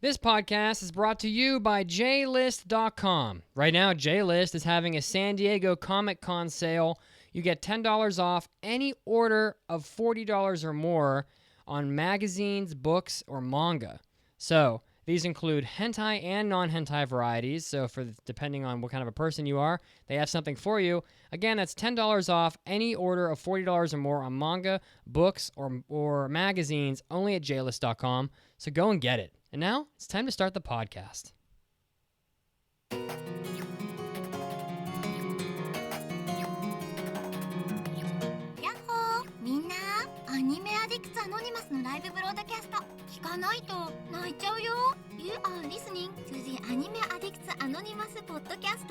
This podcast is brought to you by JList.com. Right now, JList is having a San Diego Comic Con sale. You get $10 off any order of $40 or more on magazines, books, or manga. So, these include hentai and non-hentai varieties. So, depending on what kind of a person you are, they have something for you. Again, that's $10 off any order of $40 or more on manga, books, or magazines only at JList.com. So go and get it. And now, it's time to start the podcast. みんな、アニメアディクツアノニマスのライブブロードキャスト聞かないと泣いちゃうよ。You are listening to the Anime Addicts Anonymous Podcast.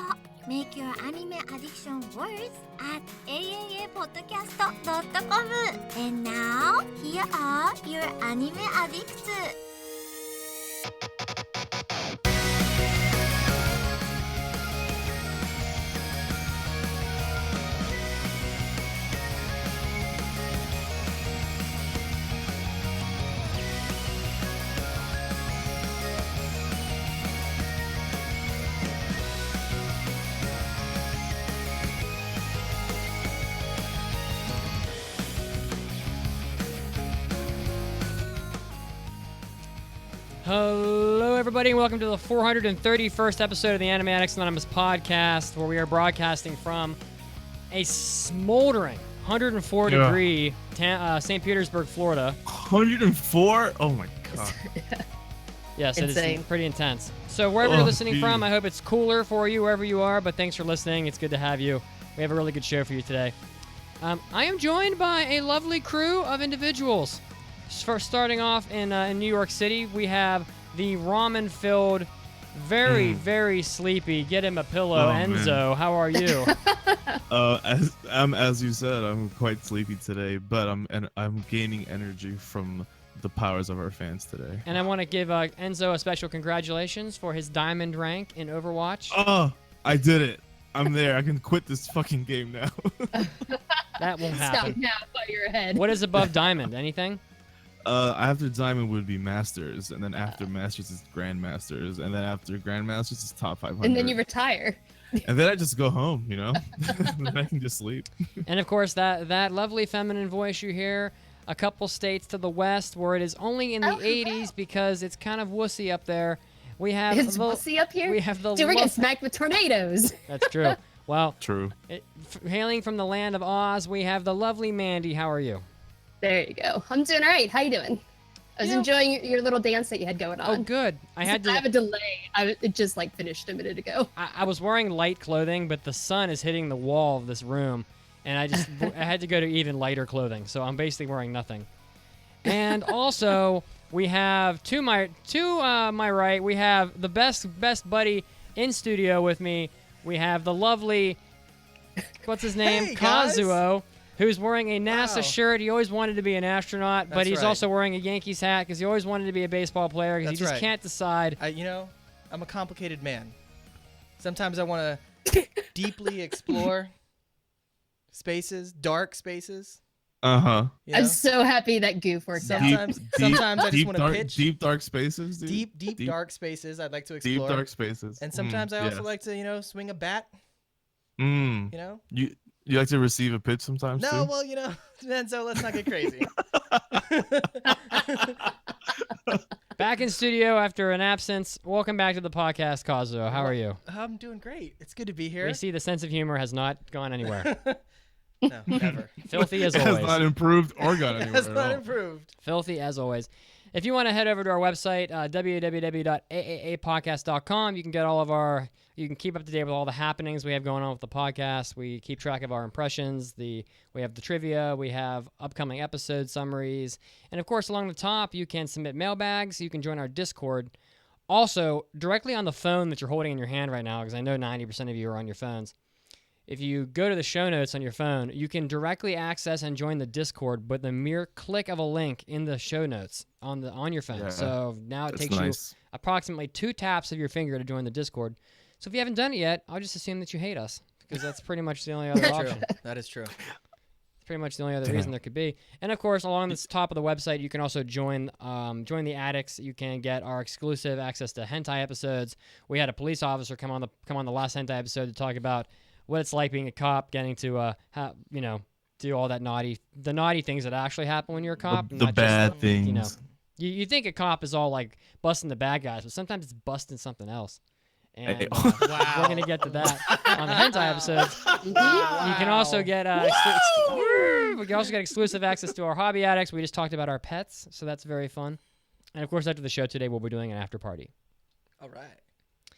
Make your anime addiction worse at AAAPodcast.com. And now, here are your anime addicts. Hello, everybody, and welcome to the 431st episode of the Anime Addicts Anonymous podcast, where we are broadcasting from a smoldering 104-degree St. Petersburg, Florida. 104? Oh, my God. Yes, it is pretty intense. So wherever you're listening from, I hope it's cooler for you wherever you are, but thanks for listening. It's good to have you. We have a really good show for you today. I am joined by a lovely crew of individuals. First, starting off in New York City, we have the ramen-filled, very sleepy, get him a pillow, Enzo. Man. How are you? As you said, I'm quite sleepy today, but I'm gaining energy from the powers of our fans today. And I want to give Enzo a special congratulations for his diamond rank in Overwatch. Oh, I did it. I'm there. I can quit this fucking game now. That won't happen. Stop now while you're ahead. What is above diamond? Anything? After diamond would be masters, and then after masters is grandmasters, and then after grandmasters is top 500. And then you retire. And then I just go home, you know? Then I can just sleep. And of course, that lovely feminine voice you hear a couple states to the west, where it is only in the 80s because it's kind of wussy up there. We have it's wussy up here? We have the Dude, we're getting smacked with tornadoes. That's true. Well, true. Hailing from the land of Oz, we have the lovely Mandy. How are you? There you go. I'm doing all right. How you doing? I was enjoying your little dance that you had going on. Oh, good. I have a delay. It just finished a minute ago. I was wearing light clothing, but the sun is hitting the wall of this room, and I had to go to even lighter clothing. So I'm basically wearing nothing. And also, we have to my right, we have the best buddy in studio with me. We have the lovely, what's his name, hey, Kazuo. Who's wearing a NASA shirt. He always wanted to be an astronaut, but he's also wearing a Yankees hat because he always wanted to be a baseball player because he just can't decide. I'm a complicated man. Sometimes I want to deeply explore spaces, dark spaces. Uh-huh. You know? I'm so happy that Goof worked out. Sometimes I just want to pitch. Deep, dark spaces, dude. Deep, dark spaces I'd like to explore. Deep, dark spaces. And sometimes I also like to, swing a bat. You know? You like to receive a pitch sometimes, too? No, well, Enzo, let's not get crazy. Back in studio after an absence. Welcome back to the podcast, Kazuo. How are you? I'm doing great. It's good to be here. We see the sense of humor has not gone anywhere. No, never. Filthy as always. Has not improved or gone anywhere Has not improved. Filthy as always. If you want to head over to our website, www.AAAPodcast.com, you can get you can keep up to date with all the happenings we have going on with the podcast. We keep track of our impressions. We have the trivia. We have upcoming episode summaries. And, of course, along the top, you can submit mailbags. You can join our Discord. Also, directly on the phone that you're holding in your hand right now, because I know 90% of you are on your phones, if you go to the show notes on your phone, you can directly access and join the Discord with the mere click of a link in the show notes on your phone. Yeah, so now it takes you approximately 2 taps of your finger to join the Discord. So if you haven't done it yet, I'll just assume that you hate us, because that's pretty much the only other option. That is true. It's pretty much the only other reason there could be. And of course, along the top of the website, you can also join the Addicts. You can get our exclusive access to hentai episodes. We had a police officer come on the last hentai episode to talk about what it's like being a cop, getting to do all that naughty things that actually happen when you're a cop. The bad things. You think a cop is all like busting the bad guys, but sometimes it's busting something else. And we're gonna get to that on the hentai episodes. You can also get we can also get exclusive access to our hobby addicts. We just talked about our pets, so that's very fun. And of course, after the show today, we'll be doing an after party. All right.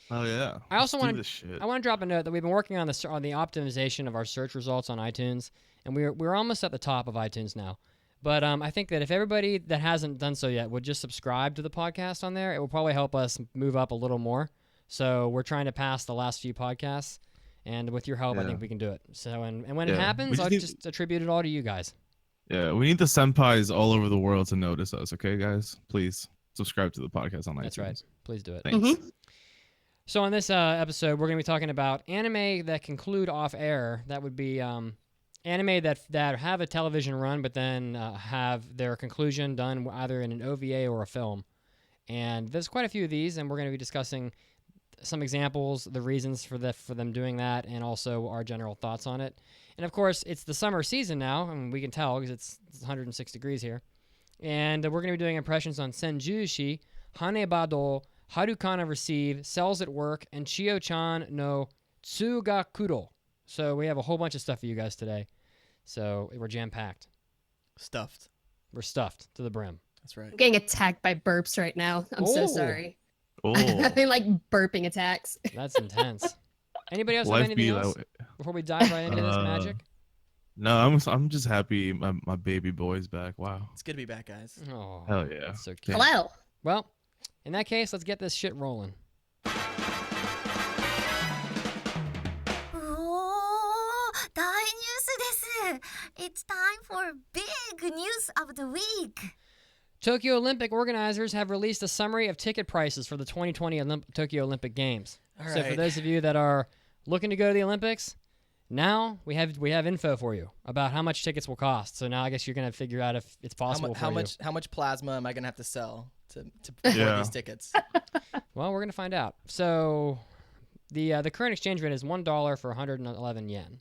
Oh yeah. I also want to drop a note that we've been working on the optimization of our search results on iTunes, and we're almost at the top of iTunes now. But I think that if everybody that hasn't done so yet would just subscribe to the podcast on there, it will probably help us move up a little more. So we're trying to pass the last few podcasts, and with your help, I think we can do it. So and when it happens, I'll just attribute it all to you guys. Yeah, we need the senpais all over the world to notice us. Okay, guys, please subscribe to the podcast on iTunes. That's right. Please do it. Thanks. Mm-hmm. So on this episode, we're going to be talking about anime that conclude off air. That would be anime that have a television run, but then have their conclusion done either in an OVA or a film. And there's quite a few of these, and we're going to be discussing some examples, the reasons for them doing that, and also our general thoughts on it. And of course, it's the summer season now, and we can tell because it's 106 degrees here. And we're going to be doing impressions on Senjushi, Hanebado, Harukana Receive, Cells at Work, and Chio-chan no Tsugakuro. So we have a whole bunch of stuff for you guys today. So we're jam-packed. Stuffed. We're stuffed to the brim. That's right. I'm getting attacked by burps right now. I'm so sorry. Oh. I'm having like burping attacks. That's intense. Anybody else have anything else before we dive right into this magic? No, I'm just happy my baby boy's back. Wow. It's good to be back, guys. Oh, hell yeah. That's so cute. Hello. Well, in that case, let's get this shit rolling. 大ニュースです。It's time for big news of the week. Tokyo Olympic organizers have released a summary of ticket prices for the 2020 Tokyo Olympic Games. All So right. for those of you that are looking to go to the Olympics, now we have info for you about how much tickets will cost. So now I guess you're going to figure out if it's possible How for you. how much plasma am I gonna have to sell to afford these tickets? Well, we're going to find out. So the current exchange rate is $1 for 111 yen.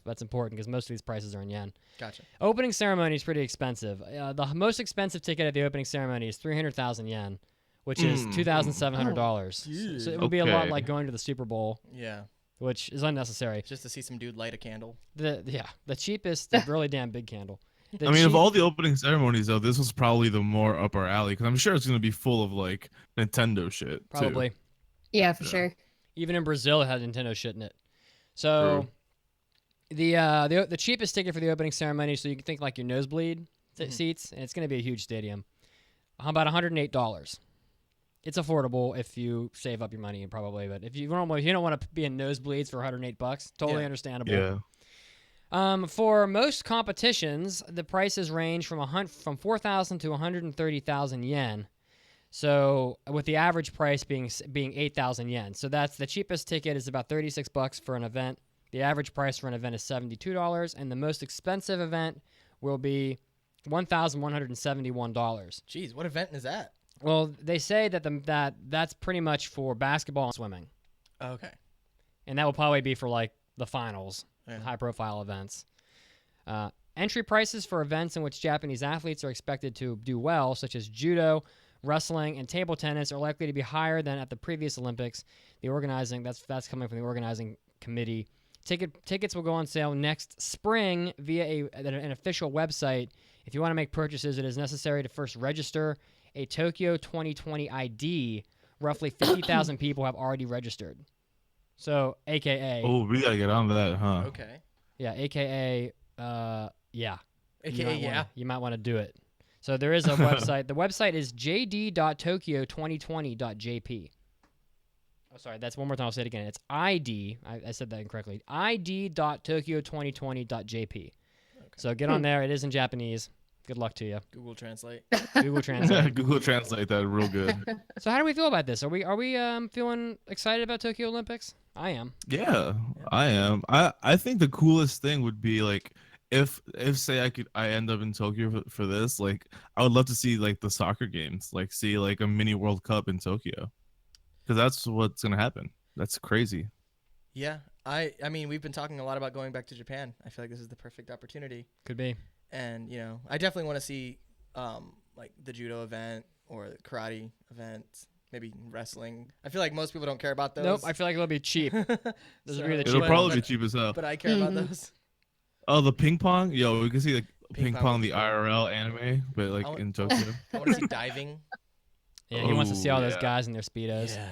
That's important because most of these prices are in yen. Gotcha. Opening ceremony is pretty expensive. The most expensive ticket at the opening ceremony is 300,000 yen, which is $2,700. So it would be a lot like going to the Super Bowl. Yeah. Which is unnecessary. Just to see some dude light a candle. The cheapest, the really damn big candle. Of all the opening ceremonies, though, this was probably the more up our alley because I'm sure it's going to be full of like Nintendo shit. Probably. Too. Yeah, for sure. Even in Brazil, it had Nintendo shit in it. So the cheapest ticket for the opening ceremony, so you can think like your nosebleed seats, and it's going to be a huge stadium. How about $108? It's affordable if you save up your money, probably. But if you don't want to be in nosebleeds for $108, totally understandable. Yeah. For most competitions, the prices range from 4,000 to 130,000 yen. So with the average price being 8,000 yen. So that's the cheapest ticket is about $36 for an event. The average price for an event is $72, and the most expensive event will be $1,171. Jeez, what event is that? Well, they say that that's pretty much for basketball and swimming. Okay. And that will probably be for like the finals, Yeah. high-profile events. Entry prices for events in which Japanese athletes are expected to do well, such as judo, wrestling, and table tennis, are likely to be higher than at the previous Olympics. That's coming from the organizing committee. Tickets will go on sale next spring via an official website. If you want to make purchases, it is necessary to first register a Tokyo 2020 ID. Roughly 50,000 people have already registered. So, AKA. Oh, we gotta get on that, huh? Okay. Yeah, AKA. Yeah. AKA, You might want to do it. So there is a website. The website is jd.tokyo2020.jp. Oh, sorry. That's one more time. I'll say it again. It's ID. I said that incorrectly. id.tokyo2020.jp. So get on there. It is in Japanese. Good luck to you. Google Translate. Google Translate. Google Translate that real good. So how do we feel about this? Are we feeling excited about Tokyo Olympics? I am. Yeah, I am. I think the coolest thing would be like if say I end up in Tokyo for this, like I would love to see like the soccer games, like see like a mini World Cup in Tokyo, because that's what's gonna happen. That's crazy. Yeah, I mean, we've been talking a lot about going back to Japan. I feel like this is the perfect opportunity. Could be. And I definitely want to see like the judo event or the karate event, maybe wrestling. I feel like most people don't care about those. Nope, I feel like it'll be cheap. Those would be the It'll cheap probably be ones. cheap as hell. But I care about those. Oh, the ping pong. Yo, we can see like ping Ping pong pong, would the be cool. IRL anime, but like in Tokyo. I want to see diving. Yeah, he wants to see all those yeah. guys in their speedos. Yeah,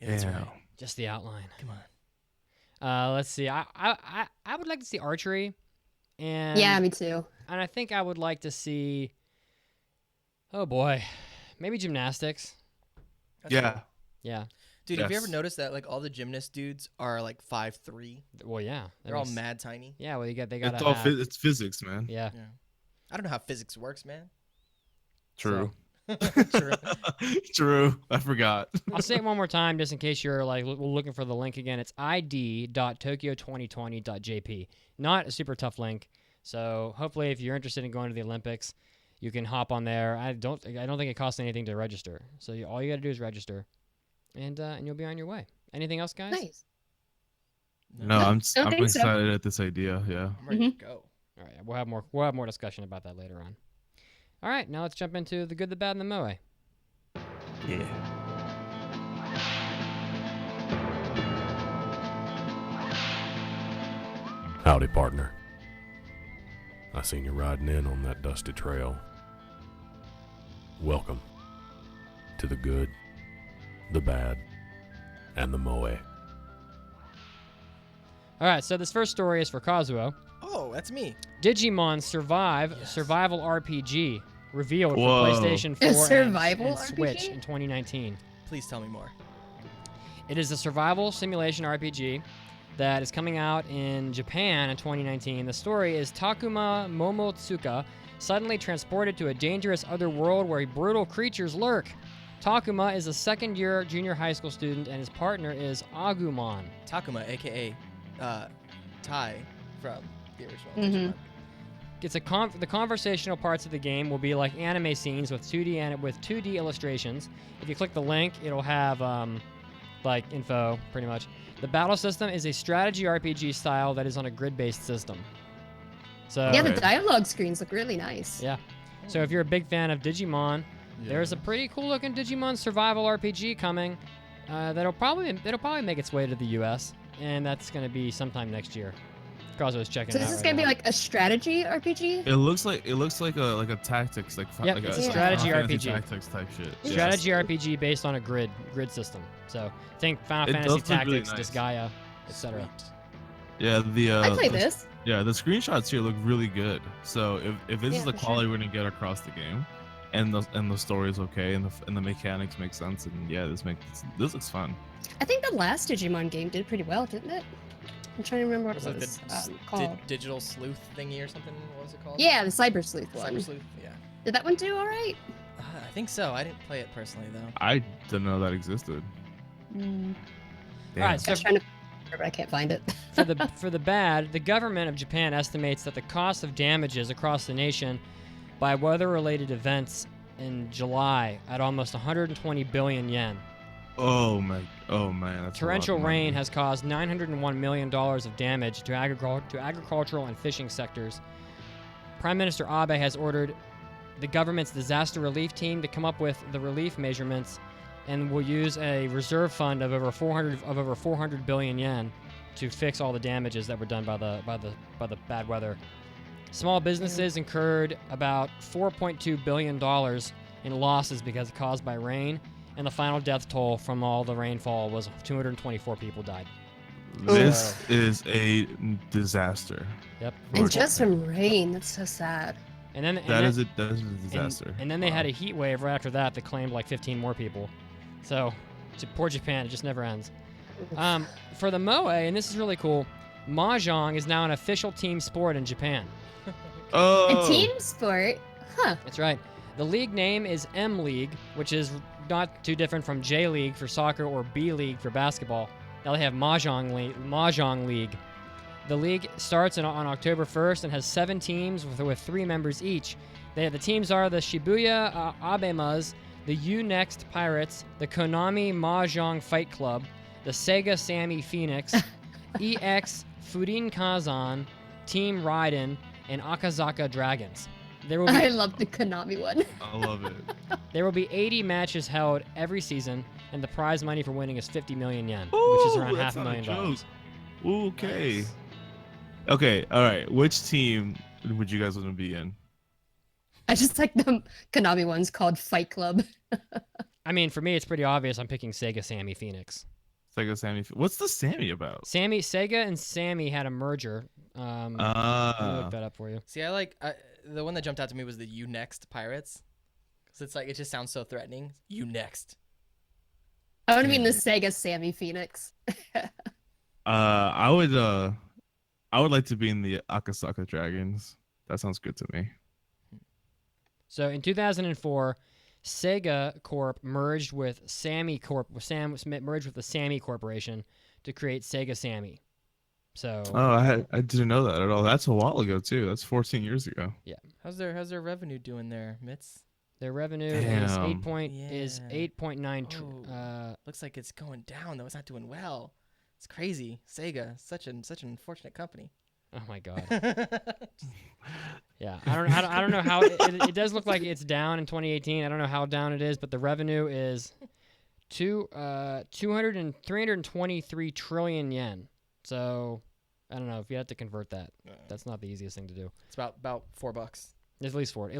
that's Yeah. right. Just the outline. Come on. Let's see. I would like to see archery, and Yeah, me too. and I think I would like to see. Oh boy, maybe gymnastics. That's Yeah. cool. Yeah. Dude, have you ever Yes. noticed that like all the gymnast dudes are like 5'3"? Well, yeah. that They're all makes- mad tiny. Yeah. Well, they got It's to all have. it's physics, man. Yeah. Yeah. I don't know how physics works, man. True. True. True. I forgot. I'll say it one more time just in case you're like looking for the link again. It's id.tokyo2020.jp. Not a super tough link. So hopefully if you're interested in going to the Olympics, you can hop on there. I don't think it costs anything to register. So all you got to do is register, and you'll be on your way. Anything else, guys? Nice. No, I'm don't I'm think so. excited at this idea. Yeah. I'm ready to go. All right, we'll have more discussion about that later on. All right, now let's jump into the good, the bad, and the moe. Yeah. Howdy, partner. I seen you riding in on that dusty trail. Welcome to the good, the bad, and the moe. All right, so this first story is for Kazuo. Oh, that's me. Digimon Survive Survival RPG revealed Whoa. for PlayStation 4 A survival and Switch RPG? in 2019. Please tell me more. It is a survival simulation RPG that is coming out in Japan in 2019. The story is Takuma Momotsuka suddenly transported to a dangerous other world where brutal creatures lurk. Takuma is a second-year junior high school student, and his partner is Agumon. Takuma, aka Tai from the original. Mhm. Digimon. It's the conversational parts of the game will be like anime scenes with 2D illustrations. If you click the link, it'll have like info pretty much. The battle system is a strategy RPG style that is on a grid-based system. So Yeah, the Okay. dialogue screens look really nice. yeah. So if you're a big fan of Digimon, there's a pretty cool-looking Digimon survival RPG coming. That'll probably make its way to the U.S. and that's going to be sometime next year. Kazuo's checking So it out. this is right gonna be now. like a strategy RPG? It looks like a tactics like Yep, like it's a a strategy Final Fantasy RPG. tactics type shit. Yeah. strategy RPG based on a grid system. So think Final It Fantasy does look really Tactics, nice. Disgaea, etc. Sweet. Yeah, I play the- this. Yeah, the screenshots here look really good. So if this Yeah, is the for sure. quality we're gonna get across the game, and the story is okay, and the mechanics make sense, and yeah, this looks fun. I think the last Digimon game did pretty well, didn't it? I'm trying to remember what Was it it was the called. digital sleuth thingy or something? What was it called? Yeah, the Cyber Sleuth one. Cyber sleuth. Yeah. Did that one do all right? I think so. I didn't play it personally though. I didn't know that existed. All Damn. right, I so was trying to, but I can't find it. for the bad, the government of Japan estimates that the cost of damages across the nation by weather-related events in July at almost 120 billion yen. Oh man, that's a lot of Torrential money. rain has caused $901 million of damage to agricultural and fishing sectors. Prime Minister Abe has ordered the government's disaster relief team to come up with the relief measurements and will use a reserve fund of over 400 billion yen to fix all the damages that were done by the bad weather. Small businesses incurred about $4.2 billion in losses because caused by rain, and the final death toll from all the rainfall was 224 people died. This is a disaster. Yep. And just from rain. That's so sad. And then That is a disaster. And then they had a heat wave right after that claimed like 15 more people. So, poor Japan, it just never ends. For the moe, and this is really cool, mahjong is now an official team sport in Japan. Oh, A team sport? Huh. That's right. The league name is M League, which is not too different from J League for soccer or B League for basketball. Now they have Mahjong League. The league starts on October 1st and has 7 teams with 3 members each. The teams are the Shibuya Abemas, the U-Next Pirates, the Konami Mahjong Fight Club, the Sega Sammy Phoenix, EX Furin Kazan, Team Raiden, and Akazaka Dragons. I love the Konami one. I love it. There will be 80 matches held every season, and the prize money for winning is 50 million yen, which is around that's $500,000. Okay. Nice. Okay. All right. Which team would you guys want to be in? I just like the Konami ones called Fight Club. I mean, for me, it's pretty obvious. I'm picking Sega Sammy Phoenix. Sega Sammy. What's the Sammy about? Sega and Sammy had a merger. Let me look that up for you. See, the one that jumped out to me was the You Next Pirates, because it's like it just sounds so threatening. You Next. I want to be in the Sega Sammy Phoenix. I would like to be in the Akasaka Dragons. That sounds good to me. So in 2004, Sega Corp merged with Sammy Corp. Merged with the Sammy Corporation to create Sega Sammy. So. Oh, I didn't know that at all. That's a while ago too. That's 14 years ago. Yeah. How's their revenue doing there, Mitz? Their revenue Damn. is 8.9. Oh, looks like it's going down though. It's not doing well. It's crazy. Sega, such an unfortunate company. Oh my god. Yeah, I don't know how it does look like it's down in 2018. I don't know how down it is, but the revenue is 323 trillion yen. So I don't know if you have to convert that. That's not the easiest thing to do. It's about $4. At least four.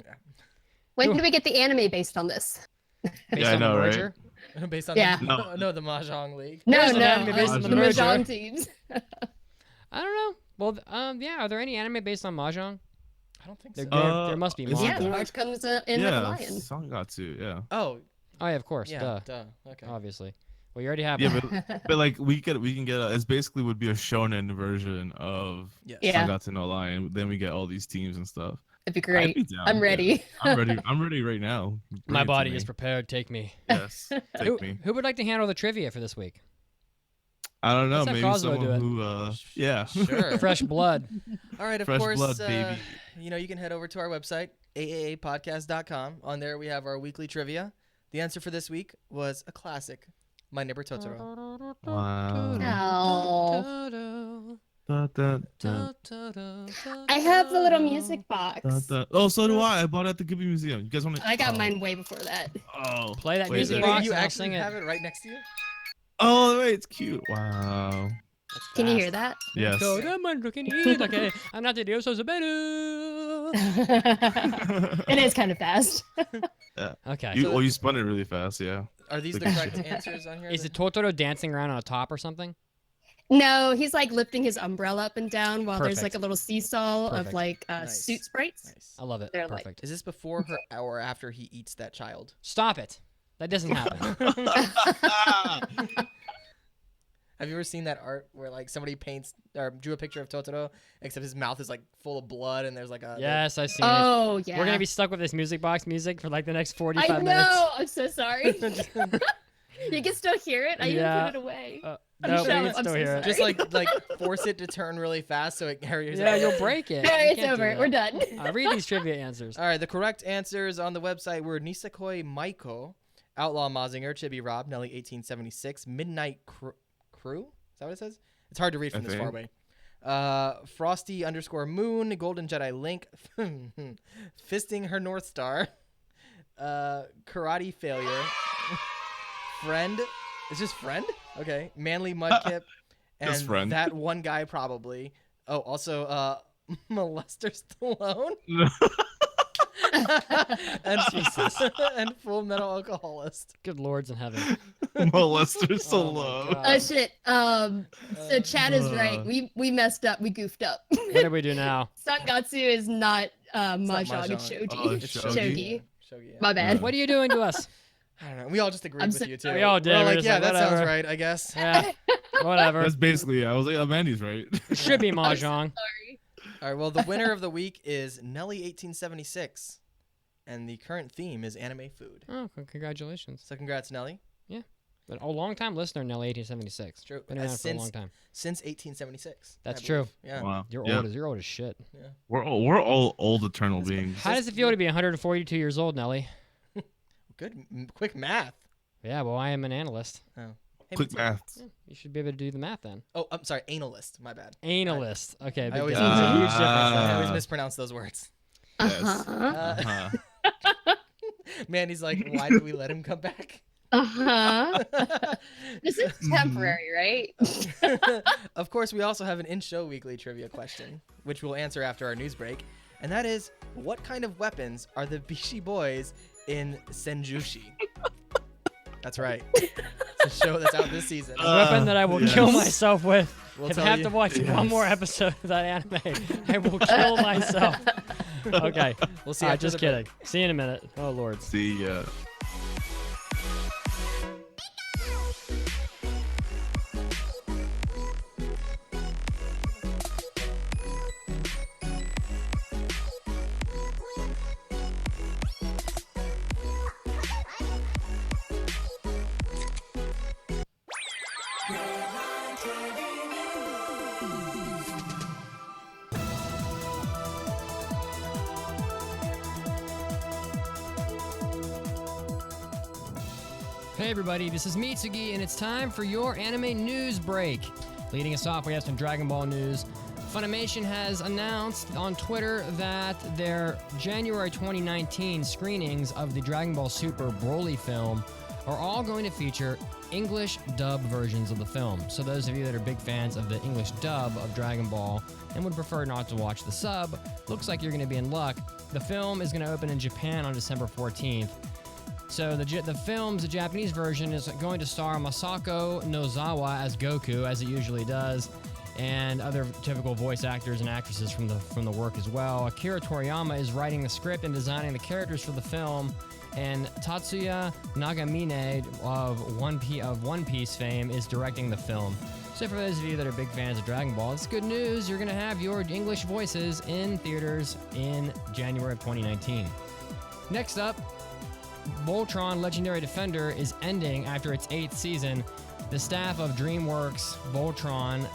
Yeah. When do we get the anime based on this? Based I on know, the right? merger. Based on Yeah. the Mahjong League. No, There's an no, anime based on the the merger. Mahjong teams. I don't know. Well, yeah. Are there any anime based on mahjong? I don't think There, so. there must be is manga. Yeah, March comes in with a Yeah, lion. Sangatsu. Yeah. Oh, Oh yeah, of course. yeah. Duh. Okay. Obviously. Well, you already have. Yeah, one. but like we can get it's basically would be a shonen version of Yes. Yeah. Sangatsu no Lion. Then we get all these teams and stuff. It'd be I'd great. be down, I'm yeah. ready. I'm ready. I'm ready right now. Bring My it to body me. is prepared. Take me. Yes, Who, take me. who would like to handle the trivia for this week? I don't know. Let's have Maybe Kazu someone do it. who. Yeah. Sure. Fresh blood. All right, of Fresh course, blood, baby. you can head over to our website, AAAPodcast.com. On there, we have our weekly trivia. The answer for this week was a classic, My Neighbor Totoro. Wow. Oh. Da, da, da, I have the little music box. da, da. Oh, so do I. I bought it at the Ghibli Museum. You guys want to? I got mine way before that. Oh. Play that Wait, music there- box You and I'll actually sing it. have it right next to you? Oh, wait, it's cute. Wow. That's Can you fast. hear that? Yes. I'm not the Dios better. It is kind of fast. Okay. You spun it really fast. Yeah. Are these the Like- correct answers on here? Is it Totoro dancing around on a top or something? No, he's like lifting his umbrella up and down while there's Perfect. like a little seesaw Perfect. of like Nice. suit sprites. Nice. I love it. They're like- Perfect. Is this before her or after he eats that child? Stop it. That doesn't happen. Have you ever seen that art where like somebody paints or drew a picture of Totoro, except his mouth is like full of blood and there's like a Yes, I've seen it. Oh yeah. We're gonna be stuck with this music box music for like the next 45 I know. minutes. I'm so sorry. You can still hear it. I Yeah. even put it away. No, I'm we so- can I'm still so hear it. just like force it to turn really fast so it carries. Yeah, you'll break it. No, You it's can't do over. that. We're done. Read these trivia answers. All right, the correct answers on the website were Nisakoi Maiko, Outlaw Mazinger, Chibi Rob, Nelly 1876, Midnight Crew. Is that what it says? It's hard to read from I this far think. away. Frosty _Moon, Golden Jedi Link, Fisting Her North Star, Karate Failure, Friend. It's just Friend? Okay. Manly Mudkip, and Just Friend. that one guy probably. Oh, also Molester Stallone. and Jesus. And Full Metal Alcoholist. Good lords in heaven. Molester so Oh my low. God. Oh shit. So Chad is right. We messed up. We goofed up. What do we do now? Sangatsu is not not mahjong. It's mahjong. shogi. Oh, It's shogi. Shogi. Shogi, yeah. My bad. What are you doing to us? I don't know. We all just agreed I'm with so- you too. We all did. We're We're like, just yeah, like, that sounds whatever. right, I guess. Yeah. Whatever. That's basically. I was like, oh, Mandy's right. It should be mahjong. Sorry. All right. Well, the winner of the week is Nelly 1876, and the current theme is anime food. Oh, congratulations. So congrats, Nelly. Yeah. But a long-time listener, Nelly, 1876. True. Been around for a long time. Since 1876. That's I true. believe. Yeah. Wow. You're Yeah. old as shit. Yeah. We're all old eternal beings. How does it feel to be 142 years old, Nelly? Good. Quick math. Yeah, well, I am an analyst. Oh. Hey, Quick me too. math. Yeah, you should be able to do the math then. Oh, I'm sorry. Analyst. My bad. Analyst. Okay, I big always, difference. there's a huge difference. I always Ah. mispronounce those words. Yes. Uh-huh. Mandy's like, why did we let him come back? Uh-huh. This is temporary, right? Of course, we also have an in-show weekly trivia question, which we'll answer after our news break. And that is, what kind of weapons are the Bishi boys in Senjushi? That's right. It's a show that's out this season. A weapon that I will yes. kill myself with. We'll If I tell have you. to watch one more episode of that anime, I will kill myself. Okay. We'll see after Just the break. kidding. See you in a minute. Oh, Lord. See ya. Hey everybody, this is Mitsugi, and it's time for your anime news break. Leading us off, we have some Dragon Ball news. Funimation has announced on Twitter that their January 2019 screenings of the Dragon Ball Super Broly film are all going to feature English dub versions of the film. So those of you that are big fans of the English dub of Dragon Ball and would prefer not to watch the sub, looks like you're going to be in luck. The film is going to open in Japan on December 14th. So the film's the Japanese version is going to star Masako Nozawa as Goku, as it usually does, and other typical voice actors and actresses from the work as well. Akira Toriyama is writing the script and designing the characters for the film, and Tatsuya Nagamine of One Piece fame is directing the film. So for those of you that are big fans of Dragon Ball, it's good news. You're going to have your English voices in theaters in January of 2019. Next up, Voltron Legendary Defender is ending after its 8th season. The staff of DreamWorks Voltron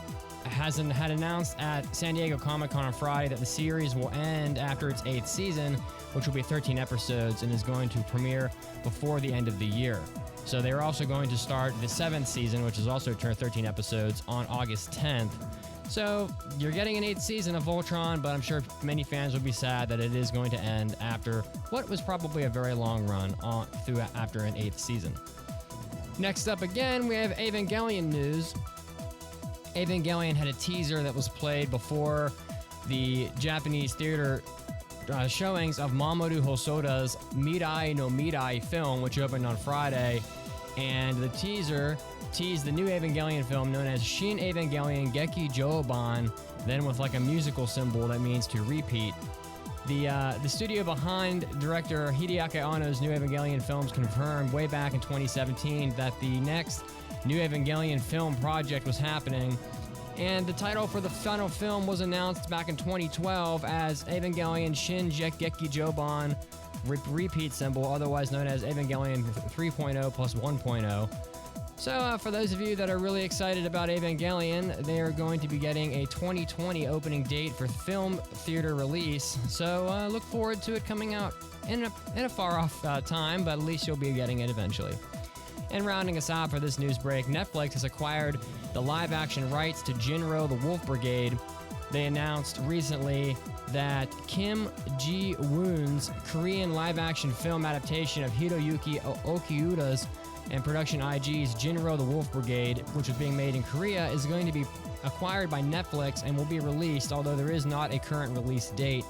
had announced at San Diego Comic-Con on Friday that the series will end after its 8th season, which will be 13 episodes, and is going to premiere before the end of the year. So they are also going to start the 7th season, which is also 13 episodes, on August 10th. So you're getting an 8th season of Voltron, but I'm sure many fans will be sad that it is going to end after what was probably a very long run after an 8th season. Next up again, we have Evangelion news. Evangelion had a teaser that was played before the Japanese theater showings of Mamoru Hosoda's Mirai no Mirai film, which opened on Friday. And the teaser teased the new Evangelion film known as Shin Evangelion Geki Joban, then with like a musical symbol that means to repeat. The studio behind director Hideaki Anno's new Evangelion films confirmed way back in 2017 that the next new Evangelion film project was happening, and the title for the final film was announced back in 2012 as Evangelion Shin Geki Joban repeat symbol, otherwise known as Evangelion 3.0 plus 1.0. So for those of you that are really excited about Evangelion, they are going to be getting a 2020 opening date for film theater release. So look forward to it coming out in a far off time, but at least you'll be getting it eventually. And rounding us out for this news break, Netflix has acquired the live-action rights to Jinro the Wolf Brigade. They announced recently that Kim Ji-woon's Korean live-action film adaptation of Hiroyuki Okiura's and Production IG's Jinro the Wolf Brigade, which is being made in Korea, is going to be acquired by Netflix and will be released, although there is not a current release date.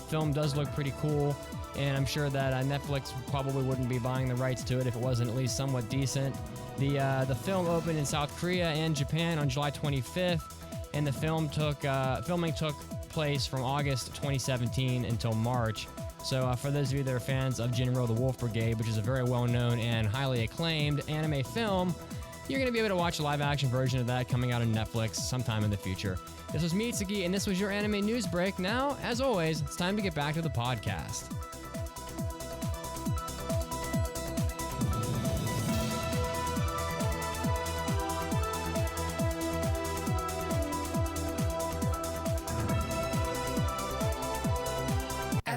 Film does look pretty cool, and I'm sure that Netflix probably wouldn't be buying the rights to it if it wasn't at least somewhat decent. The film opened in South Korea and Japan on July 25th, and the filming took place from August 2017 until March. So for those of you that are fans of Jinro the Wolf Brigade, which is a very well-known and highly acclaimed anime film, you're going to be able to watch a live-action version of that coming out on Netflix sometime in the future. This was Mitsugi, and this was your anime news break. Now, as always, it's time to get back to the podcast.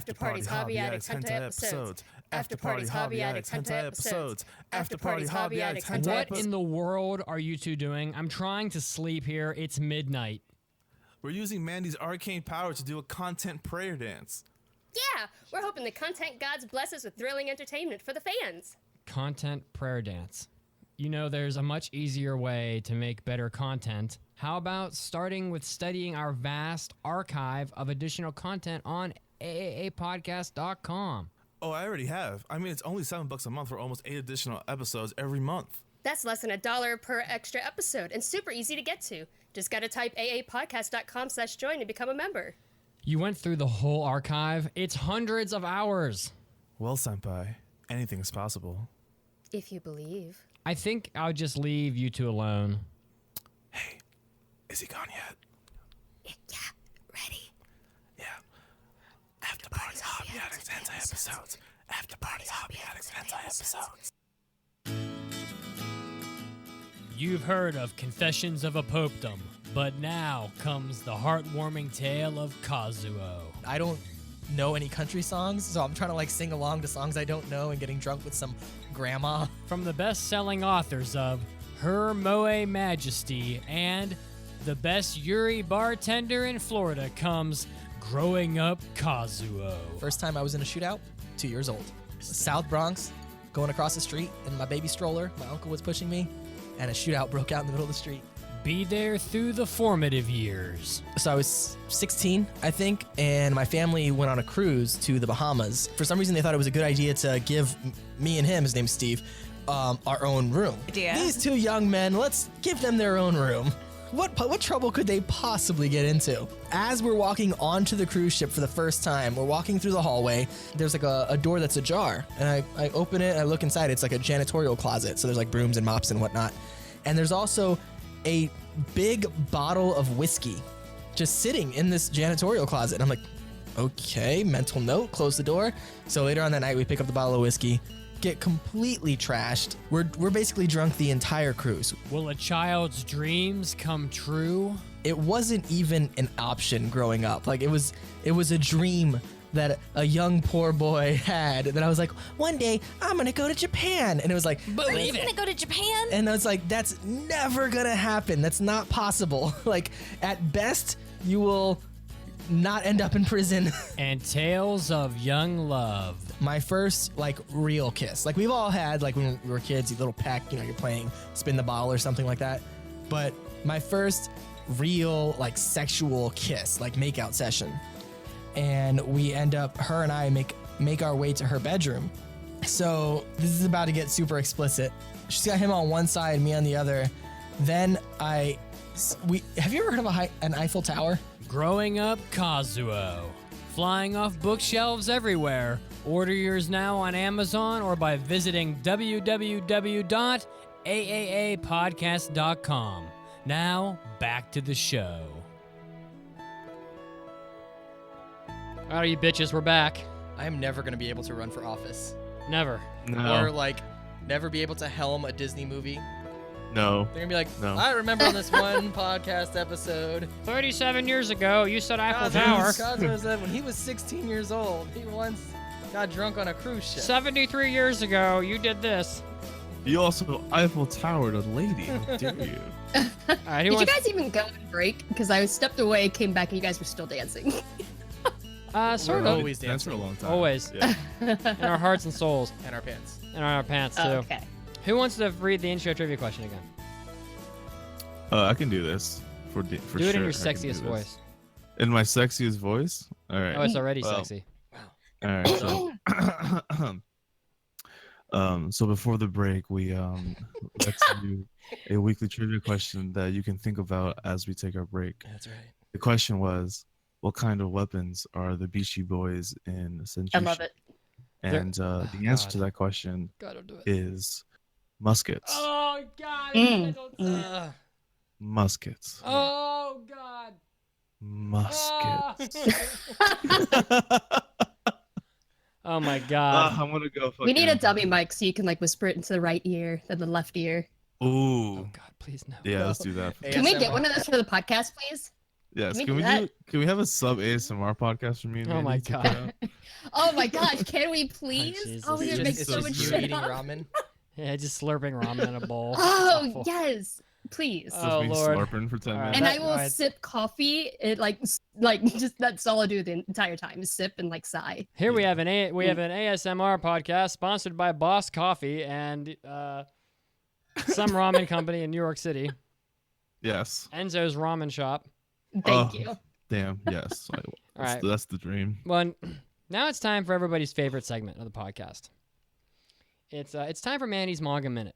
After Parties Hobby Addicts Hentai Episodes. After Parties Hobby Addicts Hentai Episodes. After Parties Hobby Addicts Hentai What Episodes. in the world are you two doing? I'm trying to sleep here. It's midnight. We're using Mandy's arcane power to do a content prayer dance. Yeah, we're hoping the content gods bless us with thrilling entertainment for the fans. Content prayer dance. You know, there's a much easier way to make better content. How about starting with studying our vast archive of additional content on AAAPodcast.com? Oh, I already have. I mean, it's only $7 a month for almost 8 additional episodes every month. That's less than $1 per extra episode and super easy to get to. Just gotta type aapodcast.com/join to become a member. You went through the whole archive. It's hundreds of hours. Well, Senpai, anything is possible. If you believe. I think I'll just leave you two alone. Hey, is he gone yet? Yeah, ready. Yeah. After Parties Hobby Addicts Hentai Episodes. After Parties Hobby Addicts Hentai Episodes. You've heard of Confessions of a Popedom, but now comes the heartwarming tale of Kazuo. I don't know any country songs, so I'm trying to like sing along to songs I don't know and getting drunk with some grandma. From the best-selling authors of Her Moai Majesty and The Best Yuri Bartender in Florida comes Growing Up Kazuo. First time I was in a shootout, 2 years old. South Bronx, going across the street in my baby stroller. My uncle was pushing me, and a shootout broke out in the middle of the street. Be there through the formative years. So I was 16, I think, and my family went on a cruise to the Bahamas. For some reason, they thought it was a good idea to give me and him, his name's Steve, our own room. These two young men, let's give them their own room. What trouble could they possibly get into? As we're walking onto the cruise ship for the first time, we're walking through the hallway. There's like a door that's ajar, and I open it and I look inside. It's like a janitorial closet, so there's like brooms and mops and whatnot. And there's also a big bottle of whiskey just sitting in this janitorial closet. And I'm like, okay, mental note, close the door. So later on that night, we pick up the bottle of whiskey, get completely trashed. We're basically drunk the entire cruise. Will a child's dreams come true? It wasn't even an option growing up. Like it was a dream that a young poor boy had. That I was like, one day I'm gonna go to Japan. And it was like, Believe it. Gonna go to Japan? and I was like, that's never gonna happen. That's not possible. Like at best, you will not end up in prison. And tales of young love. My first like real kiss. Like we've all had like when we were kids, you little peck, you know, you're playing spin the bottle or something like that. But my first real like sexual kiss, like makeout session. And we end up, her and I make our way to her bedroom. So this is about to get super explicit. She's got him on one side, me on the other. Then have you ever heard of an Eiffel Tower? Growing Up Kazuo. Flying off bookshelves everywhere. Order yours now on Amazon or by visiting www.AAAPodcast.com. Now, back to the show. All right, you bitches, we're back. I am never going to be able to run for office. Never. No. Or like never be able to helm a Disney movie. No. They're going to be like, No. I remember on this one podcast episode, 37 years ago, you said Eiffel Tower. Kazu said when he was 16 years old, he once got drunk on a cruise ship. 73 years ago, you did this. You also Eiffel Towered a lady. How dare you? All right, who Did you wants? guys even go on break? Because I stepped away, came back, and you guys were still dancing. Sort We're of. always That's for a dancing. long time. Always. Yeah. In our hearts and souls. And our pants. And on our pants, too. Okay. Who wants to read the intro trivia question again? I can do this for Do sure. it in your I can do sexiest this. voice. In my sexiest voice? All right. Oh, it's already Well, sexy. All right. So before the break, we let's do a weekly trivia question that you can think about as we take our break. That's right. The question was, what kind of weapons are the Beachy Boys in Senjushi? I love it. And the answer to that question Gotta do it. is muskets. Oh, God. Mm. Muskets. Oh, God. Muskets. Oh, my God. I'm gonna go. We need a fucking- dummy mic so you can like whisper it into the right ear, then the left ear. Ooh. Oh, God, please no. Yeah, let's do that. Can we get ASMR. one of those for the podcast, please? Yes. Can we Can we do that? do? Can we have a sub ASMR podcast for me and Oh my Mandy to God. put out? Oh my gosh, can we please? Jesus. Oh, we It's would make just so so much good. you eating stuff. ramen. Yeah, just slurping ramen in a bowl. Oh Awful. yes, please. Just Oh, me Lord. slurping for 10 All right, minutes. And that- I will alright. sip coffee. It like just that's all I do the entire time is sip and like sigh. Here we Yeah. have an ASMR podcast sponsored by Boss Coffee and some ramen company in New York City, Yes. Enzo's Ramen Shop. Thank Oh. you. Damn. Yes. right. That's the dream. Well, now it's time for everybody's favorite segment of the podcast. It's time for Mandy's Manga Minute.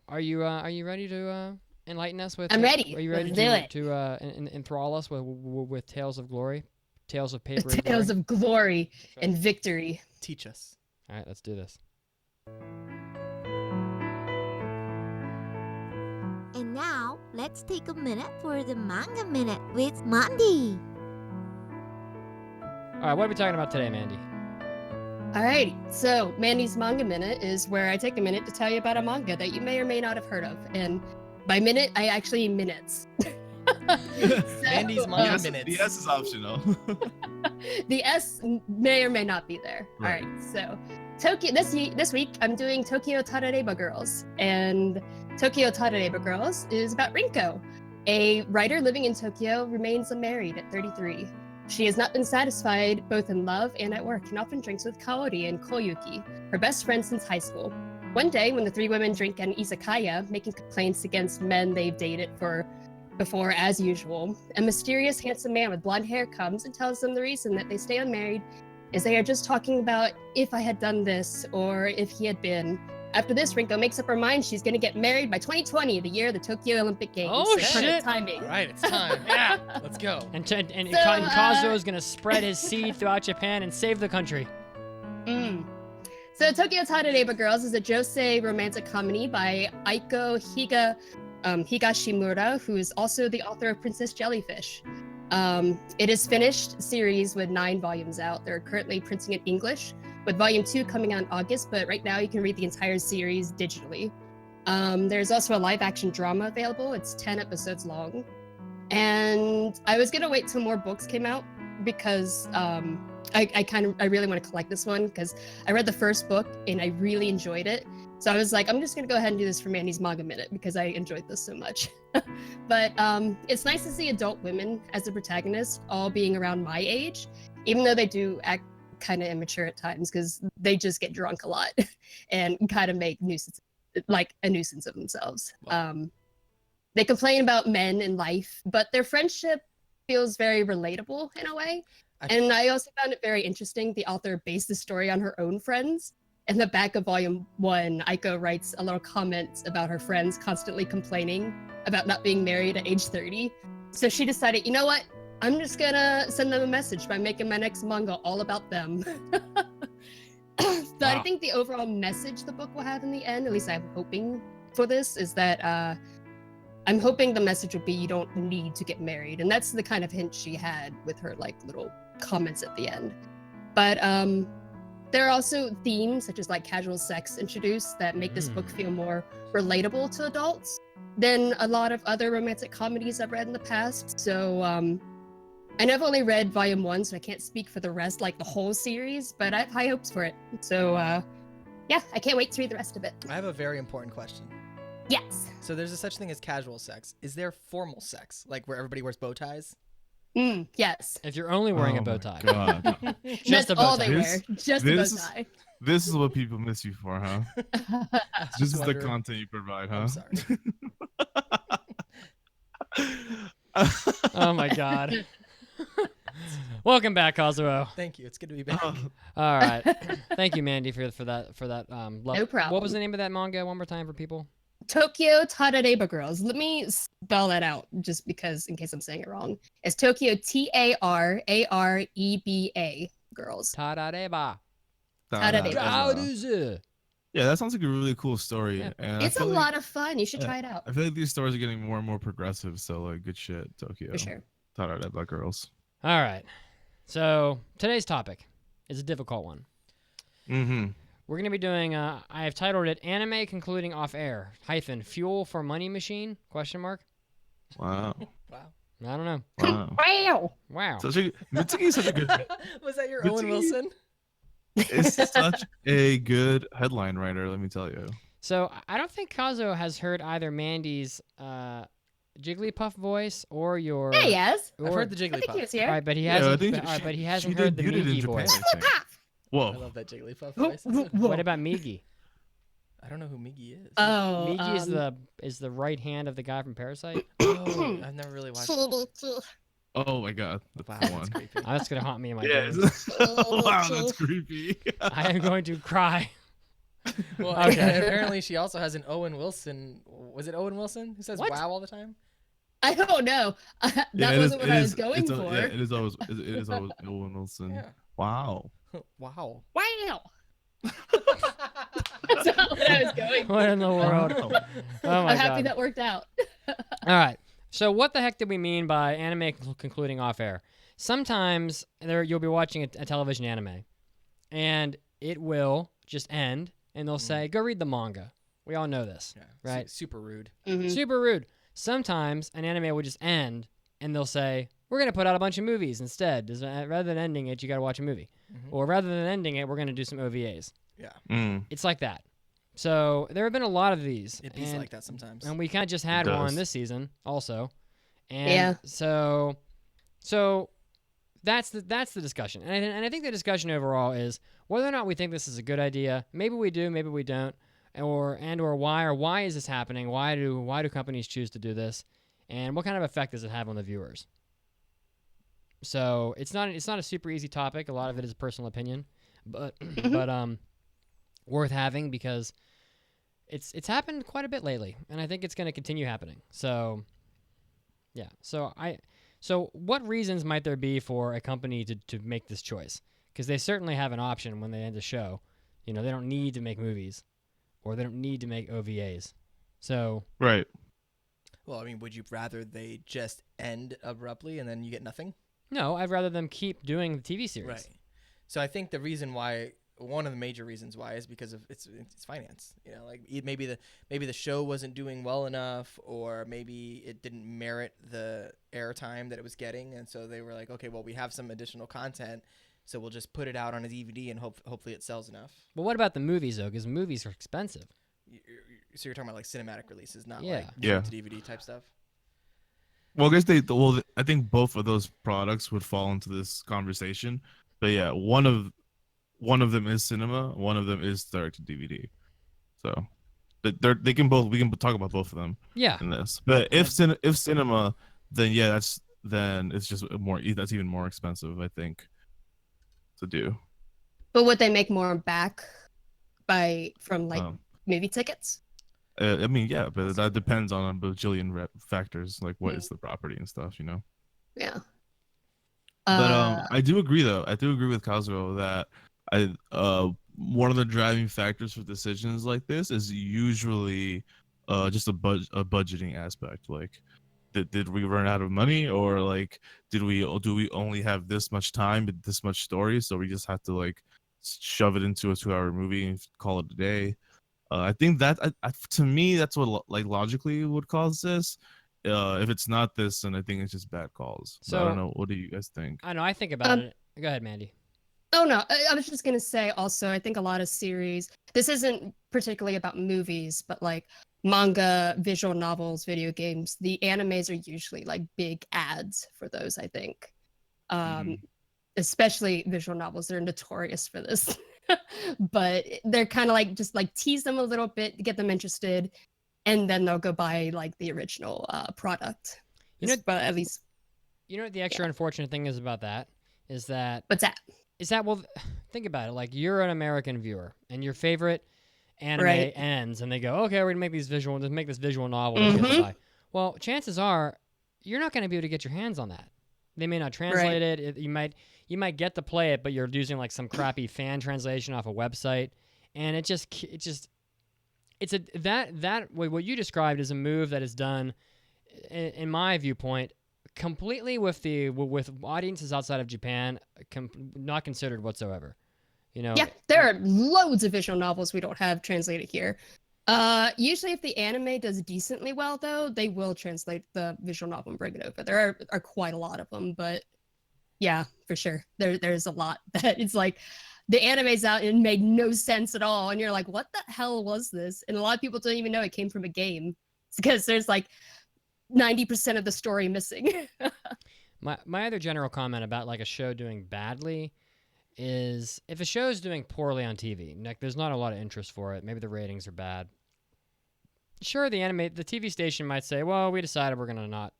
Are you ready to enlighten us with? I'm ready. Are you ready Let's do to it. enthrall us with tales of glory, tales of paper? and Tales glory? of glory Sure. and victory. Teach us. All right, let's do this. And now, let's take a minute for the Manga Minute with Mandy. All right, what are we talking about today, Mandy? Alrighty, so Mandy's Manga Minute is where I take a minute to tell you about a manga that you may or may not have heard of. And by minute, I actually mean minutes. Mandy's Manga Yes, Minutes. the S is optional. The S may or may not be there. Right. All right, so Tokyo this week I'm doing Tokyo Tarareba Girls, and Tokyo Tarareba Girls is about Rinko, a writer living in Tokyo, remains unmarried at 33. She has not been satisfied both in love and at work, and often drinks with Kaori and Koyuki, her best friend since high school. One day, when the three women drink at an izakaya, making complaints against men they've dated before as usual, a mysterious handsome man with blonde hair comes and tells them the reason that they stay unmarried is they are just talking about if I had done this or if he had been. After this, Rinko makes up her mind she's going to get married by 2020, the year of the Tokyo Olympic Games. Oh, Perfect shit. timing. All right, it's time. Yeah, let's go. And So, Kazu is gonna spread his seed throughout Japan and save the country. So Tokyo Tarareba Girls is a josei romantic comedy by Aiko Higashimura, who is also the author of Princess Jellyfish. It is finished series with 9 volumes out. They're currently printing in English, with volume 2 coming out in August, but right now you can read the entire series digitally. There's also a live action drama available. It's 10 episodes long. And I was gonna wait till more books came out because I really want to collect this one because I read the first book and I really enjoyed it. So I was like, I'm just gonna go ahead and do this for Mandy's Manga Minute because I enjoyed this so much. But it's nice to see adult women as the protagonists, all being around my age, even though they do act kind of immature at times because they just get drunk a lot and kind of make a nuisance of themselves. They complain about men and life, but their friendship feels very relatable in a way. And I also found it very interesting. The author based the story on her own friends. In the back of volume 1, Aiko writes a little comment about her friends constantly complaining about not being married at age 30. So she decided, you know what? I'm just gonna send them a message by making my next manga all about them. So I think the overall message the book will have in the end, at least I'm hoping for this, is that I'm hoping the message would be you don't need to get married. And that's the kind of hint she had with her like little comments at the end. But there are also themes such as like casual sex introduced that make this book feel more relatable to adults than a lot of other romantic comedies I've read in the past. So and I've only read volume 1, so I can't speak for the rest, like the whole series, but I have high hopes for it. So yeah, I can't wait to read the rest of it. I have a very important question. Yes. So there's a such thing as casual sex. Is there formal sex, like where everybody wears bow ties? Yes. If you're only wearing a Oh bow my tie. God. Just That's a bow all tie. they wear. This- Just a bow this- tie. This is what people miss you for, huh? This is the wondering. content you provide, huh? I'm sorry. Oh my God. Welcome back, Kazuo. Thank you. It's good to be back. All right. Thank you, Mandy, for that. No problem. What was the name of that manga one more time for people? Tokyo Tarareba Girls. Let me spell that out just because, in case I'm saying it wrong. It's Tokyo Tarareba Girls. Tarareba. Tarareba. Yeah, that sounds like a really cool story. Yeah. And It's a lot of fun. You should yeah. try it out. I feel like these stories are getting more and more progressive. So like, good shit, Tokyo. For sure. Tarareba girls. All right. So today's topic is a difficult one. Mm-hmm. We're going to be doing, I have titled it Anime Concluding Off Air, - Fuel for Money Machine, ? Wow. Wow. I don't know. Wow. Wow. Wow. Mitsuki is such a good. Was that your Good Owen to Wilson? Is such a good headline writer. Let me tell you. So I don't think Kazu has heard either Mandy's Jigglypuff voice or your. Yeah, yes. I've heard the I think he Jigglypuff. was here. All right, but he Yeah, I hasn't. think All right, but he hasn't she heard the debuted it in Migi Japan, voice. I think. I Whoa. love that Jigglypuff voice. That's so- What about Migi? I don't know who Miggy is. Oh, Migi is the right hand of the guy from Parasite. Oh, I've never really watched. Oh my god. Wow, That's that's one. creepy. Oh, that's gonna haunt me in my Yeah. dreams. Wow, that's creepy. I am going to cry. Well, Okay. and apparently she also has an Owen Wilson. Was it Owen Wilson who says What? "wow" all the time? I don't know. That Yeah, wasn't what I was going for. Yeah, it is always Owen Wilson. Yeah. Wow. Wow. Wow. That's not what I was going for. What in the world? Wow. Oh my I'm happy god. that worked out. All right. So what the heck did we mean by anime concluding off air? Sometimes you'll be watching a television anime, and it will just end, and they'll say, "Go read the manga." We all know this, Yeah. right? Super rude. Mhm. Super rude. Sometimes an anime will just end, and they'll say, "We're gonna put out a bunch of movies instead. Rather than ending it, you gotta watch a movie, Mhm. or rather than ending it, we're gonna do some OVAs." Yeah. Mm. It's like that. So there have been a lot of these, It be and, like that sometimes. and we kind of just had It one does. this season also, and Yeah. so that's the discussion, and I think the discussion overall is whether or not we think this is a good idea. Maybe we do, maybe we don't, or why is this happening? Why do companies choose to do this, and what kind of effect does it have on the viewers? So it's not a super easy topic. A lot of it is personal opinion, but worth having because it's happened quite a bit lately, and I think it's going to continue happening. So yeah. So what reasons might there be for a company to make this choice? Because they certainly have an option when they end a show. You know, they don't need to make movies, or they don't need to make OVAs. So Right. Well, I mean, would you rather they just end abruptly and then you get nothing? no, I'd rather them keep doing the TV series. Right. So I think the reason why, one of the major reasons why, is because of it's finance. You know, like maybe the show wasn't doing well enough, or maybe it didn't merit the airtime that it was getting, and so they were like, okay, well, we have some additional content, so we'll just put it out on a DVD and hopefully it sells enough. But what about the movies though? Because movies are expensive. So you're talking about like cinematic releases, not Yeah. like Yeah. to DVD type stuff. Well, I guess I think both of those products would fall into this conversation. But yeah, one of them is cinema, one of them is direct to DVD. So, but we can talk about both of them Yeah. in this. But if cinema, then yeah, it's just that's even more expensive, I think, to do. But would they make more back from like Um, movie tickets? I mean, yeah, but that depends on a bajillion factors, like what Mm. is the property and stuff, you know. Yeah. But I do agree though. I do agree with Kazuo that one of the driving factors for decisions like this is usually just a budgeting aspect. Like, did we run out of money, or like do we only have this much time and this much story, so we just have to like shove it into a 2-hour movie and call it a day? I think that to me that's what like logically would cause this. If it's not this, then I think it's just bad calls. So I So- don't know. What do you guys think? I know. I think about it. Go ahead, Mandy. Oh no, I was just gonna say also, I think a lot of series, this isn't particularly about movies, but like manga, visual novels, video games, the animes are usually like big ads for those, I think. Especially visual novels, they're notorious for this. But they're kind of like just like tease them a little bit to get them interested, and then they'll go buy like the original product. You know- But at least, You know what the extra unfortunate thing is about that? Is that what's that? well, think about it. Like you're an American viewer, and your favorite anime Right. ends, and they go, "Okay, we're gonna make this visual novel." that people Mhm. buy." Well, chances are you're not gonna be able to get your hands on that. They may not translate it. You might get to play it, but you're using like some crappy fan translation off a website, and what you described is a move that is done, in my viewpoint, completely with audiences outside of Japan not considered whatsoever. You know, Yeah, there are loads of visual novels we don't have translated here. Usually if the anime does decently well, though, they will translate the visual novel and bring it over. There are quite a lot of them, but yeah, for sure. There's a lot that it's like the anime's out and it made no sense at all. And you're like, what the hell was this? And a lot of people don't even know it came from a game. It's because there's like 90% of the story missing. My other general comment about like a show doing badly is if a show is doing poorly on TV, like there's not a lot of interest for it. Maybe the ratings are bad. Sure, the TV station might say, well, we decided we're not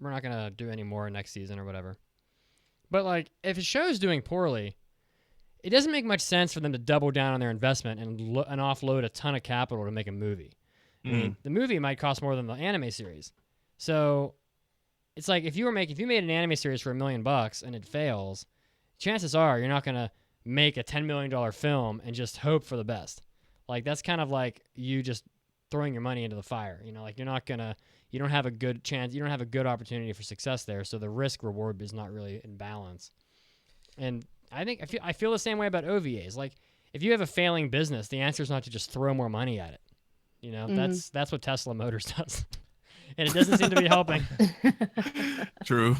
gonna do any more next season or whatever. But like, if a show is doing poorly, it doesn't make much sense for them to double down on their investment and offload a ton of capital to make a movie. I mean, the movie might cost more than the anime series. So it's like if you made an anime series for $1 million and it fails, chances are you're not gonna make a $10 million film and just hope for the best. Like that's kind of like you just throwing your money into the fire. You know, like you don't have a good chance, you don't have a good opportunity for success there. So the risk reward is not really in balance. And I feel the same way about OVAs. Like if you have a failing business, the answer is not to just throw more money at it. You know, that's what Tesla Motors does. And it doesn't seem to be helping. True.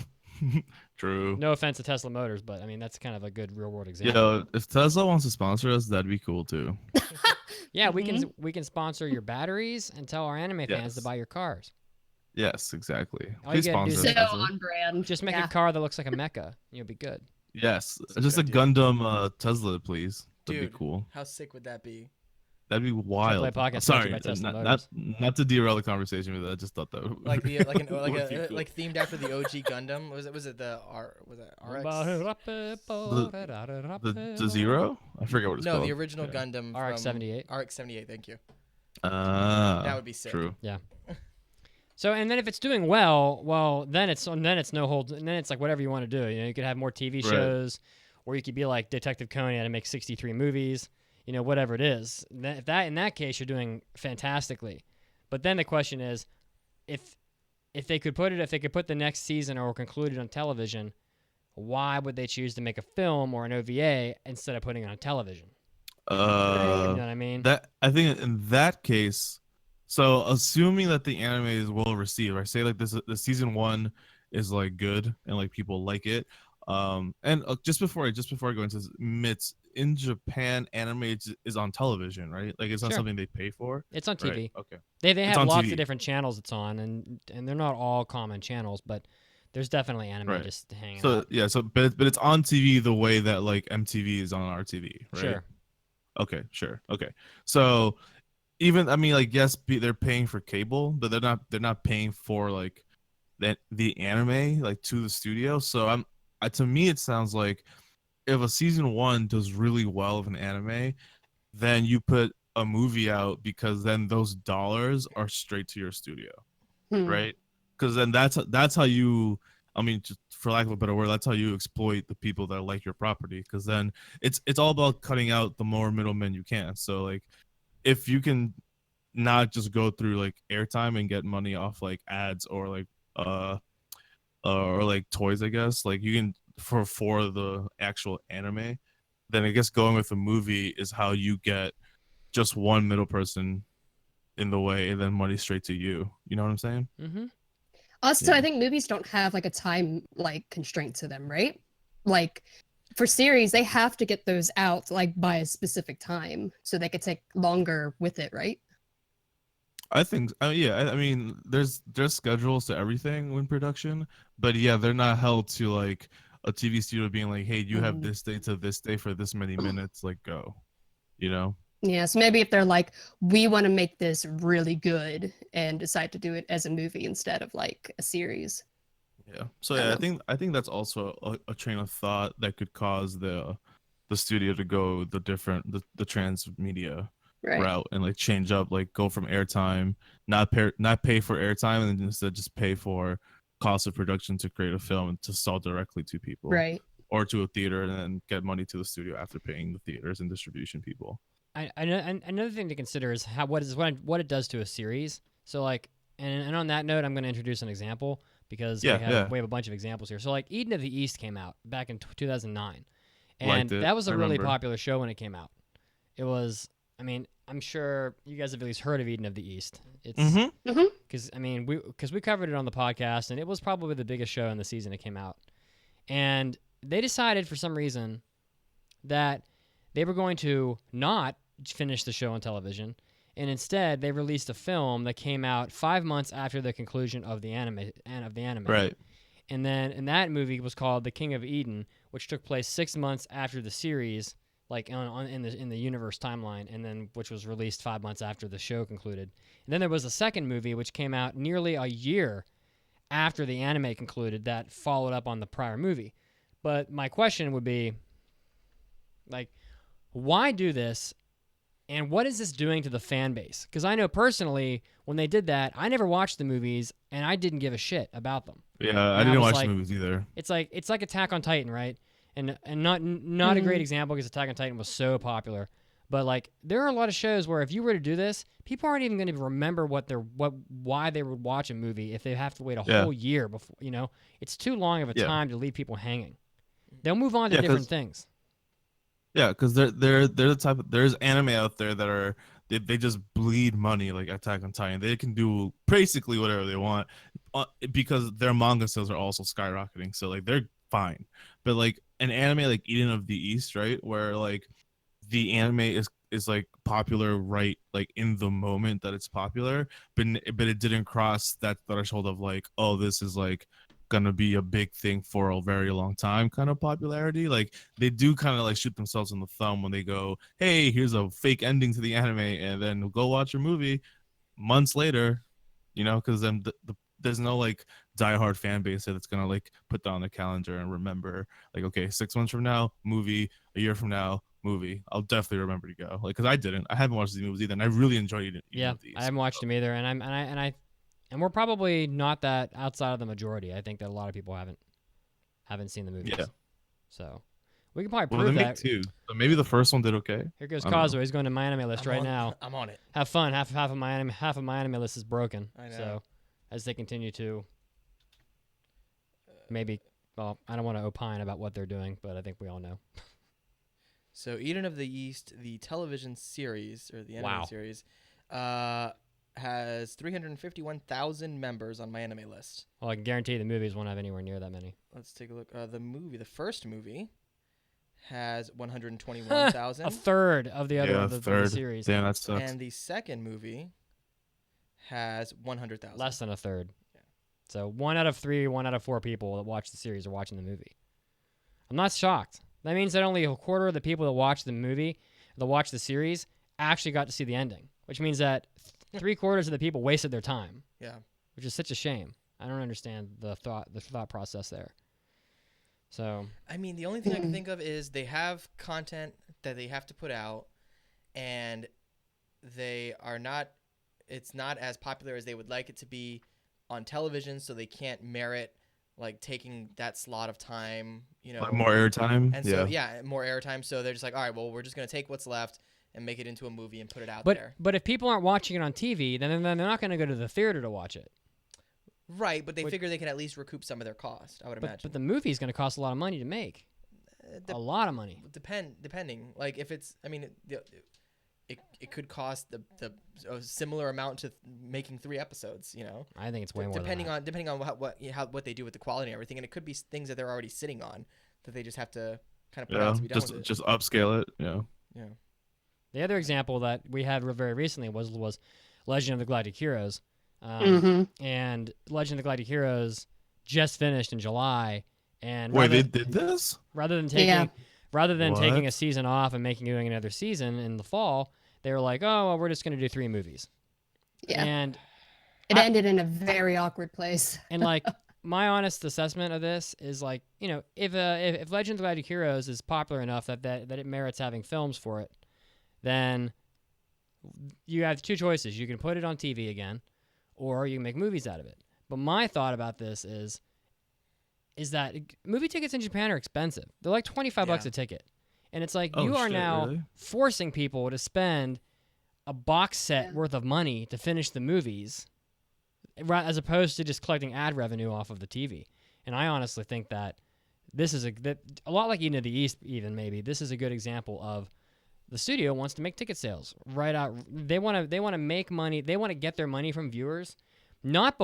True. No offense to Tesla Motors, but I mean that's kind of a good real world example. Yo, if Tesla wants to sponsor us, that'd be cool too. Yeah, we can sponsor your batteries and tell our anime fans to buy your cars. Yes, exactly. All you Please gotta do sponsor is us. So on brand. just make a car that looks like a mecha. You'll be good. Yes, That's just a a good idea. Gundam Tesla, please. That'd Dude, be cool. how sick would that be? That'd be wild. AAA Podcast Sorry, sponsored by Tesla not, Motors. not to derail the conversation with that. I just thought that would Like the would be cool. like themed after the OG Gundam. Was it the RX? The Zero? I forget what it's No, called. the original Gundam. RX-78. RX-78. Thank you. Ah, That would be sick. True. So and then if it's doing well, then it's no hold, and then it's like whatever you want to do. You know, you could have more TV Right. shows, or you could be like Detective Conan and make 63 movies. You know, whatever it is. In that case, you're doing fantastically. But then the question is, if they could put the next season or conclude it on television, why would they choose to make a film or an OVA instead of putting it on television? You know what I mean? That I think in that case, so assuming that the anime is well received, I say like the season 1 is like good and like people like it. And just before I go into this, Mitz, in Japan, anime is on television, right? Like it's not Sure. something they pay for. It's on TV. Right? Okay. They It's have on lots TV. of different channels it's on, and they're not all common channels, but there's definitely anime Right. just hanging So out. yeah, but it's on TV the way that like MTV is on our TV, right? Sure. Okay, sure. Okay. So even I mean like yes, they're paying for cable, but they're not paying for like the anime like to the studio. So to me it sounds like if a season 1 does really well of an anime, then you put a movie out because then those dollars are straight to your studio, right? Because then that's how you, I mean, just for lack of a better word, that's how you exploit the people that like your property. Because then it's all about cutting out the more middlemen you can. So like, if you can not just go through like airtime and get money off like ads or like or like toys, I guess like you can for the actual anime, then I guess going with a movie is how you get just one middle person in the way and then money straight to you. You know what I'm saying? Mm-hmm. Also, Yeah. I think movies don't have like a time like constraint to them, right? Like for series, they have to get those out like by a specific time so they could take longer with it, right? I think, I mean, there's schedules to everything in production, but yeah, they're not held to like a TV studio being like, hey, you have this day to this day for this many minutes, like go, you know? Yeah, so maybe if they're like, we want to make this really good and decide to do it as a movie instead of like a series. Yeah. So yeah, I think that's also a train of thought that could cause the studio to go the transmedia Right. route and like change up, like go from airtime, not pay for airtime, and instead just pay for cost of production to create a film and to sell directly to people, Right. or to a theater and then get money to the studio after paying the theaters and distribution people. Another thing to consider is what it does to a series. So like, and on that note, I'm going to introduce an example because we have a bunch of examples here. So like, Eden of the East came out back in 2009, and Liked it. that was a I really remember. popular show when it came out. It was, I mean, I'm sure you guys have at least heard of Eden of the East. It's Mm-hmm. because we covered it on the podcast, and it was probably the biggest show in the season it came out. And they decided for some reason that they were going to not finish the show on television, and instead they released a film that came out 5 months after the conclusion of the anime. Right. And then, and that movie was called The King of Eden, which took place 6 months after the series, like in the universe timeline, and then which was released 5 months after the show concluded. And then there was a second movie which came out nearly a year after the anime concluded that followed up on the prior movie. But my question would be, like, why do this, and what is this doing to the fan base? Because I know personally, when they did that, I never watched the movies, and I didn't give a shit about them. Yeah, I didn't watch the movies either. It's like Attack on Titan, right? And not a great example because Attack on Titan was so popular. But like, there are a lot of shows where if you were to do this, people aren't even going to remember why they would watch a movie if they have to wait a whole year before. You know, it's too long of a time to leave people hanging. They'll move on to different things. Yeah, because they're the type of, there's anime out there that they just bleed money like Attack on Titan. They can do basically whatever they want because their manga sales are also skyrocketing. So like they're fine. But like an anime like Eden of the East, right, where like the anime is like popular right like in the moment that it's popular, but it didn't cross that threshold of like, oh, this is like gonna be a big thing for a very long time kind of popularity. Like they do kind of like shoot themselves in the thumb when they go, hey, here's a fake ending to the anime, and then go watch a movie months later, you know, because then there's no like diehard fan base that's gonna like put that on the calendar and remember like, okay, 6 months from now movie, a year from now movie. I'll definitely remember to go, like, because I haven't watched these movies either, and I really enjoyed it. Yeah, I haven't watched them either, and we're probably not that outside of the majority. I think that a lot of people haven't seen the movies. Yeah. So we can probably prove that. Too. So maybe the first one did okay. Here goes Kazu. He's going to my anime list now. I'm on it. Have fun. Half of my anime list is broken. I know. So as they continue to maybe, well, I don't want to opine about what they're doing, but I think we all know. So Eden of the East, the television series or the anime series, has 351,000 members on my anime list. Well, I can guarantee the movies won't have anywhere near that many. Let's take a look. The first movie has 121,000. A third of the other of the series. Damn, that sucks. And the second movie has 100,000. Less than a third. Yeah. So 1 out of 3, 1 out of 4 people that watch the series are watching the movie. I'm not shocked. That means that only a quarter of the people that watch the movie, that watch the series, actually got to see the ending, which means that 3/4 of the people wasted their time. Yeah. Which is such a shame. I don't understand the thought process there. So, I mean, the only thing I can think of is they have content that they have to put out, and it's not as popular as they would like it to be on television, so they can't merit like taking that slot of time, you know, like more airtime. And so more airtime. So they're just like, all right, well, we're just gonna take what's left and make it into a movie and put it out there. But if people aren't watching it on TV, then they're not going to go to the theater to watch it. Right, but they figure they can at least recoup some of their cost, I would imagine. But the movie is going to cost a lot of money to make. A lot of money. Depending. Like if it's, I mean, it could cost a similar amount to making 3 episodes, you know. I think it's way more depending than that. Depending on what they do with the quality and everything, and it could be things that they're already sitting on that they just have to kind of put out to be done with it. Just upscale it. Yeah. Yeah. The other example that we had very recently was Legend of the Galactic Heroes. And Legend of the Galactic Heroes just finished in July. And wait, they did this? Rather than taking a season off and doing another season in the fall, they were like, oh, well, we're just going to do 3 movies. Yeah. And it ended in a very awkward place. And like, my honest assessment of this is like, you know, if Legend of the Galactic Heroes is popular enough that it merits having films for it, then you have 2 choices. You can put it on TV again, or you can make movies out of it. But my thought about this is that movie tickets in Japan are expensive. They're like $25 a ticket. And it's like, you are now forcing people to spend a box set worth of money to finish the movies, as opposed to just collecting ad revenue off of the TV. And I honestly think that this is a lot like Eden of the East, even maybe. This is a good example of the studio wants to make ticket sales right out. They want to make money. They want to get their money from viewers, not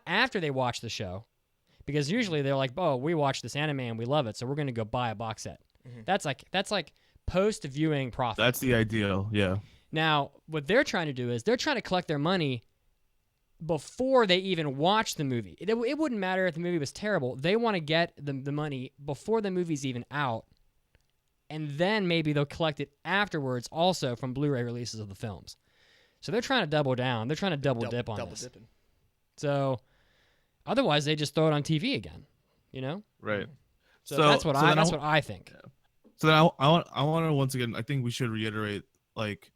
after they watch the show, because usually they're like, oh, we watched this anime and we love it, so we're going to go buy a box set. That's like post viewing profit. That's the ideal. Yeah. Now, what they're trying to do is they're trying to collect their money before they even watch the movie. It wouldn't matter if the movie was terrible. They want to get the money before the movie's even out, and then maybe they'll collect it afterwards also from Blu-ray releases of the films. So they're trying to double down. They're trying to double dip on this. Dipping. So otherwise, they just throw it on TV again, you know? Right. So that's what I think. Yeah. So then I want to once again, I think we should reiterate, like,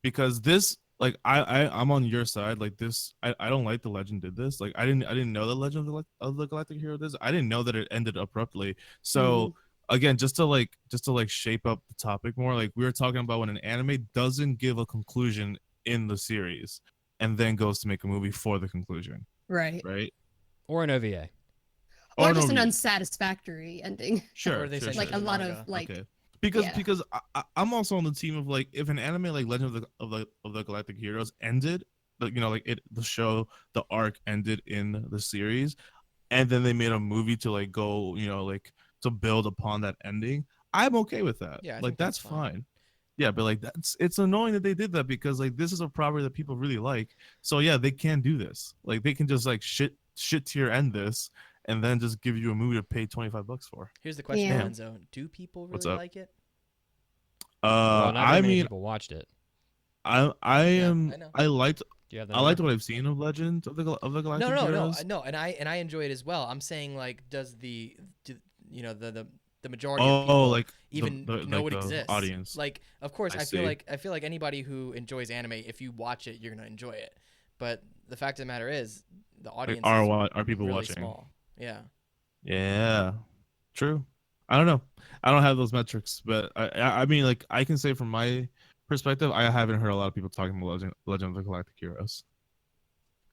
because this, like, I'm on your side. Like, this, I don't like the Legend did this. Like, I didn't know the Legend of the Galactic Hero did this. I didn't know that it ended abruptly. So again, just to shape up the topic more, like, we were talking about when an anime doesn't give a conclusion in the series and then goes to make a movie for the conclusion. Right. Or an OVA. Or just an unsatisfactory ending. Sure. Or they say Like a lot of like. Okay. Because I'm also on the team of, like, if an anime like Legend of the Galactic Heroes ended, you know, like the show, the arc ended in the series, and then they made a movie to, like, go, you know, like, to build upon that ending, I'm okay with that. Yeah, I like, think that's fine. Yeah, but, like, it's annoying that they did that, because, like, this is a property that people really like. So yeah, they can do this. Like, they can just, like, shit tier end this and then just give you a movie to pay $25 for. Here's the question, Yeah. Enzo. Do people What's really up? like it? Well, not I very many mean, people watched it. I know. liked Do you have the I liked number? what I've seen of Legend of the Galactic Heroes. No, and I enjoy it as well. I'm saying, like, does the majority of Oh, people like even know like it the exists? audience. Like, of course, I I feel see. like anybody who enjoys anime, if you watch it, you're gonna enjoy it. But the fact of the matter is, the audience Are people really watching? small. Yeah. Yeah, true. I don't know. I don't have those metrics, but I mean, like, I can say from my perspective, I haven't heard a lot of people talking about Legend of the Galactic Heroes.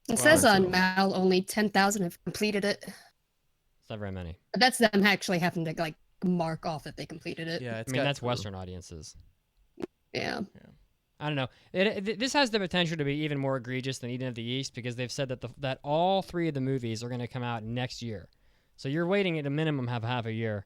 It says Well, on so- Mal only 10,000 have completed it. It's not very many. But that's them actually having to like mark off that they completed it. Yeah. I It's mean, got- that's Western audiences. Yeah. I don't know. This has the potential to be even more egregious than Eden of the East, because they've said that all 3 of the movies are going to come out next year. So you're waiting at a minimum half a year.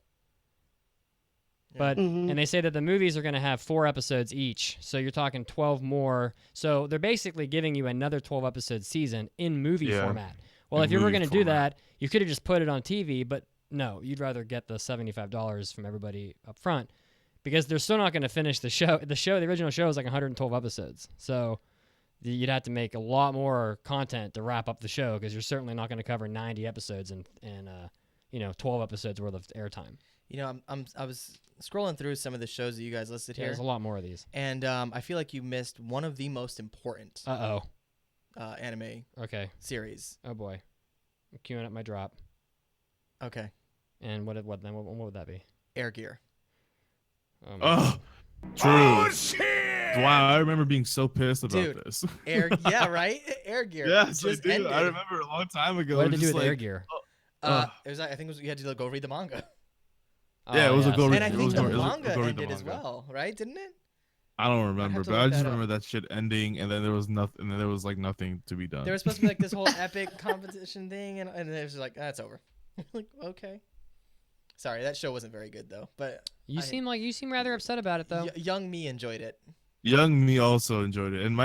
But Mhm. and they say that the movies are going to have 4 episodes each. So you're talking 12 more. So they're basically giving you another 12 episode season in movie Yeah, format. Well, in if you were movie going to do format. that, you could have just put it on TV, but no, you'd rather get the $75 from everybody up front, because they're still not going to finish the show. The original show is like 112 episodes. So you'd have to make a lot more content to wrap up the show, because you're certainly not going to cover 90 episodes and 12 episodes worth of airtime. You know, I was scrolling through some of the shows that you guys listed Yeah, here, there's a lot more of these. and I feel like you missed one of the most important anime Okay. series. Oh boy. I'm queuing up my drop. Okay, And what would that be? Air Gear. Oh, Oh, true. Wow, I remember being so pissed about Dude. this. Yeah, right. Air Gear. Yes, I just do. ended. I remember a long time ago. what did it just do with like, Air Gear? It was. I think it was. You had to go read the manga, Yeah, it was a go and I it think was the go- it was a manga go read the ended as manga. well, right? Didn't it? I don't remember, to but I look just that up. remember that shit ending, and then there was nothing, and then there was like nothing to be done. There was supposed to be like this whole epic competition thing, and it was just like, that's over. Like, okay. Sorry, that show wasn't very good though. But You seem rather upset about it though. young me enjoyed it. Young me also enjoyed it, and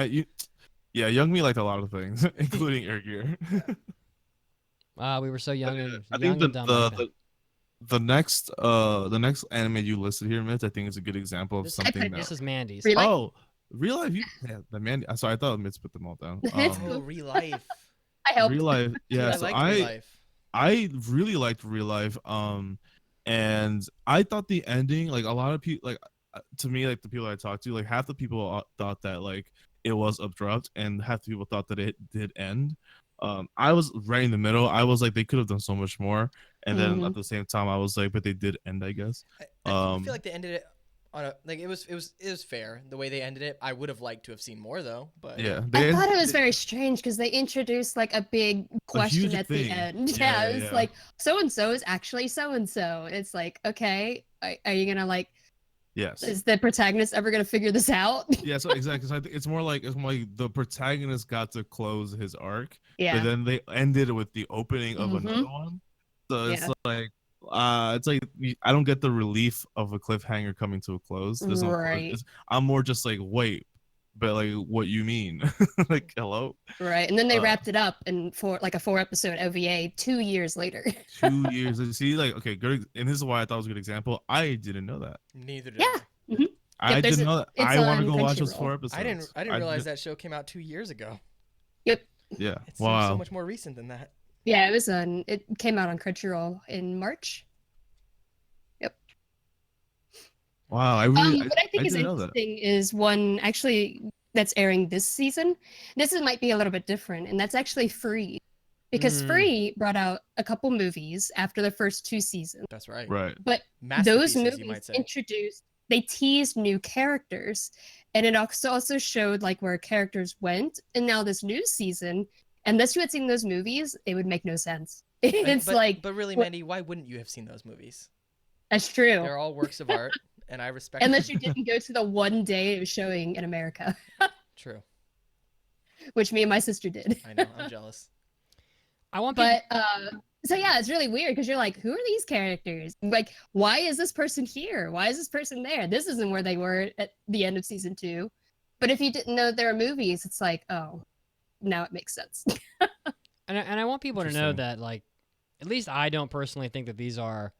young me liked a lot of things, including Air Gear. We were so young and I young think and dumb back then. the next anime you listed here, Mitch, I think is a good example of This- something that. This is Mandy's. Real life? Oh, real life? Yeah, the Mandy. Sorry, I thought Mitch put them all down. It's Oh, real life. I helped. Real life. Yeah, I so liked real life. I really liked Real Life. And I thought the ending, like a lot of people, like to me, like the people I talked to, like half the people thought that like it was abrupt, and half the people thought that it did end. I was right in the middle. I was like, they could have done so much more, and then at the same time, I was like, but they did end, I guess. I feel like they ended it on a like it was fair the way they ended it. I would have liked to have seen more though, but Yeah, I thought it was very strange because they introduced like a big question huge at the thing. end. Yeah, Yeah, it's yeah. like so and so is actually so and so. It's like, okay, are you gonna like Yes. Is the protagonist ever gonna figure this out? Yeah, so exactly. So I think it's more like the protagonist got to close his arc, Yeah. but then they ended it with the opening of Mhm. another one. So Yeah. it's like I don't get the relief of a cliffhanger coming to a close. There's no Right. I'm more just like, wait, but like, what you mean? Like, hello? Right. And then they Uh, wrapped it up in for like a 4-episode OVA 2 years later. 2 years. And see, like, okay, good. And this is why I thought it was a good example. I didn't know that. Neither did Yeah. I. Mhm. I Yep, there's didn't a- know that. it's I want to on go watch those Crunchyroll. 4 episodes. I didn't realize just- that show came out 2 years ago. Yep. Yeah. It seems Wow. so much more recent than that. Yeah, it was on. It came out on Crunchyroll in March. Wow. I really. What I think is didn't know that. interesting is one actually that's airing this season. This might be a little bit different, and that's actually Free, because Mm. Free brought out a couple movies after the first 2 seasons. That's right. Right. But Masterpieces, those you might movies say. introduced, they teased new characters, and it also showed like where characters went. And now this new season, unless you had seen those movies, it would make no sense. It's but really, what- Mandy, why wouldn't you have seen those movies? that's true. They're all works of art, and I respect. Unless you them. didn't go to the one day it was showing in America, True. which me and my sister did. I know. I'm jealous. I want people. But so yeah, it's really weird because you're like, who are these characters? Like, why is this person here? Why is this person there? This isn't where they were at the end of season 2. But if you didn't know there were movies, it's like, oh, now it makes sense. And I want people to know Interesting. that, like, at least I don't personally think that these are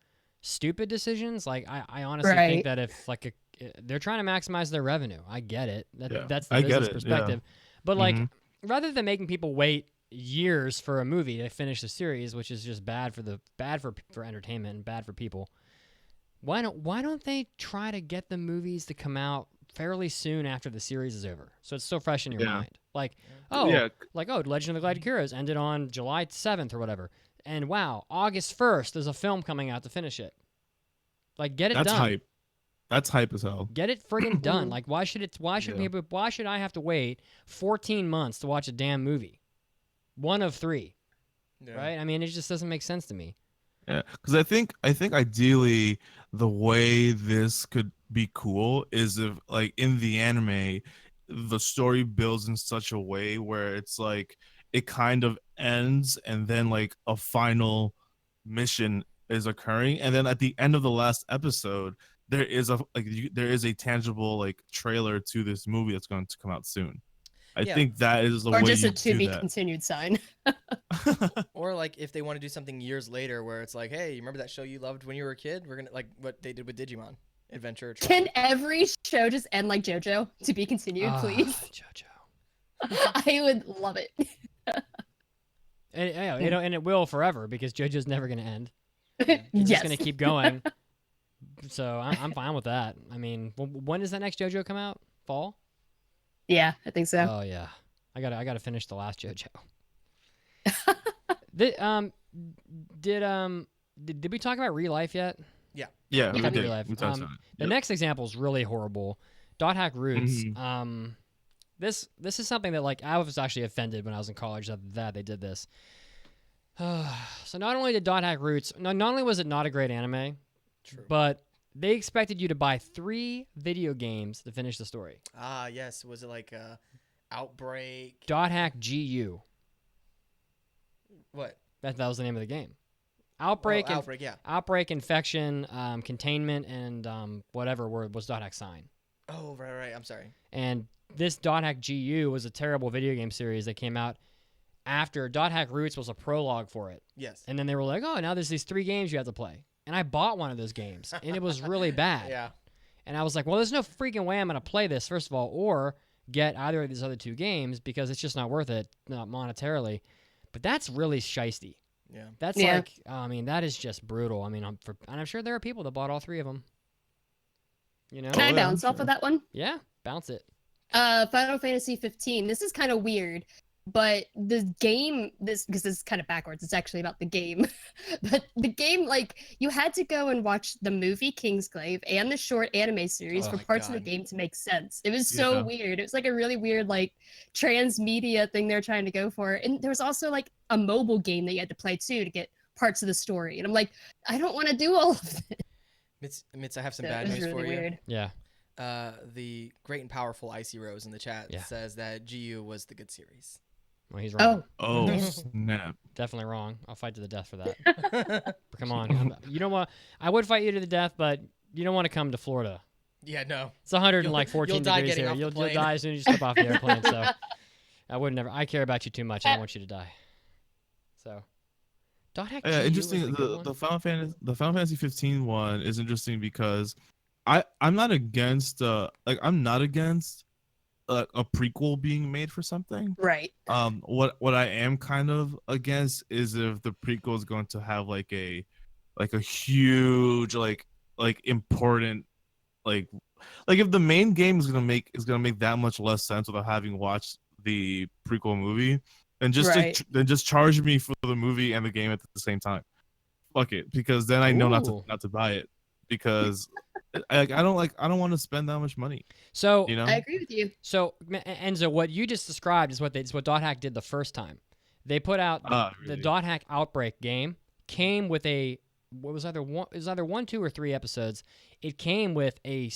stupid decisions. Like, I honestly Right. think that if, like, they're trying to maximize their revenue. I get it. Yeah, That's the I get business it, yeah. perspective. But, like, Mhm. rather than making people wait years for a movie to finish the series, which is just bad for entertainment and bad for people, why don't they try to get the movies to come out fairly soon after the series is over, so it's still fresh in your Yeah. mind? Like, Yeah. Legend of the Galactic Heroes ended on July 7th or whatever, and wow, August 1st there's a film coming out to finish it. Like, get it That's done. hype. That's hype as hell. Get it friggin' done. Like, why should Yeah. I have to wait 14 months to watch a damn movie? One of 3, Yeah. right? I mean, it just doesn't make sense to me. Yeah, because I think ideally the way this could be cool is if, like, in the anime, the story builds in such a way where it's like it kind of ends and then like a final mission is occurring, and then at the end of the last episode there is a tangible like trailer to this movie that's going to come out soon. I Yeah. think that is the Or way just you a to do be that. continued sign. Or like if they want to do something years later, where it's like, hey, you remember that show you loved when you were a kid? We're gonna like what they did with Digimon Adventure. Can every show just end like JoJo? To be continued, Ah, please. JoJo. I would love it. And it will forever, because JoJo's never going to end. It's yes. just going to keep going. So I'm fine with that. I mean, when does that next JoJo come out? Fall? Yeah, I think so. Oh yeah, I gotta finish the last JoJo. Did we talk about Real Life yet? Yeah, we Okay. did. Real Life. We talked about it. The next example is really horrible. Dot Hack Roots. Mhm. This is something that, like, I was actually offended when I was in college that they did this. So not only did Dot Hack Roots, not only was it not a great anime, True. but they expected you to buy 3 video games to finish the story. Ah, yes. Was it like Outbreak? Dot Hack GU. What? That was the name of the game. Oh, Outbreak, Outbreak. Yeah. Outbreak, Infection, Containment, and whatever word was Dot Hack Sign. Oh, right. I'm sorry. And this Dot Hack GU was a terrible video game series that came out after Dot Hack Roots was a prologue for it. Yes. And then they were like, oh, now there's these 3 games you have to play. And I bought one of those games, and it was really bad. Yeah. And I was like, well, there's no freaking way I'm going to play this, first of all, or get either of these other 2 games, because it's just not worth it, not monetarily. But that's really shisty. Yeah. That's Yeah. like, I mean, that is just brutal. I mean, and I'm sure there are people that bought all 3 of them. You know? Can I yeah, bounce off sure. of that one? Yeah, bounce it. Final Fantasy 15. This is kind of weird, but the game, because this is kind of backwards. It's actually about the game, but the game, like, you had to go and watch the movie Kingsglaive and the short anime series Oh for my parts of God. the game to make sense. It was so Yeah. weird. It was like a really weird, like, transmedia thing they're trying to go for. And there was also like a mobile game that you had to play too to get parts of the story. And I'm like, I don't want to do all of this. Mitz, I have some So bad it was news really for weird. Yeah. you. The great and powerful Icy Rose in the chat Yeah. says that GU was the good series. Well, he's wrong. Oh, Oh snap! Definitely wrong. I'll fight to the death for that. But come on. You don't want. I would fight you to the death, but you don't want to come to Florida. Yeah, no. It's 114 you'll die degrees getting here. off the You'll plane. die as soon as you step off the airplane. So I would never. I care about you too much. I don't want you to die. So. Dot hack GU Interesting. was the good one. The Final Fantasy 15 one is interesting because I'm not against I'm not against a prequel being made for something. right. What I am kind of against is if the prequel is going to have like a huge like important like if the main game is gonna make that much less sense without having watched the prequel movie, and just Right. then just charge me for the movie and the game at the same time. Fuck it, because then I know Ooh. not to buy it because I don't want to spend that much money. So You know, I agree with you. So Enzo, what you just described is what Dot Hack did the first time. They put out the really? Dot Hack Outbreak game came with a what was either one, it was either 1, 2, or 3 episodes. It came with a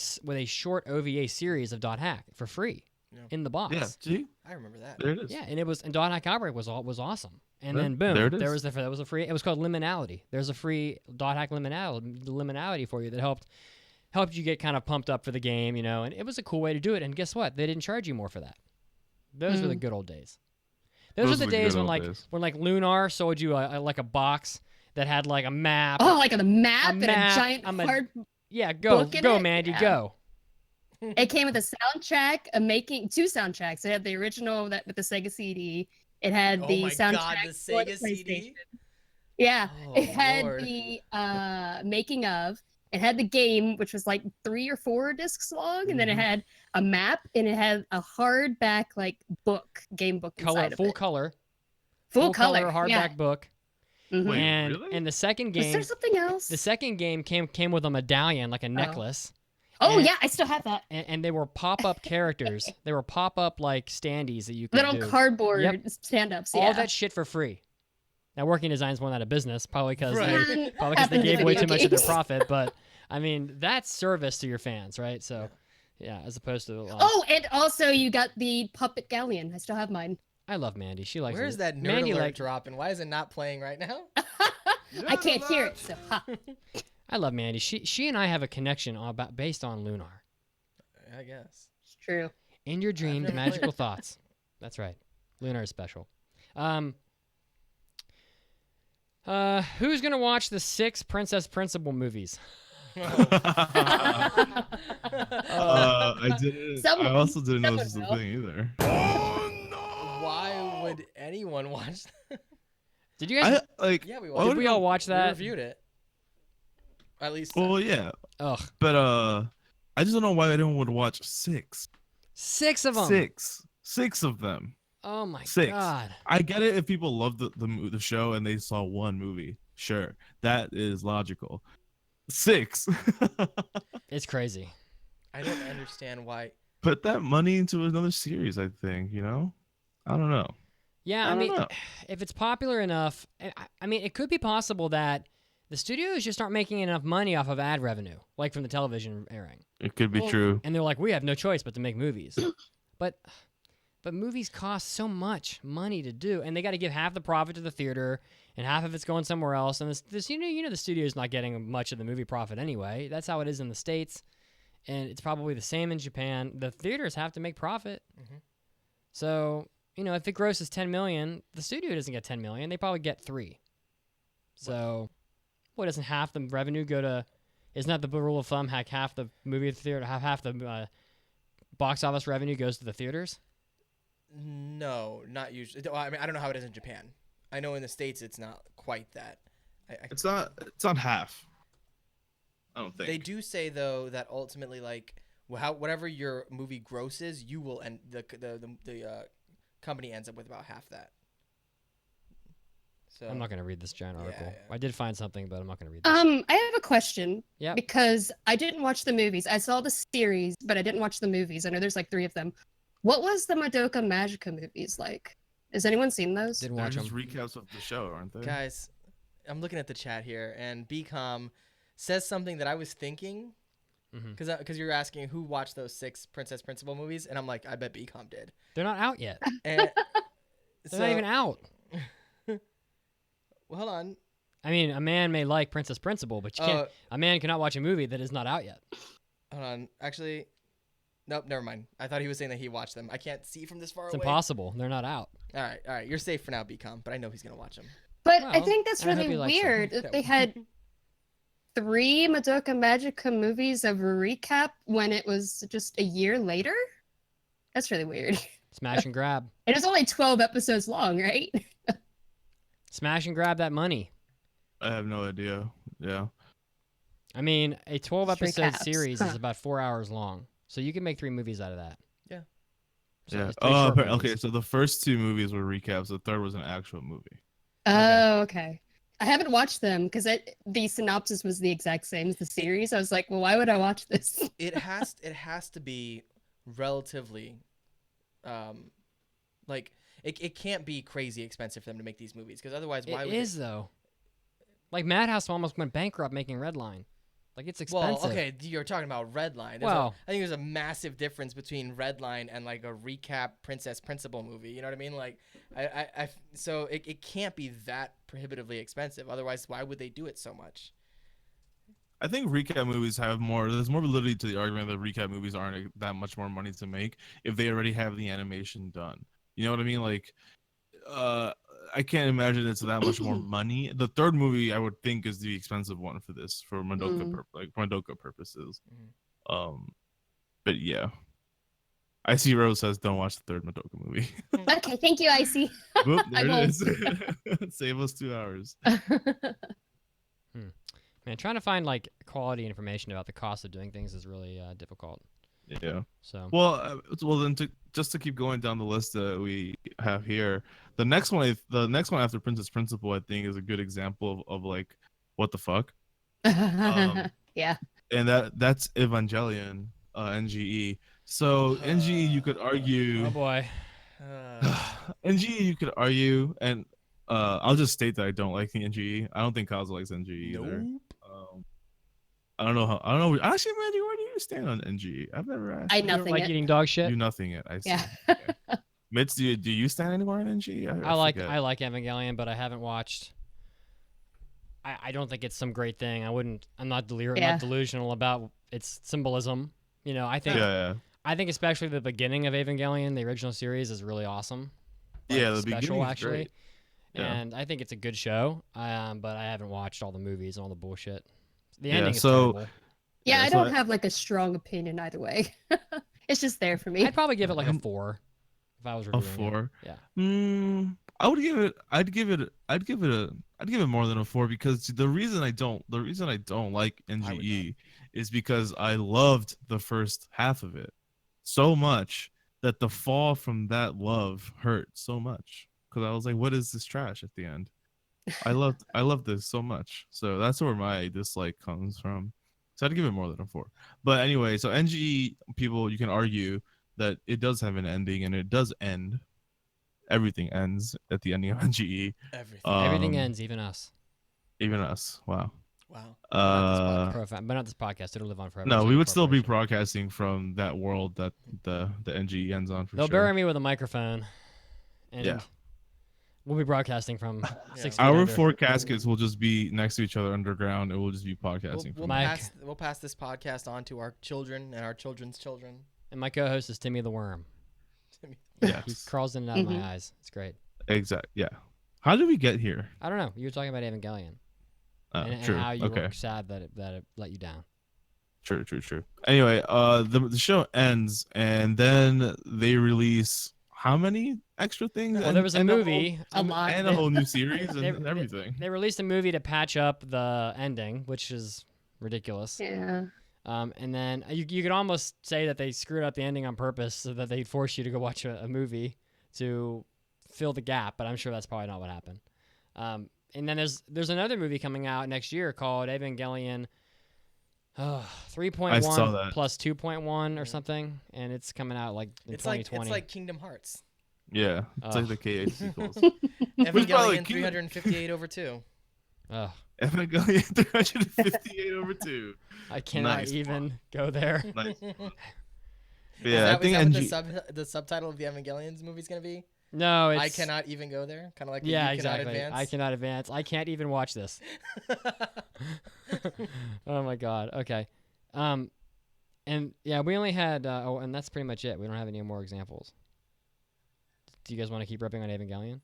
short OVA series of Dot Hack for free in the box. Yeah, see, I remember that. there it is. Yeah, and Dot Hack Outbreak was awesome. And Yeah, then boom, there it there is. was that was a free. It was called Liminality. There's a free Dot Hack Liminality for you that helped you get kind of pumped up for the game, and it was a cool way to do it. And guess what? They didn't charge you more for that. Those were the good old days. Those were the days when when Lunar sold you like a box that had like a map. Oh, like a map and a map, giant I'm a- hard. Yeah, go book in go it? Mandy, Yeah. go. It came with a soundtrack, two soundtracks. It had the original that with the Sega CD. It had Oh the my soundtrack god, the for Sega the CD. PlayStation. Yeah, Oh, it had Lord. the making of. It had the game, which was like 3 or 4 discs long, and then it Mhm. had a map, and it had a hardback like game book inside of Full it. color, Full color, hardback yeah. book. Mhm. Wait, and really? and the second Was game, there something else? the second game came with a medallion, like a necklace. Oh and- yeah, I still have that And they were pop-up characters. They were pop-up like standees that you could little do. cardboard Yep. stand-ups. All Yeah. that shit for free. Now, Working Design's went out of business, probably because Right. they Happened to gave away video too much of their games. profit. But I mean, that's service to your fans, right? So, yeah, as opposed to. Oh, and also you got the puppet galleon. I still have mine. I love Mandy. She likes. Where's it. that nerd Mandy alert dropping? Why is it not playing right now? I can't hear it, so ha. I love Mandy. She and I have a connection based on Lunar. I guess. It's true. In your dreams, never magical played. thoughts. That's right. Lunar is special. Who's gonna watch the 6 Princess Principal movies? I didn't. Someone- I also didn't know this was someone a thing either. Why would anyone watch that? Did you guys? Yeah, we why watched Did would we all watch We that? reviewed it. At least. Well, yeah, Ugh, but I just don't know why anyone would watch 6. 6 of them. 6 of them. Oh my 6. god. I get it if people love the show and they saw one movie. Sure, that is logical. 6. It's crazy. I don't understand why. Put that money into another series. I think I don't know. Yeah, I I don't mean, know. if it's popular enough, I mean, it could be possible that the studios just aren't making enough money off of ad revenue, like from the television airing, It could be Well, true. and they're like, we have no choice but to make movies. but movies cost so much money to do, and they got to give half the profit to the theater, and half of it's going somewhere else. And this the studio's not getting much of the movie profit anyway. That's how it is in the States, and it's probably the same in Japan. The theaters have to make profit. Mhm. So, if it grosses 10 million, the studio doesn't get 10 million. They probably get 3. So, what doesn't half the revenue go to? Isn't that the rule of thumb? Half the movie theater, half the box office revenue goes to the theaters. No, not usually. Well, I mean, I don't know how it is in Japan. I know in the States it's not quite that. It's not half. I don't think. They do say though that ultimately, like, whatever your movie grosses, you will end the company ends up with about half that. So I'm not going to read this giant Yeah, article. yeah. I did find something, but I'm not going to read this. I have a question. Yep. Because I didn't watch the movies. I saw the series, but I didn't watch the movies. I know there's like 3 of them. What was the Madoka Magica movies like? Has anyone seen those? Didn't They're watch just them. recaps of the show, aren't they? guys, I'm looking at the chat here, and BCom says something that I was thinking, Mhm. because you were asking who watched those 6 Princess Principal movies, and I'm like, I bet BCom did. They're not out yet. And They're not even out. Well, hold on. I mean, a man may like Princess Principal, but you can't. A man cannot watch a movie that is not out yet. Hold on. Actually, nope, never mind. I thought he was saying that he watched them. I can't see from this far It's away. impossible. They're not out. All right. You're safe for now, BCom, but I know he's going to watch them. But I Well, think that's I hope really he likes them. weird that they had 3 Madoka Magica movies of a recap when it was just a year later. That's really weird. Smash and grab. It was only 12 episodes long, right? Smash and grab that money. I have no idea. Yeah. I mean, a 12 Just episode recaps. series is Huh. about 4 hours long, so you can make 3 movies out of that. Yeah. So Yeah. it's 3 short Okay. movies. So the first 2 movies were recaps. The third was an actual movie. Oh, okay. I haven't watched them because the synopsis was the exact same as the series. I was like, well, why would I watch this? It has to be relatively, like it can't be crazy expensive for them to make these movies, because otherwise, why It would is though. Like Madhouse almost went bankrupt making Redline. Like it's expensive. Well, okay, you're talking about Redline. Well- I think there's a massive difference between Redline and like a recap Princess Principal movie. You know what I mean? Like, so it can't be that prohibitively expensive. Otherwise, why would they do it so much? I think recap movies have more. There's more validity to the argument that recap movies aren't that much more money to make if they already have the animation done. You know what I mean? Like, I can't imagine it's that much more money. The third movie I would think is the expensive one for this, for Madoka, Madoka purposes. But yeah, Icy Rose says don't watch the third Madoka movie. Okay, thank you, Icy. Whoop, I there won't. it is. Save us 2 hours. Man, trying to find like quality information about the cost of doing things is really difficult. Yeah. So Well, then just to keep going down the list that we have here, the next one after Princess Principal, I think, is a good example of like what the fuck. Yeah. And that's Evangelion, NGE. So NGE, you could argue. oh boy. NGE, you could argue, and I'll just state that I don't like the NGE. I don't think Kazu likes NGE either. Nope. I don't know. Actually, Mandy, where do you stand on NGE? I've never asked. I You don't nothing like it. eating dog shit. You nothing it. I see. Yeah. Okay. Mitz, do you stand anywhere on NGE? I like forget. Evangelion, but I haven't watched. I don't think it's some great thing. I'm not Yeah. delusional about its symbolism. You know, I think Yeah. I think especially the beginning of Evangelion, the original series, is really awesome. Yeah, the special beginning is actually. great. Yeah. And I think it's a good show. But I haven't watched all the movies and all the bullshit. The Yeah, ending is so- terrible. Yeah, Yeah, I so don't have like a strong opinion either way. It's just there for me. I'd probably give it like a 4 if I was A reviewing 4. it. Yeah. I would give it. I'd give it more than a 4 because the reason I don't like NGE is because I loved the first half of it so much that the fall from that love hurt so much because I was like, what is this trash at the end? I loved this so much, so that's where my dislike comes from. So I'd give it more than a 4. But anyway, so NGE people, you can argue that it does have an ending and it does end. Everything ends at the ending of NGE. Everything. Everything ends, even us. Even us. Wow. Wow. But not this podcast. It'll live on forever. No, It's we a would still be corporation. broadcasting from that world that the NGE ends on for They'll sure. bury me with a microphone. And Yeah. we'll be broadcasting from 6 feet Our under. 4 caskets will just be next to each other underground, and we'll just be podcasting from Mike. We'll pass this podcast on to our children and our children's children. And my co-host is Timmy the Worm. there. He Yes, crawls in and out of Mhm. my eyes. It's great. exactly. Yeah. How did we get here? I don't know. You were talking about Evangelion and True. how you Okay. were sad that it let you down. True. Anyway, the show ends, and then they release how many extra things? Well, there was a And whole- movie. A lot. and a whole new series They- and everything. They released a movie to patch up the ending, which is ridiculous. Yeah. And then you could almost say that they screwed up the ending on purpose so that they'd force you to go watch a movie to fill the gap, but I'm sure that's probably not what happened. And then there's another movie coming out next year called Evangelion 3.1 I saw that. plus 2.1 or something, and it's coming out like in It's like 2020. it's like Kingdom Hearts. Yeah, it's like Ugh. the K8 sequels. Evangelion Kingdom- 358/2. Ugh. Evangelion 358 over 2. I cannot Nice. even go there. Nice. Is Yeah, I that, think is that NG. what the subtitle of the Evangelions movie is gonna be? No, it's I cannot even go there. Kind of like the Yeah, you cannot exactly. advance. I cannot advance. I can't even watch this. Oh my god. Okay. And yeah, we only had and that's pretty much it. We don't have any more examples. Do you guys want to keep ripping on Evangelion?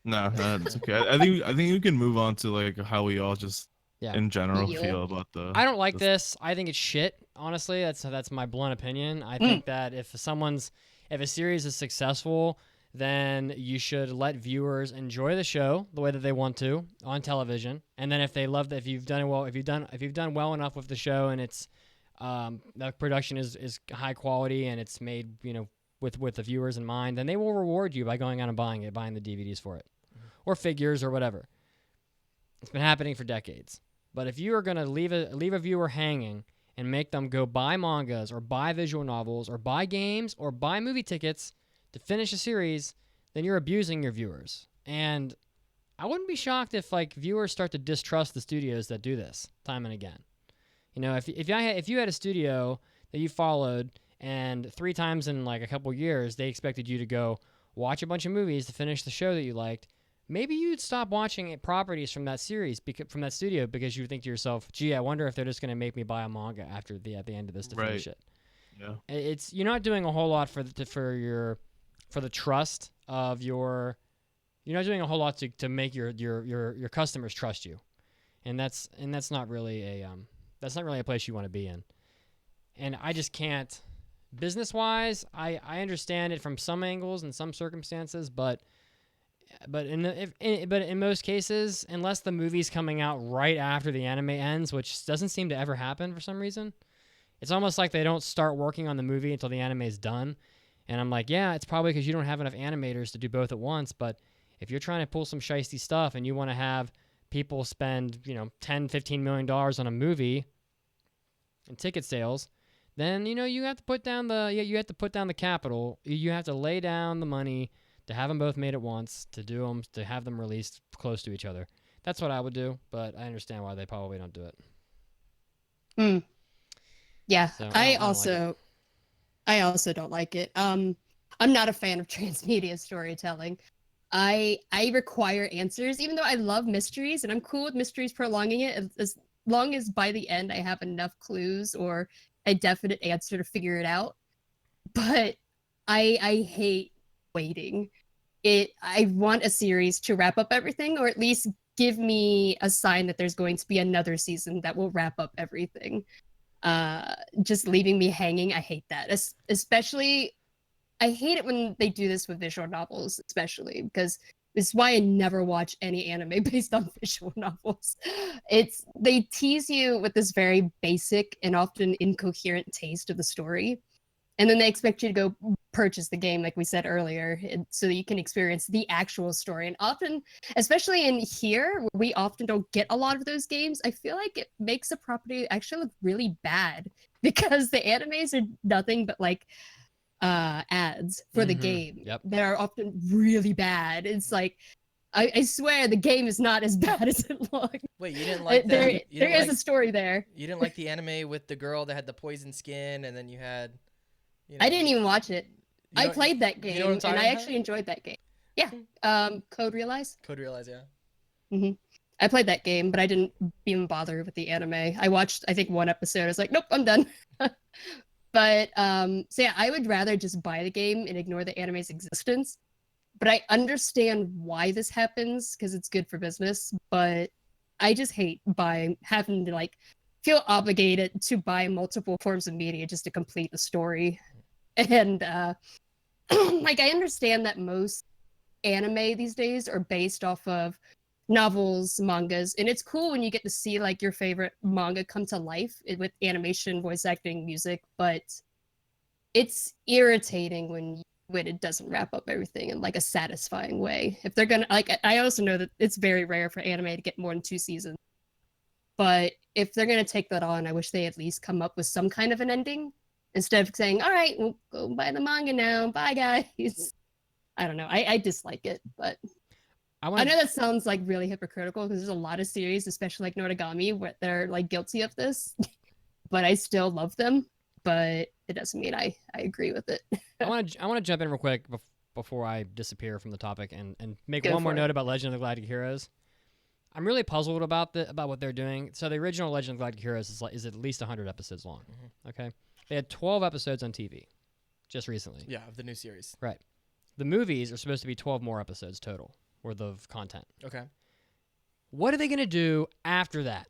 No, it's okay. I think you can move on to like how we all just Yeah. in general Yeah. feel about the. I don't like the- this. I think it's shit. Honestly, that's my blunt opinion. I think that if a series is successful, then you should let viewers enjoy the show the way that they want to on television. And then if they love that, if you've done well enough with the show and it's the production is high quality and it's made with the viewers in mind, then they will reward you by going out and buying the DVDs for it, or figures or whatever. It's been happening for decades. But if you are going to leave a viewer hanging and make them go buy mangas or buy visual novels or buy games or buy movie tickets to finish a series, then you're abusing your viewers. And I wouldn't be shocked if viewers start to distrust the studios that do this time and again. If you had a studio that you followed and 3 times in a couple years they expected you to go watch a bunch of movies to finish the show that you liked, maybe you'd stop watching properties from that series, from that studio, because you think to yourself, "Gee, I wonder if they're just going to make me buy a manga at the end of this to finish it." Yeah. You're not doing a whole lot for the trust of your. You're not doing a whole lot to make your customers trust you, and that's not really a place you want to be in. And I just can't. Business wise, I understand it from some angles and some circumstances, but in most cases, unless the movie's coming out right after the anime ends, which doesn't seem to ever happen for some reason, it's almost like they don't start working on the movie until the anime is done. And I'm like, yeah, it's probably because you don't have enough animators to do both at once. But if you're trying to pull some shiesty stuff and you want to have people spend $10-15 million on a movie and ticket sales, then you have to put down the capital. You have to lay down the money to have them both made at once, to have them released close to each other. That's what I would do, but I understand why they probably don't do it. Yeah, So, I don't like it. also don't like it. I'm not a fan of transmedia storytelling. I require answers, even though I love mysteries and I'm cool with mysteries prolonging it as long as by the end I have enough clues or a definite answer to figure it out. But I hate waiting. I want a series to wrap up everything, or at least give me a sign that there's going to be another season that will wrap up everything. Just leaving me hanging, I hate that. Especially, I hate it when they do this with visual novels, especially because this is why I never watch any anime based on visual novels. They tease you with this very basic and often incoherent taste of the story, and then they expect you to go purchase the game, like we said earlier, so that you can experience the actual story. And often, especially in here, where we often don't get a lot of those games, I feel like it makes the property actually look really bad because the animes are nothing but ads for the game. Yep. That are often really bad. It's like, I swear the game is not as bad as it looks. Wait, you didn't like there that? You didn't is like, a story there. You didn't like the anime with the girl that had the poison skin, and then you had. I didn't even watch it. You I know- played that you game, know what I'm and talking I about? actually enjoyed that game. Yeah. Code Realize. Code Realize, yeah. I played that game, but I didn't even bother with the anime. I watched, I think, one episode. I was like, nope, I'm done. But so yeah, I would rather just buy the game and ignore the anime's existence. But I understand why this happens because it's good for business. But I just hate having to feel obligated to buy multiple forms of media just to complete the story. And I understand that most anime these days are based off of novels, mangas, and it's cool when you get to see your favorite manga come to life with animation, voice acting, music, but it's irritating when it doesn't wrap up everything in a satisfying way. If they're gonna I also know that it's very rare for anime to get more than 2 seasons. But if they're gonna take that on, I wish they at least come up with some kind of an ending instead of saying, "All right, we'll go buy the manga now. Bye, guys." I don't know. I dislike it, but I I want know that sounds like really hypocritical because there's a lot of series, especially like Noragami, where they're like guilty of this, but I still love them. But it doesn't mean I agree with it. I want to jump in real quick before I disappear from the topic and make Go one more for it. note about Legend of the Galactic Heroes. I'm really puzzled about what they're doing. So the original Legend of the Galactic Heroes is at least 100 episodes long. Okay, they had 12 episodes on TV just recently. Yeah, of the new series. Right. The movies are supposed to be 12 more episodes total worth of content. Okay. What are they going to do after that?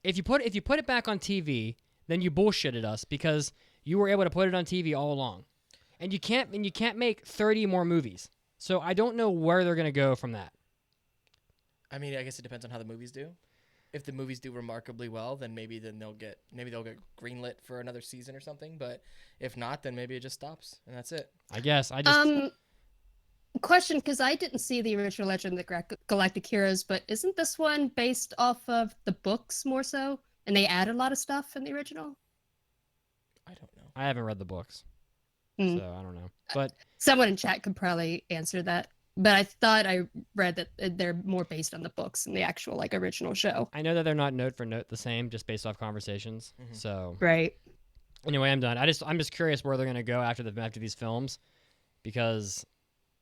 If you put it back on TV, then you bullshitted us because you were able to put it on TV all along. And you can't make 30 more movies. So I don't know where they're going to go from that. I mean, I guess it depends on how the movies do. If the movies do remarkably well, then maybe they'll get greenlit for another season or something. But if not, then maybe it just stops and that's it. I guess I just Question, because I didn't see the original Legend of the Galactic Heroes, but isn't this one based off of the books more so? And they add a lot of stuff in the original? I don't know. I haven't read the books. Mm. So I don't know. But Someone in chat could probably answer that. But I thought I read that they're more based on the books than the actual like original show. I know that they're not note for note the same, just based off conversations. So Right. anyway, I'm done. I'm just curious where they're gonna go after these films, because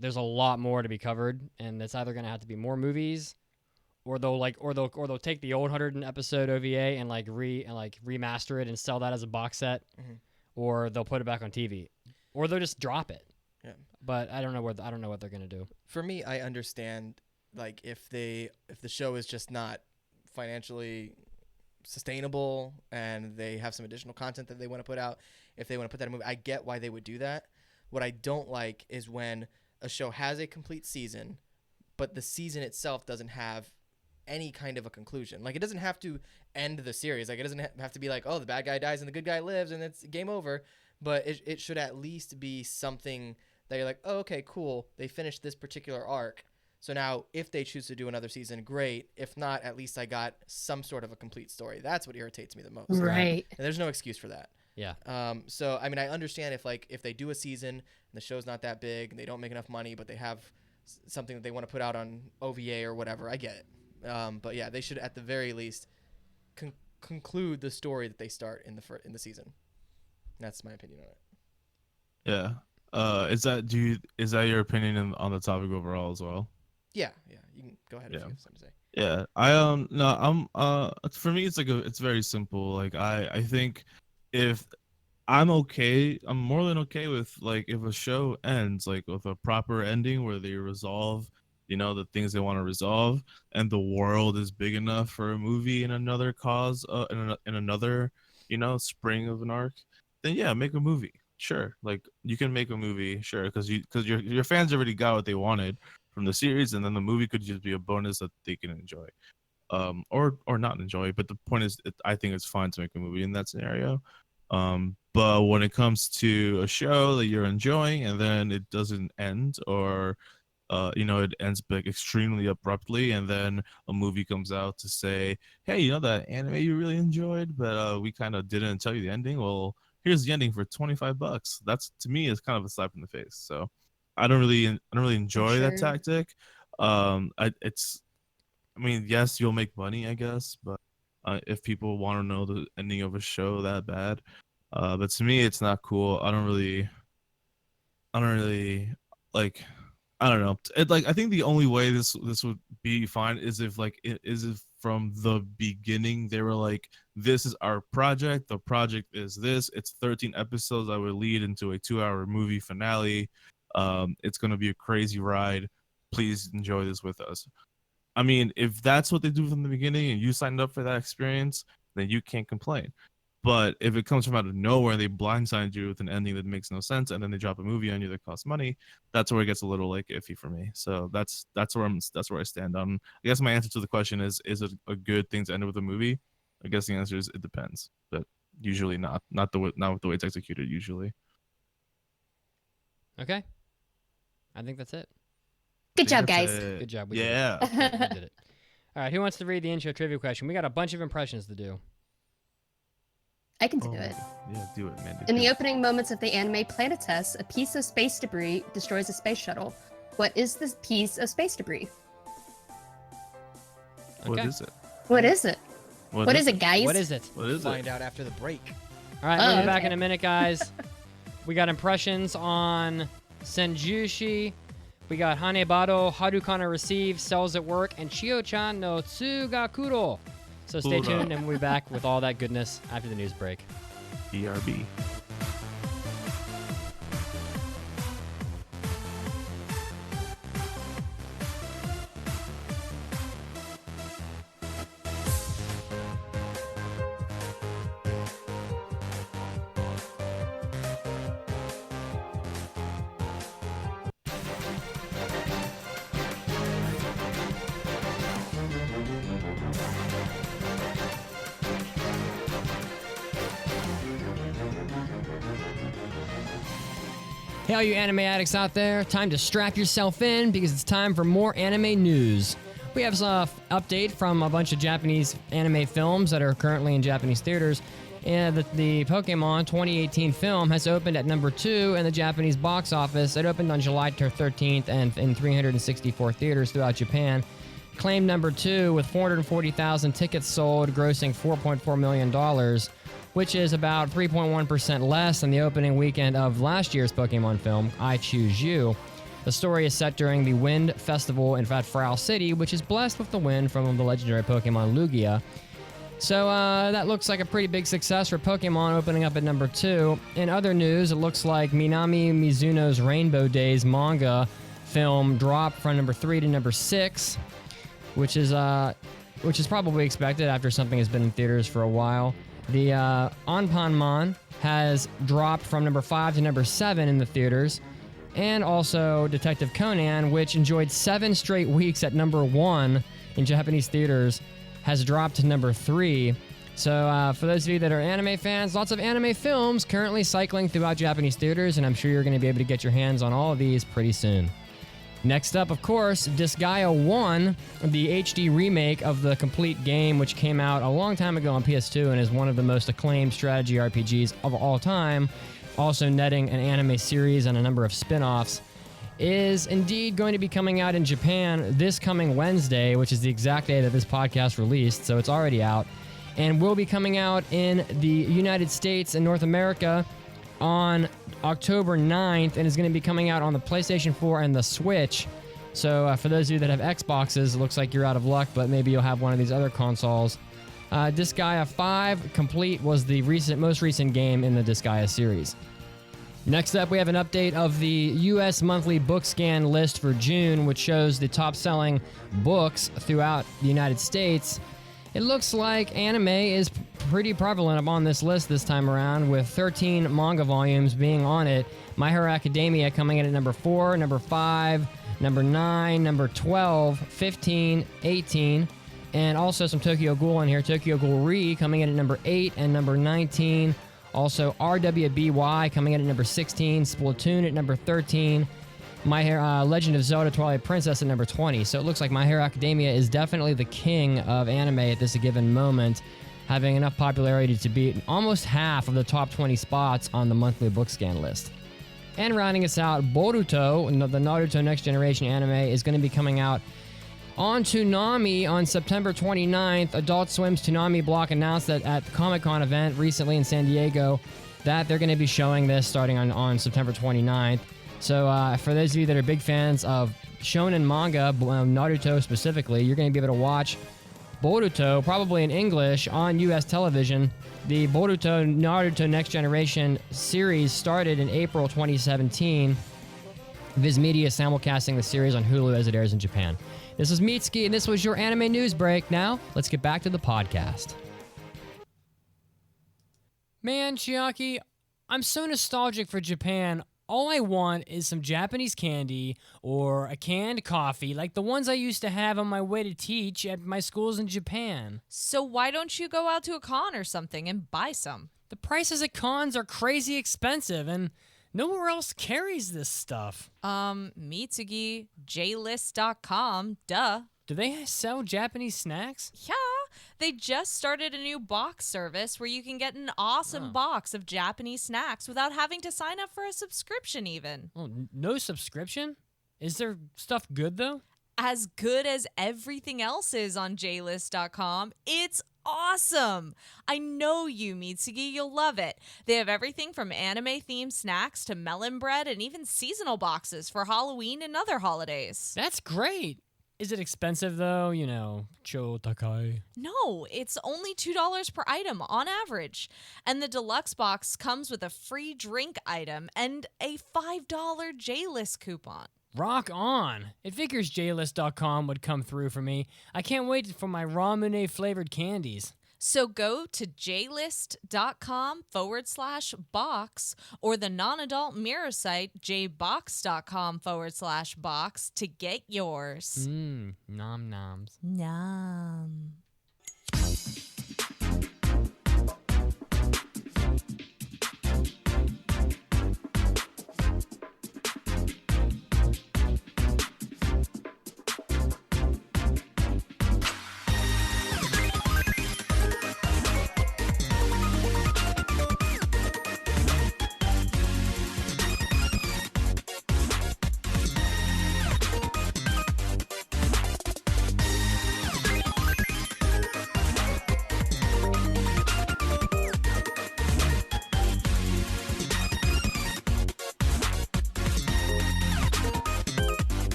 there's a lot more to be covered, and it's either gonna have to be more movies, or they'll take the old 100 episode OVA and remaster it and sell that as a box set, or they'll put it back on TV, or they'll just drop it. Yeah. But I don't know what they're gonna do. For me, I understand like if the show is just not financially sustainable and they have some additional content that they want to put out, if they want to put that in a movie, I get why they would do that. What I don't like is when a show has a complete season, but the season itself doesn't have any kind of a conclusion. Like, it doesn't have to end the series. Like, it doesn't have to be like, oh, the bad guy dies and the good guy lives and it's game over. But it should at least be something that you're like, oh, okay, cool. They finished this particular arc. So now if they choose to do another season, great. If not, at least I got some sort of a complete story. That's what irritates me the most. Right. And there's no excuse for that. Yeah. So, I mean, I understand if they do a season and the show's not that big and they don't make enough money, but they have something that they want to put out on OVA or whatever, I get it. But yeah, they should at the very least conclude the story that they start in the season. That's my opinion on it. Yeah. Is that your opinion on the topic overall as well? Yeah. You can go ahead if you have something to say. Yeah. For me it's very simple. Like I think if I'm more than okay with like if a show ends like with a proper ending where they resolve, the things they want to resolve, and the world is big enough for a movie in another in another, spring of an arc, then yeah, make a movie. Sure. Like you can make a movie, sure, because your fans already got what they wanted from the series, and then the movie could just be a bonus that they can enjoy. Or not enjoy, but the point is I think it's fine to make a movie in that scenario. But when it comes to a show that you're enjoying and then it doesn't end, or it ends like extremely abruptly, and then a movie comes out to say, hey, that anime you really enjoyed, but we kind of didn't tell you the ending. Well, here's the ending for $25. That's, to me, is kind of a slap in the face. So I don't really enjoy that tactic. Yes, you'll make money, I guess, but if people want to know the ending of a show that bad, but to me, it's not cool. I don't really like. I don't know. I think the only way this would be fine is if from the beginning they were like, this is our project. The project is this. It's 13 episodes that would lead into a 2-hour movie finale. It's gonna be a crazy ride. Please enjoy this with us. I mean, if that's what they do from the beginning and you signed up for that experience, then you can't complain. But if it comes from out of nowhere and they blindside you with an ending that makes no sense, and then they drop a movie on you that costs money, that's where it gets a little iffy for me. So that's where I stand on. I guess my answer to the question is it a good thing to end with a movie? I guess the answer is it depends, but usually not with the way it's executed usually. Okay. I think that's it. Good job, guys. Good job. We Yeah. did it. We did it. All right. Who wants to read the intro trivia question? We got a bunch of impressions to do. I can do it. Yeah, do it, Mandy. In the opening moments of the anime Planetes, a piece of space debris destroys a space shuttle. What is this piece of space debris? What Okay. is it? What is it? What is it, guys? What is it? What is Find it? out after the break. All right, we'll be back okay. in a minute, guys. We got impressions on Senjushi. We got Hanebado, Harukana Receive, Cells at Work, and Chio-chan no Tsugakuro. So stay Hold tuned, up. and we'll be back with all that goodness after the news break. BRB. Hey, all you anime addicts out there, time to strap yourself in because it's time for more anime news. We have some update from a bunch of Japanese anime films that are currently in Japanese theaters. And the Pokemon 2018 film has opened at number 2 in the Japanese box office. It opened on July 13th and in 364 theaters throughout Japan. Claimed number 2 with 440,000 tickets sold, grossing $4.4 million, which is about 3.1% less than the opening weekend of last year's Pokemon film, I Choose You. The story is set during the Wind Festival in Vatfrau City, which is blessed with the wind from the legendary Pokemon Lugia. So that looks like a pretty big success for Pokemon, opening up at number 2. In other news, it looks like Minami Mizuno's Rainbow Days manga film dropped from number 3 to number 6, which is probably expected after something has been in theaters for a while. The Anpanman has dropped from number 5 to number 7 in the theaters. And also Detective Conan, which enjoyed 7 straight weeks at number 1 in Japanese theaters, has dropped to number 3. So for those of you that are anime fans, lots of anime films currently cycling throughout Japanese theaters, and I'm sure you're going to be able to get your hands on all of these pretty soon. Next up, of course, Disgaea 1, the HD remake of the complete game, which came out a long time ago on PS2 and is one of the most acclaimed strategy RPGs of all time, also netting an anime series and a number of spin-offs, is indeed going to be coming out in Japan this coming Wednesday, which is the exact day that this podcast released, so it's already out, and will be coming out in the United States and North America on October 9th, and is going to be coming out on the PlayStation 4 and the Switch. So for those of you that have Xboxes, it looks like you're out of luck, but maybe you'll have one of these other consoles. Disgaea 5 Complete was the most recent game in the Disgaea series. Next up, we have an update of the U.S. monthly book scan list for June, which shows the top-selling books throughout the United States. It looks like anime is pretty prevalent on this list this time around, with 13 manga volumes being on it. My Hero Academia coming in at number 4, number 5, number 9, number 12, 15, 18, and also some Tokyo Ghoul in here. Tokyo Ghoul Re coming in at number 8 and number 19. Also RWBY coming in at number 16, Splatoon at number 13, Legend of Zelda Twilight Princess at number 20. So it looks like My Hero Academia is definitely the king of anime at this given moment, having enough popularity to beat almost half of the top 20 spots on the monthly book scan list. And rounding us out, Boruto, the Naruto Next Generation anime, is going to be coming out on Toonami on September 29th. Adult Swim's Toonami block announced that at the Comic-Con event recently in San Diego that they're going to be showing this starting on September 29th. So for those of you that are big fans of shonen manga, Naruto specifically, you're going to be able to watch Boruto, probably in English, on U.S. television. The Boruto Naruto Next Generation series started in April 2017. Viz Media is simulcasting the series on Hulu as it airs in Japan. This is Mitsuki, and this was your anime news break. Now, let's get back to the podcast. Man, Chiaki, I'm so nostalgic for Japan. All I want is some Japanese candy or a canned coffee like the ones I used to have on my way to teach at my schools in Japan. So why don't you go out to a con or something and buy some? The prices at cons are crazy expensive, and nowhere else carries this stuff. Mitsugi, JList.com, duh. Do they sell Japanese snacks? Yeah, they just started a new box service where you can get an awesome box of Japanese snacks without having to sign up for a subscription even. Oh, no subscription? Is their stuff good though? As good as everything else is on JList.com. It's awesome. I know you, Mitsugi. You'll love it. They have everything from anime-themed snacks to melon bread and even seasonal boxes for Halloween and other holidays. That's great. Is it expensive though? You know, cho takai. No, it's only $2 per item on average. And the deluxe box comes with a free drink item and a $5 JList coupon. Rock on. It figures JList.com would come through for me. I can't wait for my ramune flavored candies. So go to jlist.com/box or the non-adult mirror site jbox.com/box to get yours. Nom noms. Nom.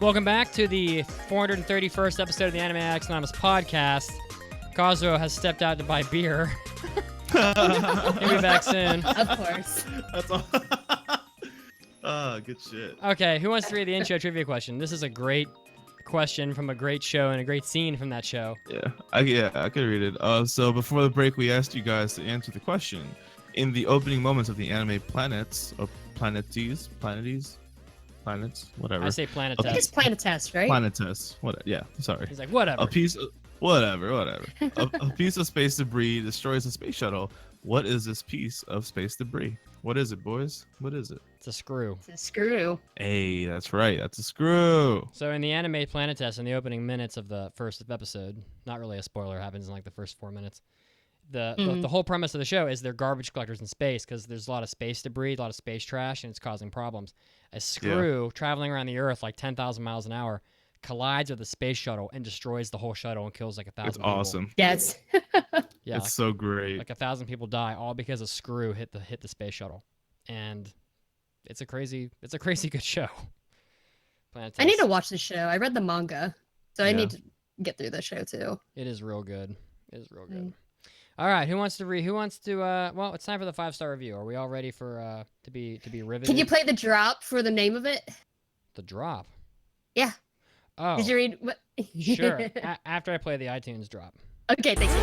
Welcome back to the 431st episode of the Anime Addicts Anonymous podcast. Kazu has stepped out to buy beer. He'll be back soon. Of course. That's all. Good shit. Okay, who wants to read the intro trivia question? This is a great question from a great show and a great scene from that show. I could read it. So before the break, we asked you guys to answer the question. In the opening moments of the anime planets, or planets, whatever. I say planet I think it's test. Planetest, right? Planetest. What? Yeah. Sorry. He's like, whatever. A piece. Whatever. a piece of space debris destroys a space shuttle. What is this piece of space debris? What is it, boys? What is it? It's a screw. It's a screw. Hey, that's right. That's a screw. So in the anime planet test, in the opening minutes of the first episode, not really a spoiler, happens in like the first 4 minutes. The whole premise of the show is they're garbage collectors in space because there's a lot of space debris, a lot of space trash, and it's causing problems. A screw traveling around the Earth like 10,000 miles an hour collides with the space shuttle and destroys the whole shuttle and kills like 1,000 It's people. awesome. Yes. Yeah, It's so great. like 1,000 people die all because a screw hit the space shuttle, and it's a crazy good show. Planet I need Test. to watch the show. I read the manga, so I Yeah. need to get through the show too. It is real good. It is real good. All right, who wants to well, it's time for the 5-star review. Are we all ready for to be riveted? Can you play the drop for the name of it? The drop? Yeah. Oh. Did you read what? Sure. After I play the iTunes drop. Okay, thank you.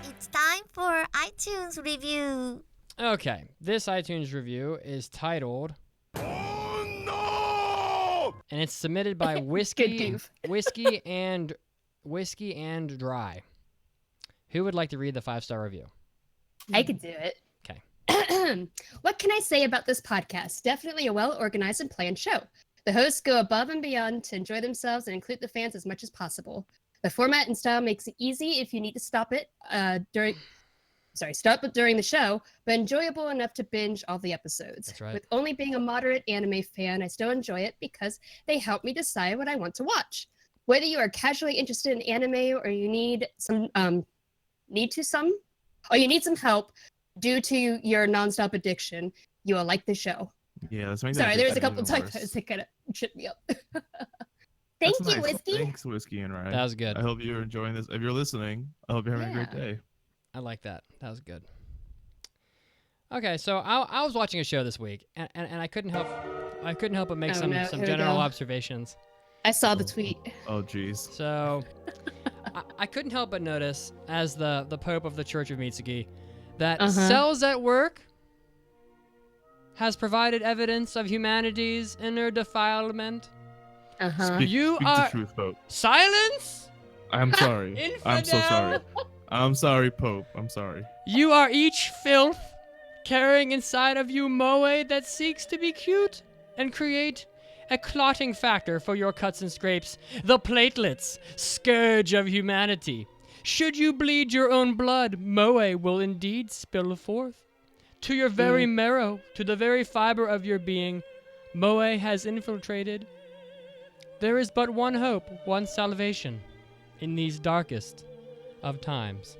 It's time for iTunes review. Okay, this iTunes review is titled and it's submitted by Good whiskey goof. whiskey and dry. Who would like to read the 5-star review? I could do it. Okay. What can I say about this podcast? Definitely a well-organized and planned show. The hosts go above and beyond to enjoy themselves and include the fans as much as possible. The format and style makes it easy if you need to stop it during the show, but enjoyable enough to binge all the episodes. That's right. With only being a moderate anime fan, I still enjoy it because they help me decide what I want to watch. Whether you are casually interested in anime or you need some help due to your nonstop addiction, you will like the show. Yeah, let's make that Sorry, there's a addiction couple even worse. typos that kind of tripped me up. That's Thank you, nice. Whiskey. Thanks, Whiskey and Rye. That was good. I hope you're enjoying this. If you're listening, I hope you're having a great Yeah. day. I like that. That was good. Okay, so I was watching a show this week, and I couldn't help but make Oh, some no, here we general go. observations. I saw the tweet. Oh, jeez. So I couldn't help but notice, as the Pope of the Church of Mitsugi, that cells at work has provided evidence of humanity's inner defilement. You Speak are the truth, Pope. silence. I'm sorry. I'm so sorry. Infidel! I'm sorry, Pope. I'm sorry. You are each filth, carrying inside of you moai that seeks to be cute and create a clotting factor for your cuts and scrapes, the platelets, scourge of humanity. Should you bleed your own blood, moai will indeed spill forth. To your very marrow, to the very fiber of your being, moai has infiltrated. There is but one hope, one salvation, in these darkest of times.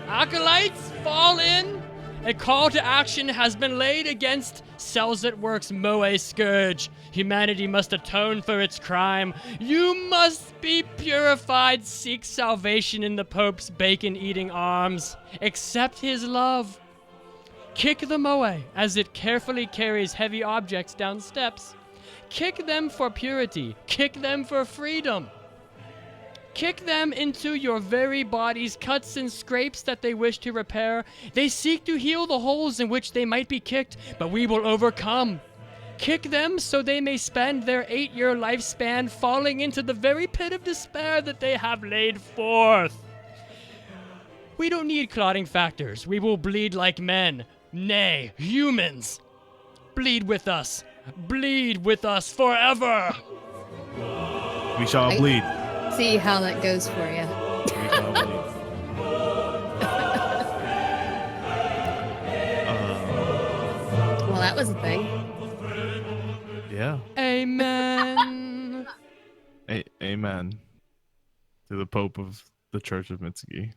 Acolytes, fall in! A call to action has been laid against Cells at Work's moai scourge. Humanity must atone for its crime. You must be purified. Seek salvation in the Pope's bacon-eating arms. Accept his love. Kick the moai as it carefully carries heavy objects down steps. Kick them for purity. Kick them for freedom. Kick them into your very body's cuts and scrapes that they wish to repair. They seek to heal the holes in which they might be kicked, but we will overcome. Kick them so they may spend their 8-year lifespan falling into the very pit of despair that they have laid forth. We don't need clotting factors. We will bleed like men. Nay, humans. Bleed with us. Bleed with us forever. We shall bleed. See how that goes for you. We shall bleed. Well, that was a thing. Yeah. Amen. Amen. To the Pope of the Church of Mitsuki.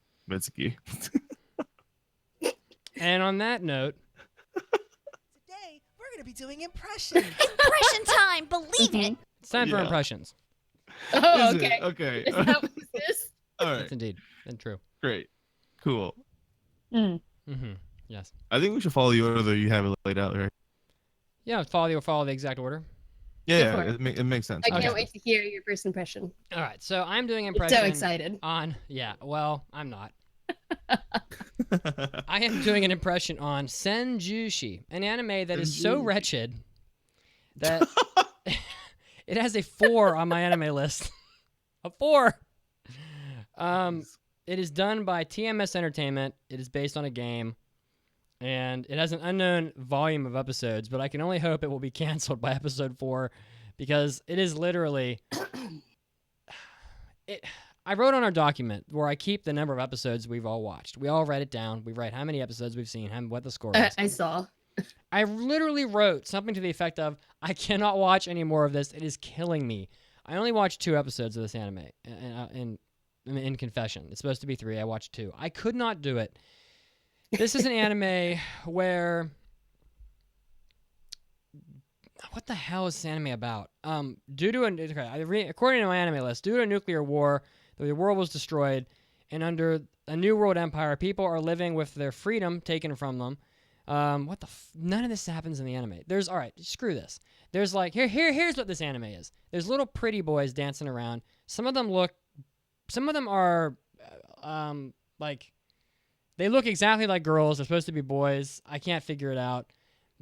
And on that note, Today, we're going to be doing impressions. Impression time, believe it. it's time for Yeah. impressions. Oh, Is it? okay. Okay. Is that what this is? All That's right. indeed and true. Great. Cool. Mm-hmm. Yes. I think we should follow the order you have it laid out, right? Yeah, follow the exact order. Yeah, for yeah, it makes sense. I can't Okay. wait to hear your first impression. All right, so I'm doing I'm impression so excited. on. Yeah, well, I'm not. I am doing an impression on Senjushi, an anime that is so Senjushi. wretched that it has a 4 on my anime list. A 4. It is done by TMS Entertainment. It is based on a game, and it has an unknown volume of episodes. But I can only hope it will be canceled by episode 4, because it is literally. I wrote on our document where I keep the number of episodes we've all watched. We all write it down. We write how many episodes we've seen, what the score is. I saw. I literally wrote something to the effect of, I cannot watch any more of this. It is killing me. I only watched 2 episodes of this anime in confession. It's supposed to be 3. I watched 2. I could not do it. This is an anime where... What the hell is this anime about? According to my anime list, due to a nuclear war, the world was destroyed, and under a new world empire, people are living with their freedom taken from them. None of this happens in the anime. All right, screw this. There's like, here's what this anime is. There's little pretty boys dancing around. Some of them are, like, they look exactly like girls. They're supposed to be boys. I can't figure it out.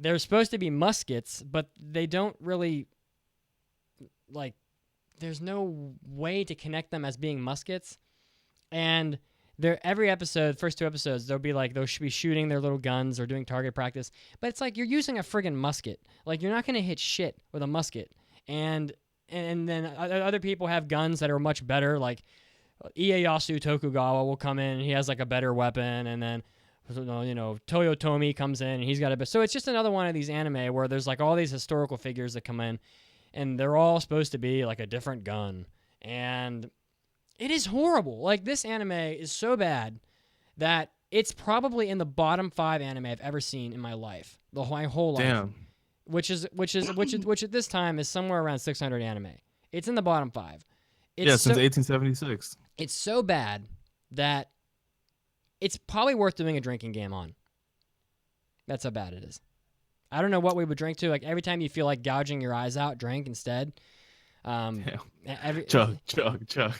They're supposed to be muskets, but they don't really, like, there's no way to connect them as being muskets. And every episode, first 2 episodes, they'll be shooting their little guns or doing target practice. But it's like you're using a friggin' musket. Like, you're not going to hit shit with a musket. And then other people have guns that are much better. Like, Ieyasu Tokugawa will come in and he has, like, a better weapon. And then, Toyotomi comes in and he's got so it's just another one of these anime where there's, like, all these historical figures that come in. And they're all supposed to be, like, a different gun. And it is horrible. Like, this anime is so bad that it's probably in the bottom 5 anime I've ever seen in my life. My whole life. Damn. Which at this time is somewhere around 600 anime. It's in the bottom 5. Since 1876. It's so bad that it's probably worth doing a drinking game on. That's how bad it is. I don't know what we would drink to. Like, every time you feel like gouging your eyes out, drink instead. Chug.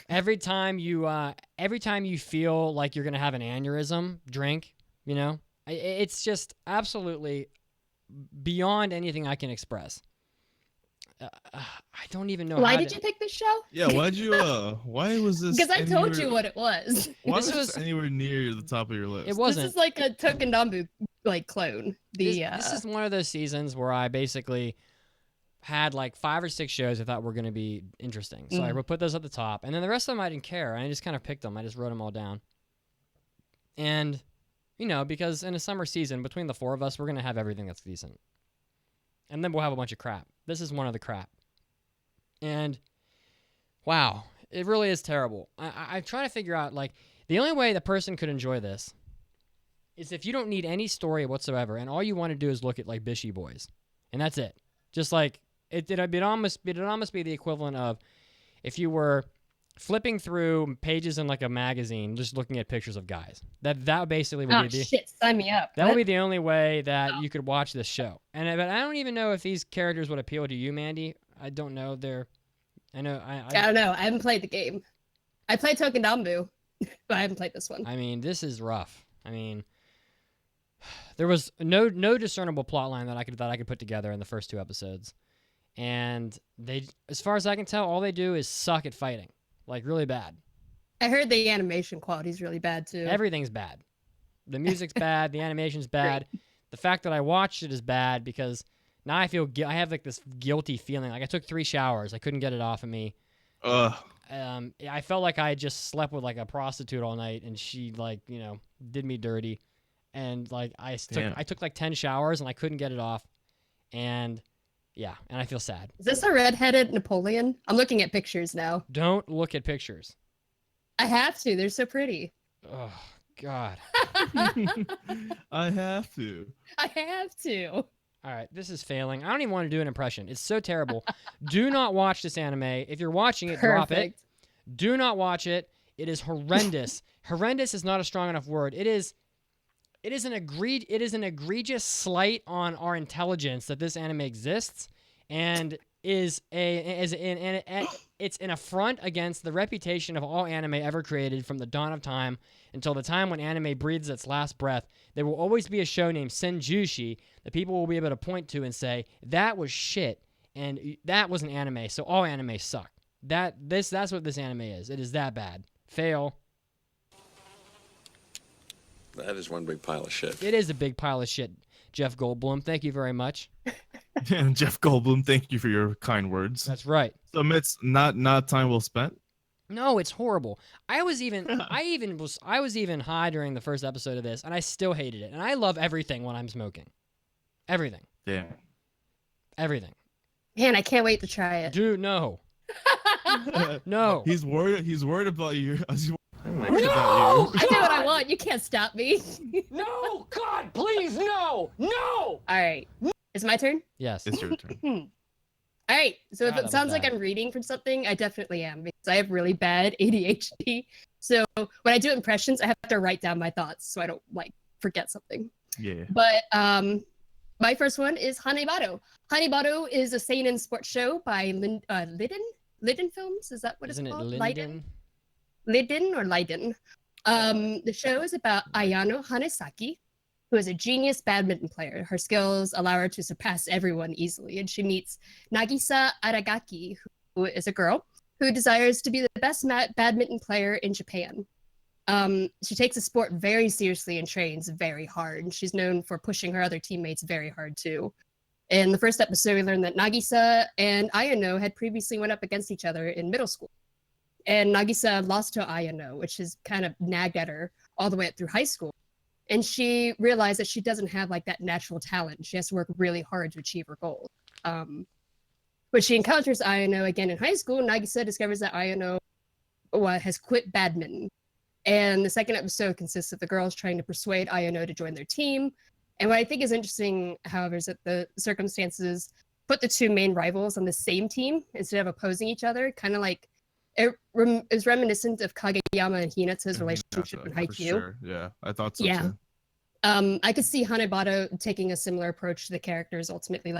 Every time you feel like you're gonna have an aneurysm, drink. It's just absolutely beyond anything I can express. I don't even know. Why did you pick this show? Yeah, why was this? Because I told you what it was. Why This was was- this anywhere near the top of your list? It wasn't. This is like a Tokendamu clone. This is one of those seasons where I basically had like 5 or 6 shows I thought were going to be interesting. So I would put those at the top. And then the rest of them I didn't care. I just kind of picked them. I just wrote them all down. And, because in a summer season, between the 4 of us, we're going to have everything that's decent. And then we'll have a bunch of crap. This is one of the crap. And, wow, it really is terrible. I try to figure out, like, the only way the person could enjoy this is if you don't need any story whatsoever, and all you want to do is look at, like, Bishy Boys. And that's it. Just like, it'd almost be the equivalent of if you were flipping through pages in like a magazine, just looking at pictures of guys. That basically would be shit, sign me up. That would be the only way that you could watch this show. But I don't even know if these characters would appeal to you, Mandy. I don't know. I don't know. I haven't played the game. I played Tokendambu, but I haven't played this one. I mean, this is rough. I mean, there was no discernible plot line that I could put together in the first 2 episodes. And they, as far as I can tell, all they do is suck at fighting. Like, really bad. I heard the animation quality is really bad, too. Everything's bad. The music's bad. The animation's bad. Great. The fact that I watched it is bad because now I have, like, this guilty feeling. Like, I took 3 showers. I couldn't get it off of me. I felt like I just slept with, like, a prostitute all night, and she, like, did me dirty. And, like, I took, like, 10 showers, and I couldn't get it off. And... yeah, and I feel sad. Is this a redheaded Napoleon? I'm looking at pictures now. Don't look at pictures. I have to. They're so pretty. Oh, God. I have to. I have to. All right, this is failing. I don't even want to do an impression. It's so terrible. Do not watch this anime. If you're watching it, drop it. Do not watch it. It is horrendous. Horrendous is not a strong enough word. It is an egregious slight on our intelligence that this anime exists, and it's an affront against the reputation of all anime ever created from the dawn of time until the time when anime breathes its last breath. There will always be a show named Senjushi that people will be able to point to and say that was shit and that was an anime, so all anime suck. That's what this anime is. It is that bad. Fail. That is one big pile of shit. It is a big pile of shit, Jeff Goldblum. Thank you very much. And Jeff Goldblum, thank you for your kind words. That's right. So it's not time well spent. No, it's horrible. I was even high during the first episode of this, and I still hated it. And I love everything when I'm smoking. Everything. Damn. Everything. Man, I can't wait to try it. Dude, no. No. He's worried about you. No! I do what I want. You can't stop me. No! God, please, no! No! All right. Is it my turn? Yes. It's your turn. All right. So God, if it sounds like I'm reading from something, I definitely am because I have really bad ADHD. So when I do impressions, I have to write down my thoughts so I don't forget something. Yeah. But my first one is Hanebado. Hanebado is a seinen sports show by Liden Films. Is that what Isn't it's called? Linden? Liden or Leiden. The show is about Ayano Hanesaki, who is a genius badminton player. Her skills allow her to surpass everyone easily, and she meets Nagisa Aragaki, who is a girl who desires to be the best badminton player in Japan. She takes the sport very seriously and trains very hard, and she's known for pushing her other teammates very hard too. In the first episode, we learned that Nagisa and Ayano had previously went up against each other in middle school. And Nagisa lost to Ayano, which has kind of nagged at her all the way up through high school. And she realized that she doesn't have that natural talent. She has to work really hard to achieve her goal. When she encounters Ayano again in high school, Nagisa discovers that Ayano has quit badminton. And the second episode consists of the girls trying to persuade Ayano to join their team. And what I think is interesting, however, is that the circumstances put the two main rivals on the same team instead of opposing each other, kind of like it is reminiscent of Kageyama and Hinata's relationship in Haikyuu. Sure. Yeah, I thought so yeah. too. I could see Hanebado taking a similar approach to the characters, ultimately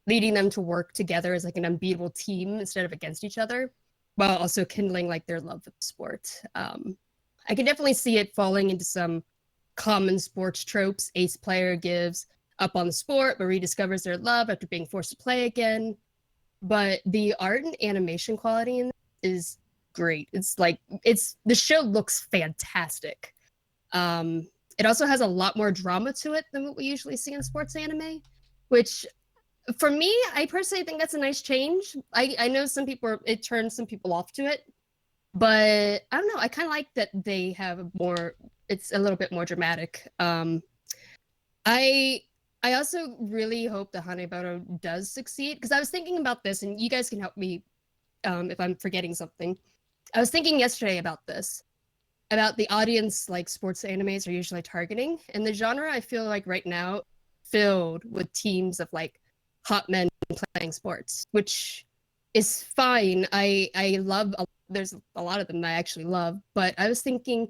leading them to work together as an unbeatable team instead of against each other, while also kindling their love for the sport. I can definitely see it falling into some common sports tropes. Ace player gives up on the sport but rediscovers their love after being forced to play again. But the art and animation quality in is great. It's the show looks fantastic. It also has a lot more drama to it than what we usually see in sports anime, which For me, I personally think that's a nice change. I know some people it turns some people off to it, but I don't know. I kind of like that they have more. It's a little bit more dramatic. I also really hope the Hanebaro does succeed because I was thinking about this, and you guys can help me if I'm forgetting something. I was thinking yesterday about this, about the audience like sports animes are usually targeting, and the genre I feel like right now filled with teams of like hot men playing sports, which is fine. I love. There's a lot of them I actually love, but I was thinking,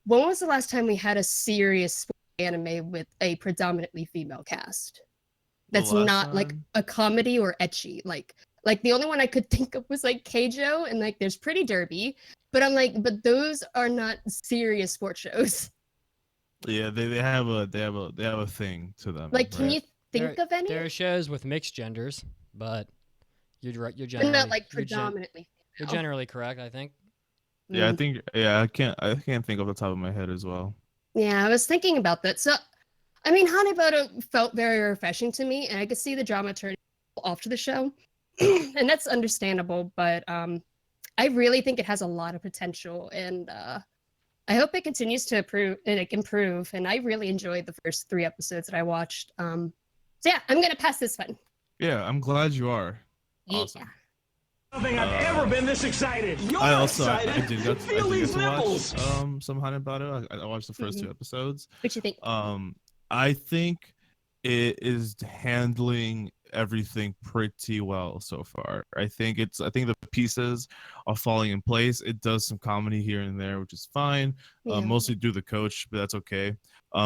when was the last time we had a serious anime with a predominantly female cast? That's not like a comedy or ecchi. Like the only one I could think of was like Keijo and like there's Pretty Derby, but I'm like, but those are not serious sports shows. Yeah, they have a thing to them. Like, can you think of any? There are shows with mixed genders, but you're right. You're But generally not like predominantly. you're generally correct, I think. Yeah, I think I can't think off the top of my head as well. Yeah, I was thinking about that. So, I mean, Hanebado felt very refreshing to me, and I could see the drama turning off to the show, and that's understandable. But I really think it has a lot of potential, and I hope it continues to improve. And I really enjoyed the first 3 episodes that I watched. So yeah, I'm gonna pass this one. Yeah, I'm glad you are. Awesome. Yeah. I don't think I've ever been this excited. You're I also excited. I did get Feel to these nipples. watch some Hanebado. I watched the 1st 2 episodes. What you think? I think it is handling everything pretty well so far. I think the pieces are falling in place. It does some comedy here and there, which is fine. Mostly due to the coach, but that's okay.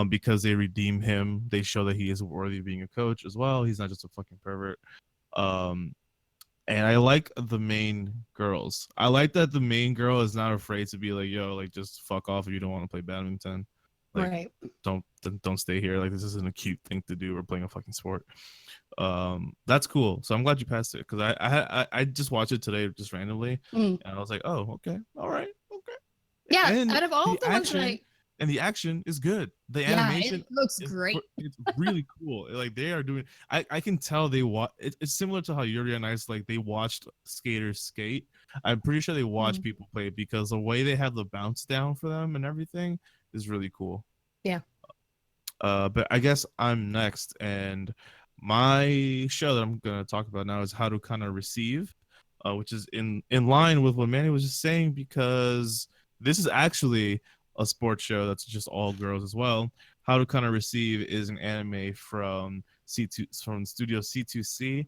Because they redeem him, they show that he is worthy of being a coach as well. He's not just a fucking pervert. And I like the main girls. I like that the main girl is not afraid to be like, yo, like just fuck off if you don't want to play badminton. Like, right. Don't stay here. Like, this isn't a cute thing to do. We're playing a fucking sport. That's cool. So I'm glad you passed it because I just watched it today just randomly, and I was like, oh, okay, all right, okay. Yeah, and out of all the ones that and the action is good. The yeah, animation it looks great. It's really cool. Like they are doing. I can tell they watch. It's similar to how Yuri and Ice like they watched skaters skate. I'm pretty sure they watch people play because the way they have the bounce down for them and everything is really cool. Yeah. But I guess I'm next, and my show that I'm gonna talk about now is How to Kind of Receive, which is in line with what Manny was just saying because this is actually a sports show that's just all girls as well. How to Kind of Receive is an anime from Studio C2C.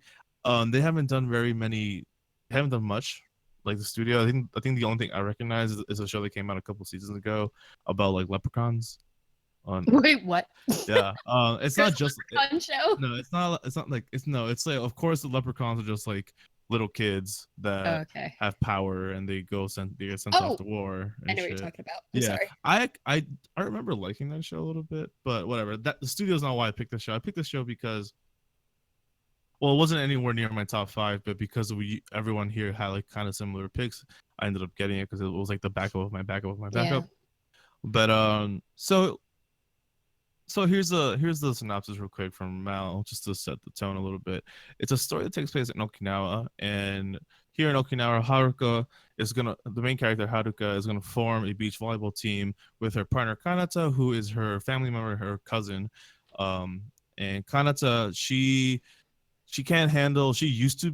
They haven't done much like the studio. I think the only thing I recognize is a show that came out a couple seasons ago about like leprechauns. Wait, what? Yeah. It's not just leprechaun show. No, it's not like it's like of course the leprechauns are just like little kids that have power and they get sent off to war. And I know what you're talking about. I'm sorry. I remember liking that show a little bit, but whatever. That the studio's not why I picked the show. I picked the show because, well, it wasn't anywhere near my top 5, but because everyone here had like kind of similar picks, I ended up getting it because it was like the backup of my backup of my backup. Yeah. But So here's the synopsis real quick from Mal, just to set the tone a little bit. It's a story that takes place in Okinawa, and here in Okinawa, the main character Haruka is gonna form a beach volleyball team with her partner Kanata, who is her family member, her cousin. And Kanata, she can't handle. She used to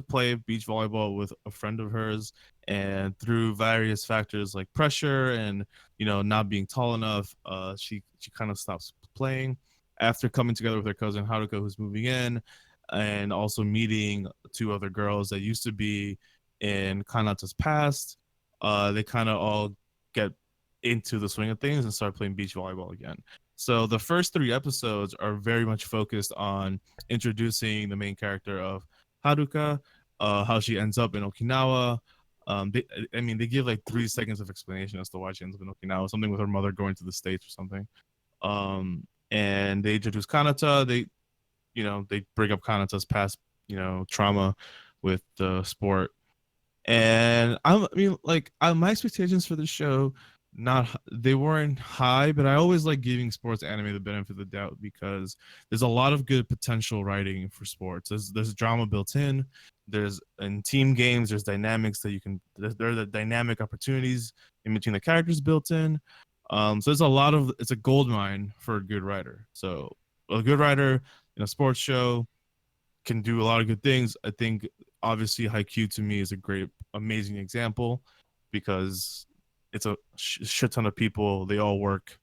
play beach volleyball with a friend of hers, and through various factors like pressure and not being tall enough, she kind of stops playing. After coming together with her cousin Haruka, who's moving in, and also meeting 2 other girls that used to be in Kanata's past, they kind of all get into the swing of things and start playing beach volleyball again. So the first 3 episodes are very much focused on introducing the main character of Haruka, how she ends up in Okinawa. They give like 3 seconds of explanation as to why she ends up in Okinawa, something with her mother going to the States or something. And they introduce Kanata. They bring up Kanata's past, trauma with the sport. And my expectations for the show they weren't high, but I always like giving sports anime the benefit of the doubt because there's a lot of good potential writing for sports. There's drama built in. There's in team games, there's dynamics that you can. There are the dynamic opportunities in between the characters built in. So there's a lot of it's a gold mine for a good writer. So a good writer in a sports show can do a lot of good things. I think obviously Haikyuu to me is a great, amazing example because it's a shit ton of people. They all work.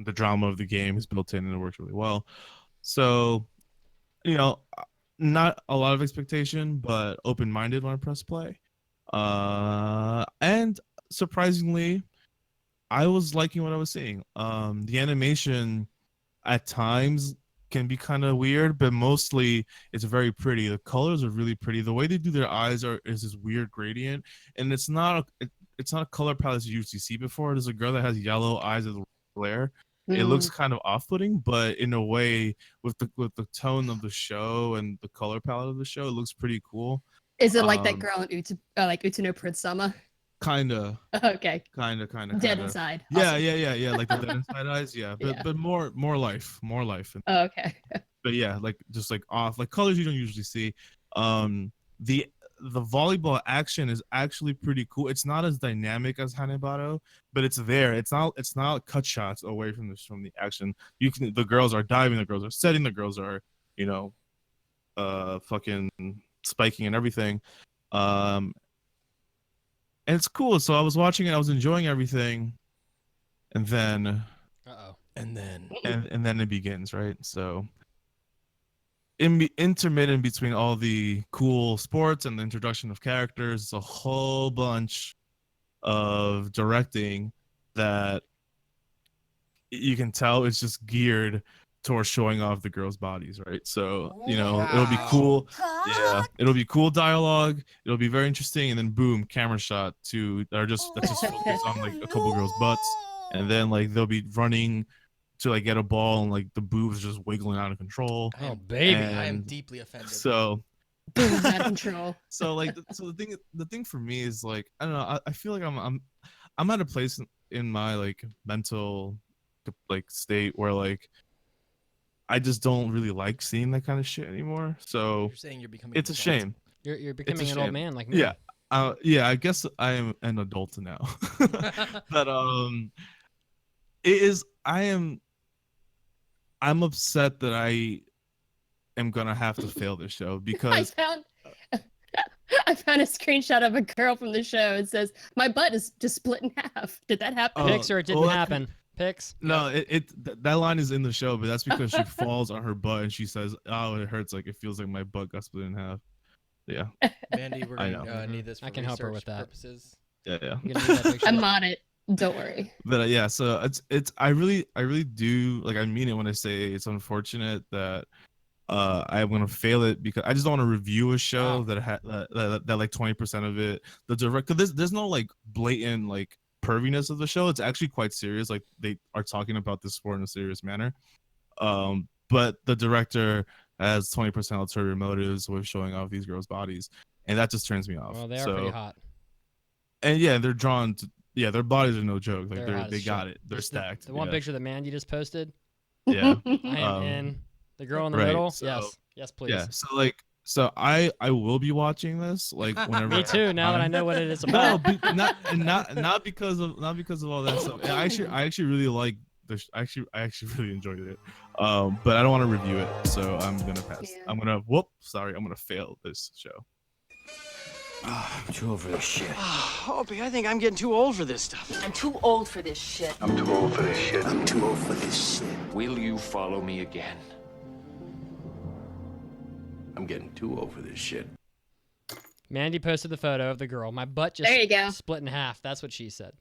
The drama of the game is built in and it works really well. So, not a lot of expectation, but open-minded when I press play. And surprisingly, I was liking what I was seeing. The animation at times can be kind of weird, but mostly it's very pretty. The colors are really pretty. The way they do their eyes is this weird gradient, and it's not a color palette you usually see before. There's a girl that has yellow eyes with glare. It looks kind of off-putting, but in a way, with the tone of the show and the color palette of the show, it looks pretty cool. Is it like that girl in Utano Prince-sama? Kinda. Okay. Kinda. Dead inside. Yeah, Awesome. yeah. Like the dead inside eyes. Yeah, but more life. Oh, okay. But yeah, like just like off, like colors you don't usually see. The volleyball action is actually pretty cool. It's not as dynamic as Hanebado, but it's there. It's not cut shots away from the action. The girls are diving, the girls are setting, the girls are fucking spiking and everything. And it's cool. So I was watching it, I was enjoying everything, and then and then it begins, right? So intermittent between all the cool sports and the introduction of characters, it's a whole bunch of directing that you can tell it's just geared towards showing off the girls' bodies, right? So it'll be cool. Yeah, it'll be cool dialogue. It'll be very interesting, and then boom, camera shot that's just focused on like a couple girls' butts, and then like they'll be running to like get a ball, and like the boobs just wiggling out of control. Oh baby, I am deeply offended. So boobs out of control. So like, the thing for me is like, I don't know. I feel like I'm at a place in my like mental like state where like I just don't really like seeing that kind of shit anymore. So you're saying you're becoming it's a shame. You're becoming an old man like me. Yeah. Yeah, I guess I am an adult now. But I'm upset that I am gonna have to fail this show because I found a screenshot of a girl from the show. It says my butt is just split in half. Did that happen? Pics or it didn't happen? Pics? No, that line is in the show, but that's because she falls on her butt and she says, "Oh, it hurts. Like it feels like my butt got split in half." Yeah. Mandy, we're gonna need this for I can help her with that. Purposes. Yeah. I'm on it. Don't worry. But yeah, so it's I really do like, I mean it when I say it's unfortunate that I'm gonna fail it because I just don't want to review a show that like 20% of it the director there's no like blatant like perviness of the show. It's actually quite serious. Like they are talking about this sport in a serious manner. But the director has 20% ulterior motives with showing off these girls' bodies, and that just turns me off. Well, they are pretty hot. And yeah, they're drawn to. Yeah, their bodies are no joke. Like they shit. got it. They're stacked. The one picture that Mandy just posted. Yeah. I am in. The girl in the middle. So, yes, please. Yeah. So I will be watching this like whenever. Me too. Now that I know what it is about. No, not because of all that stuff. I actually really like this. I actually really enjoyed it. But I don't want to review it, so I'm gonna pass. Yeah. I'm gonna fail this show. I'm too old for this shit. Opie, I think I'm getting too old for this stuff. I'm too old for this shit. I'm too old for this shit. I'm too old for this shit. Will you follow me again? I'm getting too old for this shit. Mandy posted the photo of the girl. My butt just split in half. That's what she said.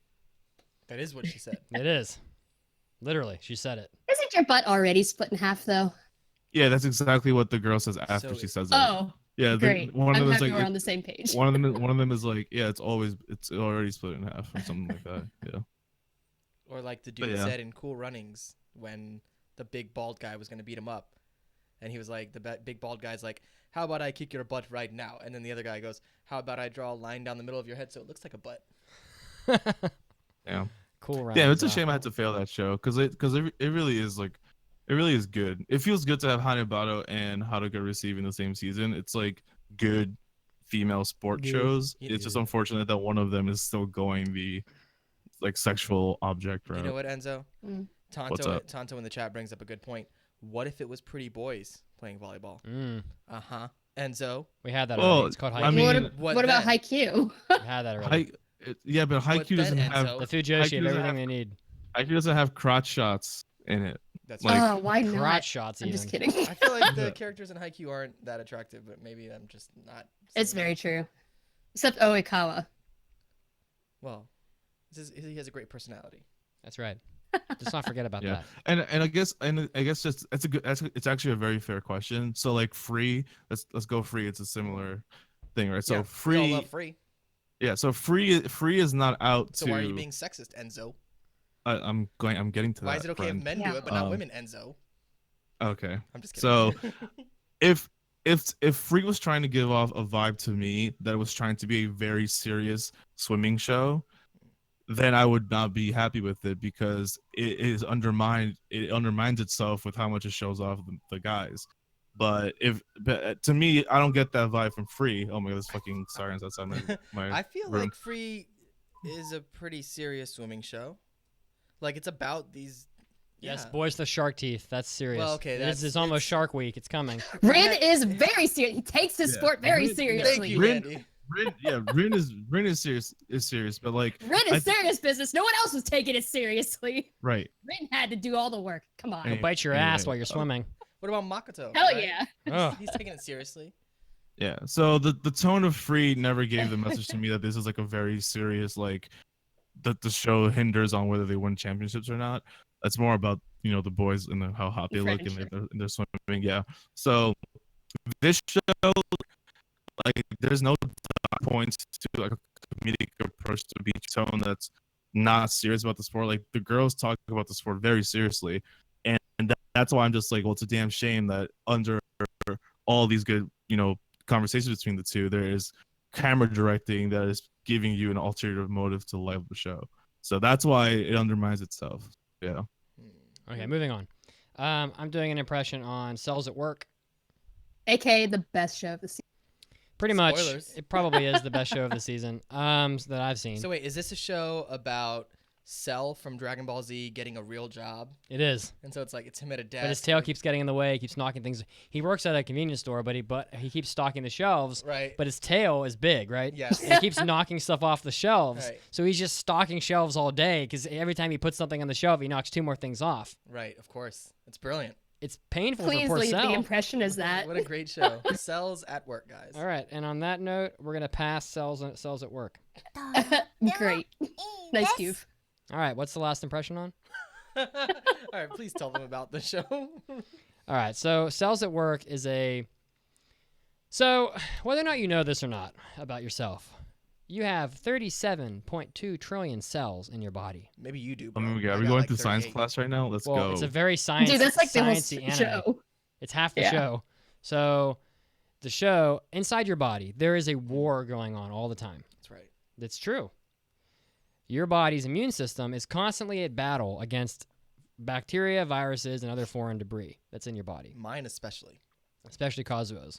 That is what she said. It is. Literally, she said it. Isn't your butt already split in half though? Yeah, that's exactly what the girl says after she says that. Oh. Yeah, great. One of them is like we're on the same page. One of them is like, yeah, it's already split in half or something like that. Yeah. Or like the dude said in Cool Runnings when the big bald guy was gonna beat him up, and he was like, the big bald guy's like, "How about I kick your butt right now?" And then the other guy goes, "How about I draw a line down the middle of your head so it looks like a butt?" Yeah. Cool round. Damn, it's a shame I had to fail that show because it really is like it really is good. It feels good to have Hanebado and Haruka receiving the same season. It's like good female sport shows. It's just unfortunate that one of them is still going the like sexual object route. You know what, Enzo? What's up? Tonto in the chat brings up a good point. What if it was pretty boys playing volleyball? Enzo, we had that already. It's called Haikyuu. I mean, what about Haikyuu? We had that already. Yeah, but Haikyuu doesn't have the Fujoshi have everything they need. Haikyuu doesn't have crotch shots in it. That's like, why not? Crotch shots. I'm even. just kidding. I feel like the characters in Haikyuu aren't that attractive, but maybe I'm just not. It's very true. Except Oikawa. Well, he has a great personality. That's right. Let's not forget about that. And I guess just it's actually a very fair question. So like Free, let's go Free. It's a similar thing, right? So yeah, Free. We all love Free. Yeah, so Free is not out so to. why are you being sexist, Enzo? I'm getting to that. Why is it okay if men do it but not women, Enzo? Okay. I'm just kidding. So if Free was trying to give off a vibe to me that was trying to be a very serious swimming show, then I would not be happy with it because it undermines itself with how much it shows off the guys. But to me, I don't get that vibe from Free. Oh my god, this fucking sirens outside my I feel room. like Free is a pretty serious swimming show. Like it's about these. Yes, Yeah. boys, the shark teeth. That's serious. Well, okay, it's almost Shark Week. It's coming. Rin is very serious. He takes his sport very Thank seriously. you, Mandy. Rin is serious, but like Rin is serious business. No one else was taking it seriously. right. Rin had to do all the work. Come on. Go bite your ass while you're swimming. What about Makoto? Hell right? yeah. He's taking it seriously. Yeah. So the tone of Free never gave the message to me that this is like a very serious like that the show hinders on whether they win championships or not. It's more about the boys and how hot they look and their swimming. Yeah. So this show, like, there's no points to like a comedic approach to beach tone that's not serious about the sport. Like the girls talk about the sport very seriously, and that's why I'm just like, well, it's a damn shame that under all these good conversations between the two, there is camera directing that is giving you an ulterior motive to live the show. So that's why it undermines itself. Yeah. Okay, moving on. I'm doing an impression on Cells at Work. AKA the best show of the season. Pretty much, Spoilers. it probably is the best show of the season that I've seen. So wait, is this a show about Cell from Dragon Ball Z getting a real job? It is. And so it's like it's him at a desk. But his tail keeps getting in the way. He keeps knocking things. He works at a convenience store, but he keeps stocking the shelves. Right. But his tail is big, right? Yes. And he keeps knocking stuff off the shelves. Right. So he's just stocking shelves all day because every time he puts something on the shelf, he knocks 2 more things off. Right, of course. It's brilliant. It's painful Please for poor leave Cell. the impression as that. What a great show. Cells at Work, guys. All right, and on that note, we're gonna pass Cells at Work. Great. Nice goof. All right, what's the last impression on? All right, please tell them about the show. All right, so Cells at Work is so whether or not you know this or not about yourself, you have 37.2 trillion cells in your body. Maybe you do. Oh bro. my god, I are we got going like through science 38. class right now? Let's go. It's a very science. Dude, that's like the whole sciencey anime. show. It's half the Yeah. show. So the show, inside your body, there is a war going on all the time. That's right. That's true. Your body's immune system is constantly at battle against bacteria, viruses, and other foreign debris that's in your body, Mine especially. especially Kazuo's.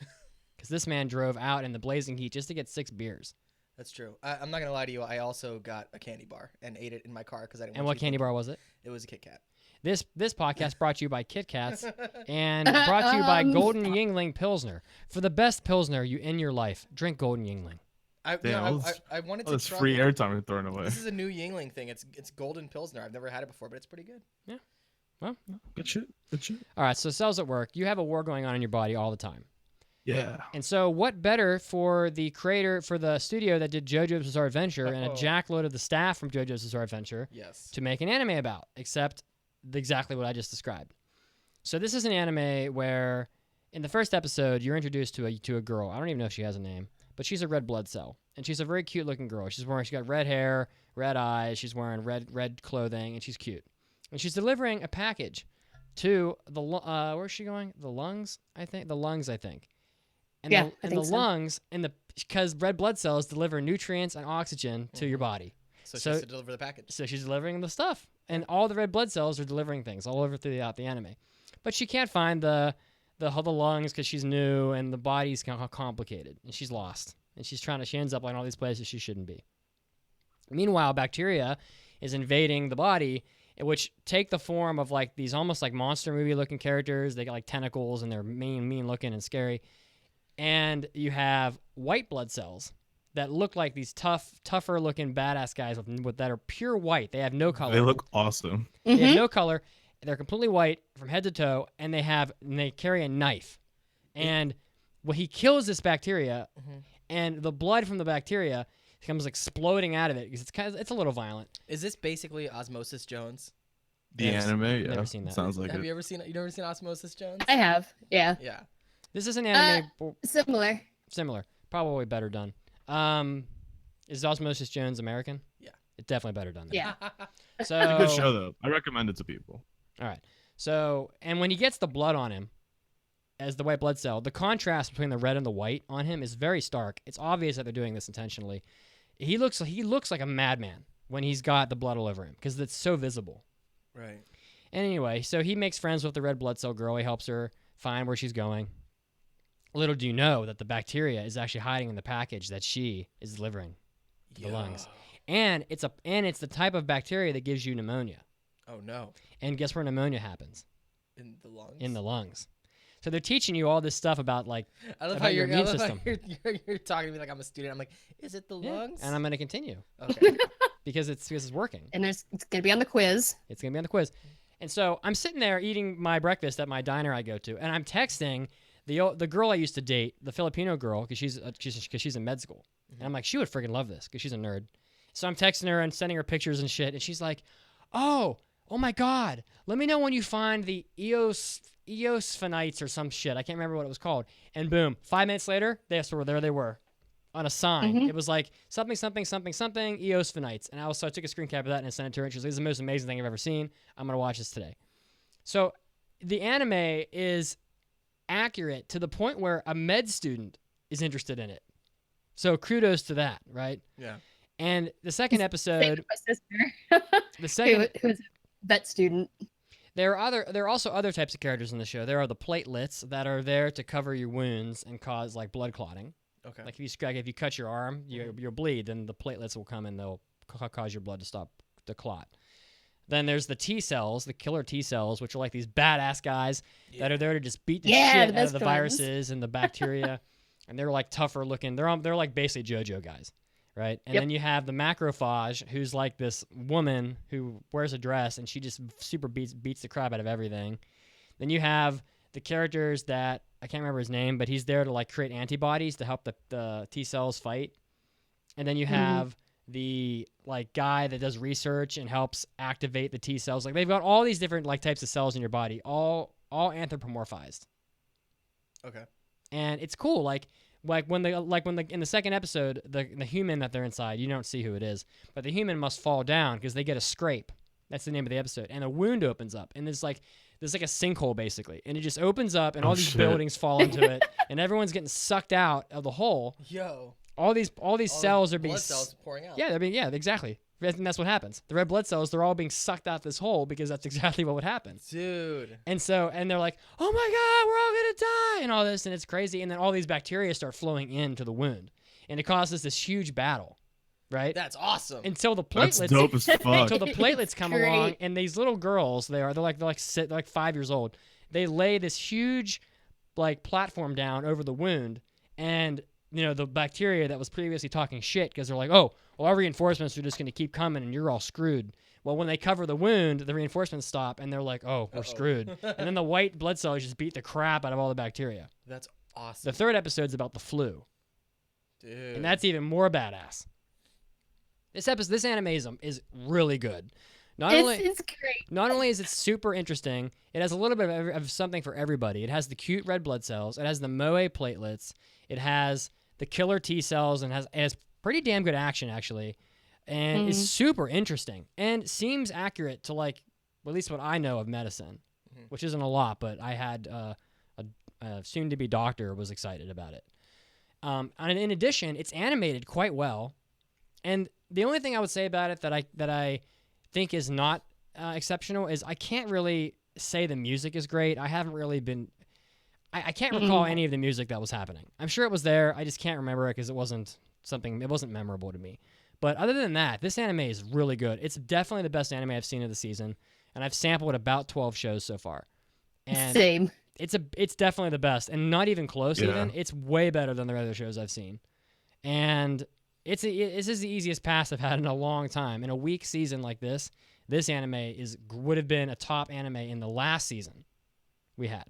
Because this man drove out in the blazing heat just to get 6 beers. That's true. I'm not gonna lie to you. I also got a candy bar and ate it in my car because I didn't. And want what you to candy think- bar was it? It was a Kit Kat. This podcast brought to you by Kit Kats and brought to you by Golden Yingling Pilsner. For the best Pilsner in your life, drink Golden Yingling. I wanted to That's try. free airtime you're throwing away. This is a new Yingling thing. It's Golden Pilsner. I've never had it before, but it's pretty good. Yeah. Well, Good shit. Good shit. all right. So Cells at Work, you have a war going on in your body all the time. Yeah. And so what better for the studio that did JoJo's Bizarre Adventure and a jackload of the staff from JoJo's Bizarre Adventure Yes. to make an anime about, except exactly what I just described. So this is an anime where in the first episode, you're introduced to a girl. I don't even know if she has a name, but she's a red blood cell. And she's a very cute looking girl. She's got red hair, red eyes, she's wearing red clothing, and she's cute. And she's delivering a package to where's she going? The lungs, I think. And Yeah, I the think so. lungs, because red blood cells deliver nutrients and oxygen to your body. So she has to deliver the package. So she's delivering the stuff. And all the red blood cells are delivering things all over throughout the anime. But she can't find the lungs because she's new and the body's complicated. And she's lost. And she ends up in all these places she shouldn't be. Meanwhile, bacteria is invading the body, which take the form of like these almost like monster movie looking characters. They got like tentacles and they're mean looking and scary. And you have white blood cells that look like these tougher looking badass guys that are pure white. They have no color. They look awesome. They have no color. They're completely white from head to toe, and they carry a knife. And he kills this bacteria, and the blood from the bacteria comes exploding out of it because it's a little violent. Is this basically Osmosis Jones? The anime, yeah. Never seen that. Sounds like Have it. you ever seen Osmosis Jones? I have. Yeah. Yeah. This is an anime Similar. probably better done. Is Osmosis Jones American? Yeah. It's definitely better done. Yeah. So It's a good show though. I recommend it to people. All right. So, and when he gets the blood on him as the white blood cell, the contrast between the red and the white on him is very stark. It's obvious that they're doing this intentionally. He looks like a madman when he's got the blood all over him because it's so visible. Right. And anyway, so he makes friends with the red blood cell girl. He helps her find where she's going. Little do you know that the bacteria is actually hiding in the package that she is delivering to the lungs. And it's the type of bacteria that gives you pneumonia. Oh no. And guess where pneumonia happens? In the lungs. In the lungs. So they're teaching you all this stuff about like I love about how your you're, immune I love system. how you're talking to me like I'm a student. I'm like, is it the lungs? And I'm going to continue Okay. because it's working. And it's gonna be on the quiz. It's going to be on the quiz. And so I'm sitting there eating my breakfast at my diner I go to, and I'm texting the girl I used to date, the Filipino girl, because she's in med school. And I'm like, she would freaking love this because she's a nerd. So I'm texting her and sending her pictures and shit, and she's like, oh my God, let me know when you find the eosphenites or some shit. I can't remember what it was called. And boom, 5 minutes later, there they were on a sign. It was like something eosphenites. And I took a screen cap of that and I sent it to her. And she's like, this is the most amazing thing I've ever seen. I'm going to watch this today. So the anime is accurate to the point where a med student is interested in it. So kudos to that, right? Yeah. And the second episode, My sister. the second, who's a vet student. there are also other types of characters in the show. There are the platelets that are there to cover your wounds and cause like blood clotting. Okay. Like if you cut your arm, you'll bleed, then the platelets will come and they'll cause your blood to stop the clot. Then there's the T cells, the killer T cells, which are like these badass guys that are there to just beat the shit out of the viruses and the bacteria, and they're like tougher looking. They're like basically JoJo guys, right? And then you have the macrophage, who's like this woman who wears a dress and she just super beats the crap out of everything. Then you have the characters that I can't remember his name, but he's there to like create antibodies to help the T cells fight. And then you have the like guy that does research and helps activate the T cells. Like they've got all these different like types of cells in your body, all anthropomorphized. Okay. And it's cool. Like when in the second episode, the human that they're inside, you don't see who it is, but the human must fall down because they get a scrape. That's the name of the episode. And a wound opens up, and there's like a sinkhole basically, and it just opens up, and all these buildings fall into it, and everyone's getting sucked out of the hole. Yo. All these cells are being blood cells pouring out. Yeah, exactly. And that's what happens. The red blood cells, they're all being sucked out this hole because that's exactly what would happen. Dude. And they're like, oh my God, we're all going to die and all this. And it's crazy. And then all these bacteria start flowing into the wound. And it causes this huge battle, right? That's awesome. Until the platelets, That's dope as fuck. until the platelets come along. And these little girls, they're like 5 years old. They lay this huge like platform down over the wound. And the bacteria that was previously talking shit because they're like, oh, well, our reinforcements are just going to keep coming and you're all screwed. Well, when they cover the wound, the reinforcements stop and they're like, oh, we're screwed. And then the white blood cells just beat the crap out of all the bacteria. That's awesome. The third episode's about the flu. Dude. And that's even more badass. This anime is really good. It's great. Not only is it super interesting, it has a little bit of something for everybody. It has the cute red blood cells. It has the moai platelets. It has the killer T cells and has pretty damn good action actually, and is super interesting and seems accurate to like at least what I know of medicine, which isn't a lot, but I had a soon-to-be doctor was excited about it. And in addition, it's animated quite well, and the only thing I would say about it that I think is not exceptional is I can't really say the music is great. I haven't really been. I can't recall any of the music that was happening. I'm sure it was there. I just can't remember it because it wasn't memorable to me. But other than that, this anime is really good. It's definitely the best anime I've seen of the season, and I've sampled about 12 shows so far. And Same. It's definitely the best, and not even close. Yeah. Even it's way better than the other shows I've seen, and this is the easiest pass I've had in a long time. In a weak season like this anime would have been a top anime in the last season we had,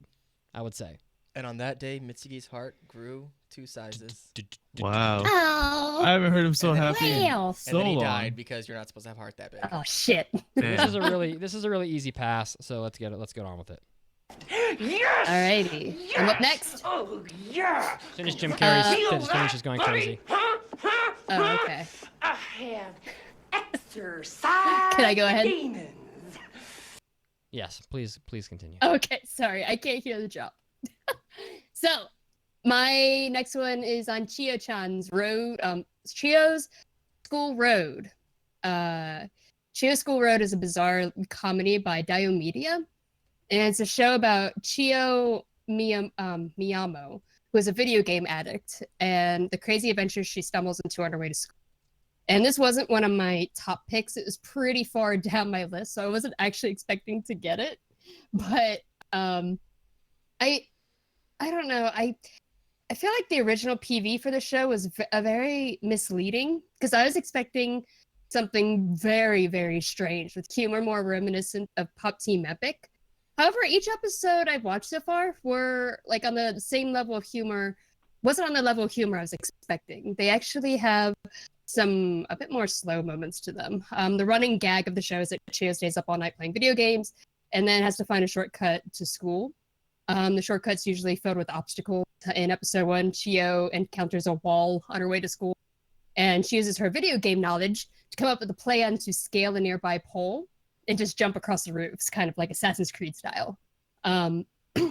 I would say. And on that day, Mitsugi's heart grew 2 sizes. Wow. Oh. I haven't heard him so happy in Wow. so And then he long. died because you're not supposed to have a heart that big. Oh shit. This is a really easy pass. So let's get on with it. Yes! Alrighty. Yes! I'm up next. Oh, yeah! Finish Jim Carrey's finish going crazy. Oh, okay. I have exercise. Can I go ahead? Demons. Yes, please continue. Okay, sorry, I can't hear the drop. So, my next one is on Chio-chan's Road, Chio's School Road. Chio School Road is a bizarre comedy by Dio Media, and it's a show about Chio Miyamo, who is a video game addict, and the crazy adventures she stumbles into on her way to school. And this wasn't one of my top picks. It was pretty far down my list, so I wasn't actually expecting to get it. But I don't know. I feel like the original PV for the show was very misleading because I was expecting something very, very strange with humor more reminiscent of Pop Team Epic. However, each episode I've watched so far were like on the same level of humor. Wasn't on the level of humor I was expecting. They actually have a bit more slow moments to them. The running gag of the show is that Chio stays up all night playing video games and then has to find a shortcut to school. The shortcut's usually filled with obstacles. In episode 1, Chio encounters a wall on her way to school, and she uses her video game knowledge to come up with a plan to scale a nearby pole and just jump across the roofs, kind of like Assassin's Creed style.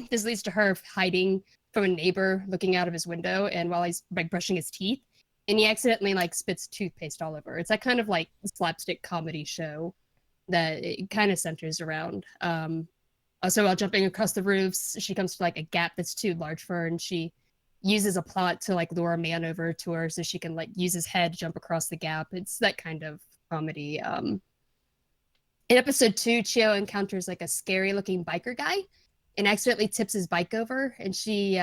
This leads to her hiding from a neighbor looking out of his window, and while he's like brushing his teeth, and he accidentally like spits toothpaste all over. It's that kind of like slapstick comedy show that it kind of centers around. Also, while jumping across the roofs, she comes to like a gap that's too large for her, and she uses a plot to like lure a man over to her so she can like use his head to jump across the gap. It's that kind of comedy. In episode 2, Chio encounters like a scary looking biker guy and accidentally tips his bike over, and she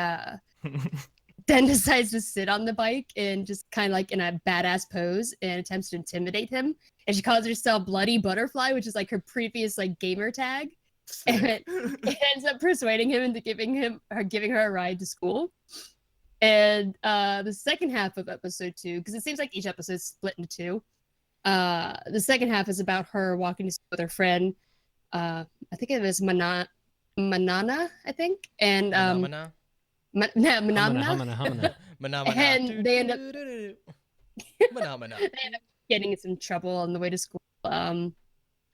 then decides to sit on the bike and just kind of like in a badass pose and attempts to intimidate him. And she calls herself Bloody Butterfly, which is like her previous like gamer tag. And it ends up persuading him into giving her a ride to school. And the second half of episode 2, because it seems like each episode is split into 2. The second half is about her walking to school with her friend. I think it was Manana, I think. And Manamana? Manamana. Manamana. And they end up Manamana. they end up getting in some trouble on the way to school.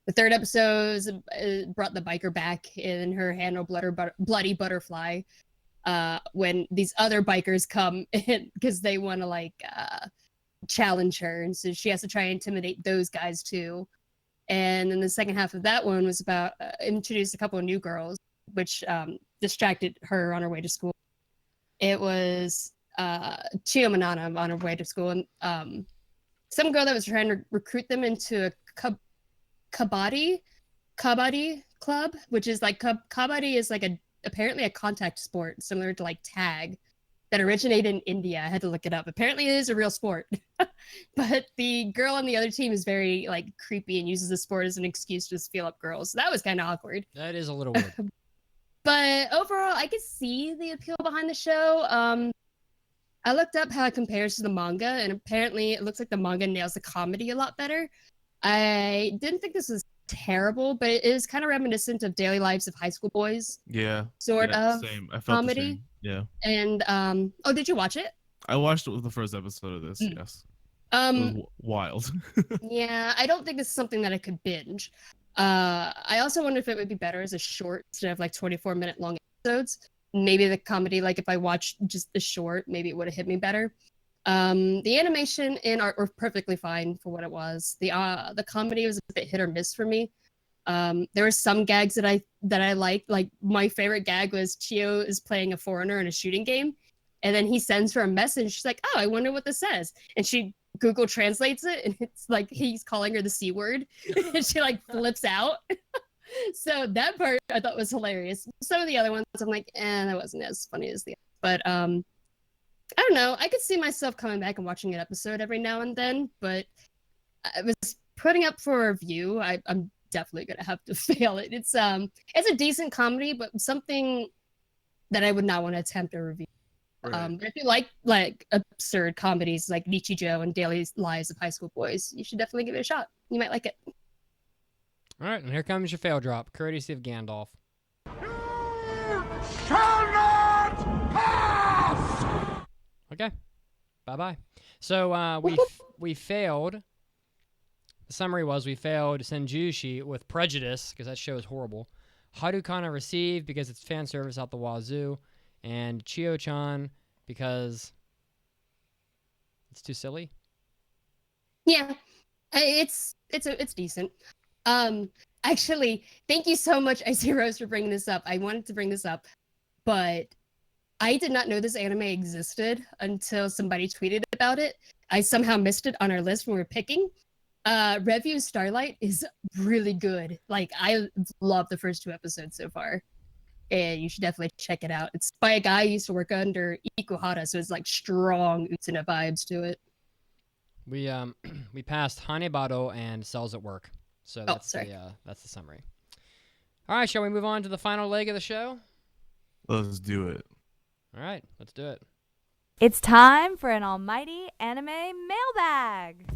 The third episode brought the biker back in her handle Bloody Butterfly when these other bikers come because they want to like challenge her, and so she has to try and intimidate those guys too. And then the second half of that one was about introduced a couple of new girls, which distracted her on her way to school. It was Chio Manana on her way to school, and some girl that was trying to recruit them into a kabaddi club, which is like kabaddi is like apparently a contact sport similar to like tag that originated in India. I had to look it up. Apparently it is a real sport. But the girl on the other team is very like creepy and uses the sport as an excuse to just feel up girls. So that was kind of awkward. That is a little weird. But overall, I could see the appeal behind the show. I looked up how it compares to the manga, and apparently it looks like the manga nails the comedy a lot better. I didn't think this was terrible, but it is kind of reminiscent of Daily Lives of High School Boys. Yeah. Sort of same. I felt comedy. the same. Yeah. And did you watch it? I watched it with the first episode of this. Yes. It was wild. Yeah, I don't think this is something that I could binge. I also wonder if it would be better as a short instead of like 24-minute long episodes. Maybe the comedy, like if I watched just the short, maybe it would have hit me better. The animation and art were perfectly fine for what it was. The comedy was a bit hit or miss for me. There were some gags that I liked. Like my favorite gag was Chio is playing a foreigner in a shooting game, and then he sends her a message. She's like, "Oh, I wonder what this says," and she Google translates it, and it's like he's calling her the C word, and she like flips out. So that part I thought was hilarious. Some of the other ones I'm like, that wasn't as funny as the. But I don't know. I could see myself coming back and watching an episode every now and then, but I was putting up for a review. I'm definitely gonna have to fail it. It's a decent comedy, but something that I would not want to attempt a review. Right. But if you like absurd comedies like Nichijou and Daily Lives of High School Boys, you should definitely give it a shot. You might like it. All right, and here comes your fail drop, courtesy of Gandalf. Shall not pass! Okay, bye-bye. So we failed. The summary was we failed Senjushi with prejudice because that show is horrible. Harukana received because it's fan service out the wazoo, and Chio-chan because it's too silly. Yeah, it's decent. Actually, thank you so much, Icy Rose, for bringing this up. I wanted to bring this up, but I did not know this anime existed until somebody tweeted about it. I somehow missed it on our list when we were picking. Review Starlight is really good. Like, I love the first 2 episodes so far. And you should definitely check it out. It's by a guy who used to work under Ikuhara, so it's like strong Utena vibes to it. We passed Hanebado and Cells at Work. So that's the summary. All right, shall we move on to the final leg of the show? Let's do it. All right, let's do it. It's time for an almighty anime mailbag.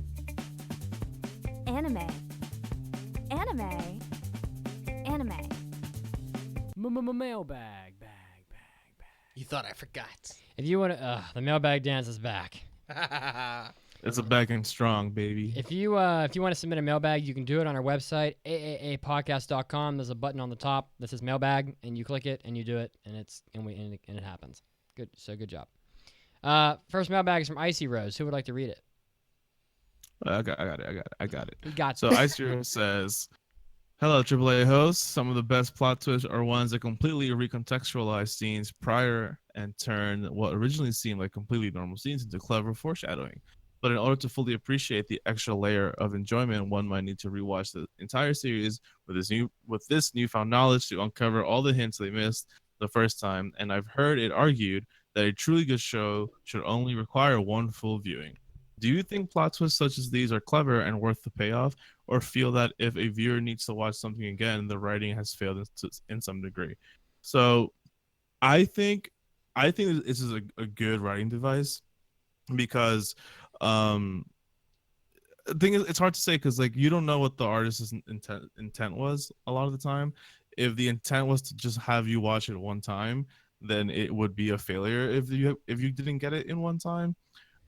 Anime. Mailbag. You thought I forgot. If you want to, the mailbag dance is back. It's a back and strong, baby. If you want to submit a mailbag, you can do it on our website, AAAPodcast.com. There's a button on the top that says mailbag, and you click it, and you do it, and it happens. Good, so good job. First mailbag is from Icy Rose. Who would like to read it? I got it. You got it. So Icy Rose says, "Hello, AAA hosts. Some of the best plot twists are ones that completely recontextualize scenes prior and turn what originally seemed like completely normal scenes into clever foreshadowing. But in order to fully appreciate the extra layer of enjoyment, one might need to rewatch the entire series with this newfound knowledge to uncover all the hints they missed the first time. And I've heard it argued that a truly good show should only require one full viewing. Do you think plot twists such as these are clever and worth the payoff, or feel that if a viewer needs to watch something again, the writing has failed in some degree?" So I think this is a good writing device because the thing is, it's hard to say because like you don't know what the artist's intent was a lot of the time. If the intent was to just have you watch it one time, then it would be a failure if you didn't get it in one time.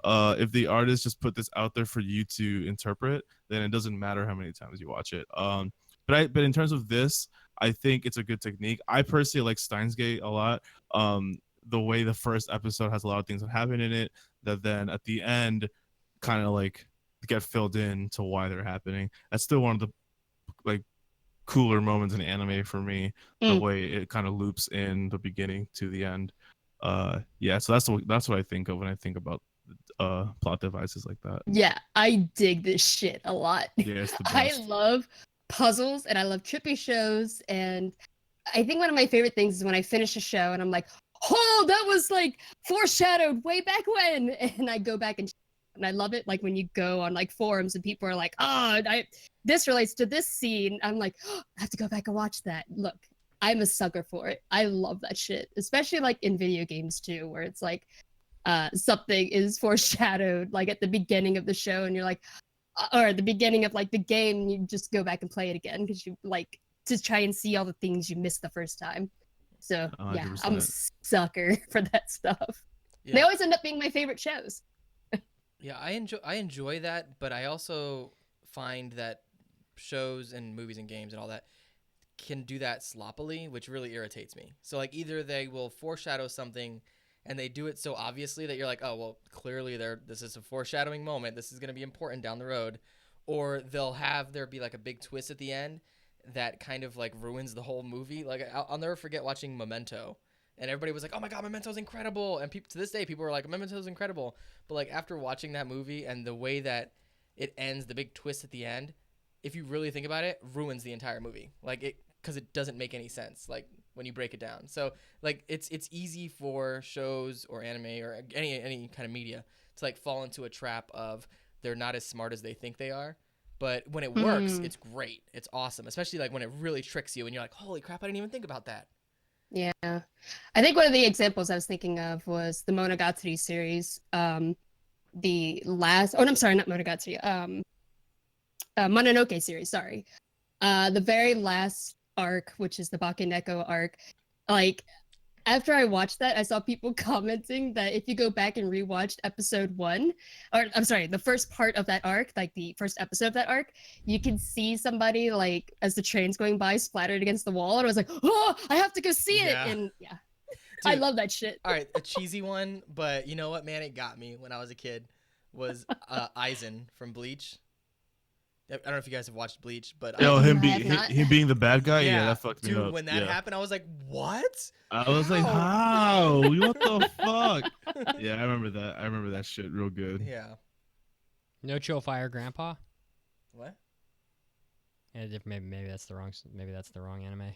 If the artist just put this out there for you to interpret, then it doesn't matter how many times you watch it. But in terms of this, I think it's a good technique. I personally like Steins Gate a lot. The way the first episode has a lot of things that happen in it that then at the end kind of like get filled in to why they're happening. That's still one of the like cooler moments in anime for me. The way it kind of loops in the beginning to the end. Yeah, so that's what I think of when I think about plot devices like that. Yeah, I dig this shit a lot. Yeah, it's the I best. love puzzles and I love trippy shows, and I think one of my favorite things is when I finish a show and I'm like, oh, that was like foreshadowed way back when, and I go back and I love it. Like when you go on like forums and people are like, oh, this relates to this scene. I'm like, oh, I have to go back and watch that. Look, I'm a sucker for it. I love that shit, especially like in video games too, where it's like something is foreshadowed like at the beginning of the show and you're like, or at the beginning of like the game, you just go back and play it again because you like to try and see all the things you missed the first time. So 100%. yeah, I'm a sucker for that stuff. Yeah. They always end up being my favorite shows. Yeah, I enjoy that, but I also find that shows and movies and games and all that can do that sloppily, which really irritates me. So like either they will foreshadow something and they do it so obviously that you're like, oh well, clearly this is a foreshadowing moment. This is gonna be important down the road. Or there be like a big twist at the end that kind of like ruins the whole movie. Like I'll never forget watching Memento, and everybody was like, "Oh my god, Memento's incredible!" And to this day, people are like, "Memento's incredible." But like after watching that movie and the way that it ends, the big twist at the end, if you really think about it, ruins the entire movie. Like because it doesn't make any sense. Like when you break it down. So like it's easy for shows or anime or any kind of media to like fall into a trap of they're not as smart as they think they are. But when it works, it's great. It's awesome, especially like when it really tricks you and you're like, holy crap, I didn't even think about that. Yeah. I think one of the examples I was thinking of was the Monogatari series. The last, oh, I'm sorry, not Monogatari. Mononoke series, sorry. The very last arc, which is the Bakeneko arc, like, after I watched that, I saw people commenting that if you go back and rewatched episode 1, or I'm sorry, the first part of that arc, like the first episode of that arc, you can see somebody like as the train's going by splattered against the wall, and I was like, oh, I have to go see it. And yeah, dude, I love that shit. All right, a cheesy one, but you know what, man, it got me when I was a kid. Was Aizen from Bleach. I don't know if you guys have watched Bleach, but him being the bad guy, yeah, that fucked me up. Dude, when that happened, I was like, "What?" I was like, "How? What the fuck?" Yeah, I remember that. I remember that shit real good. Yeah. No Chill Fire Grandpa. What? Yeah, maybe that's the wrong anime.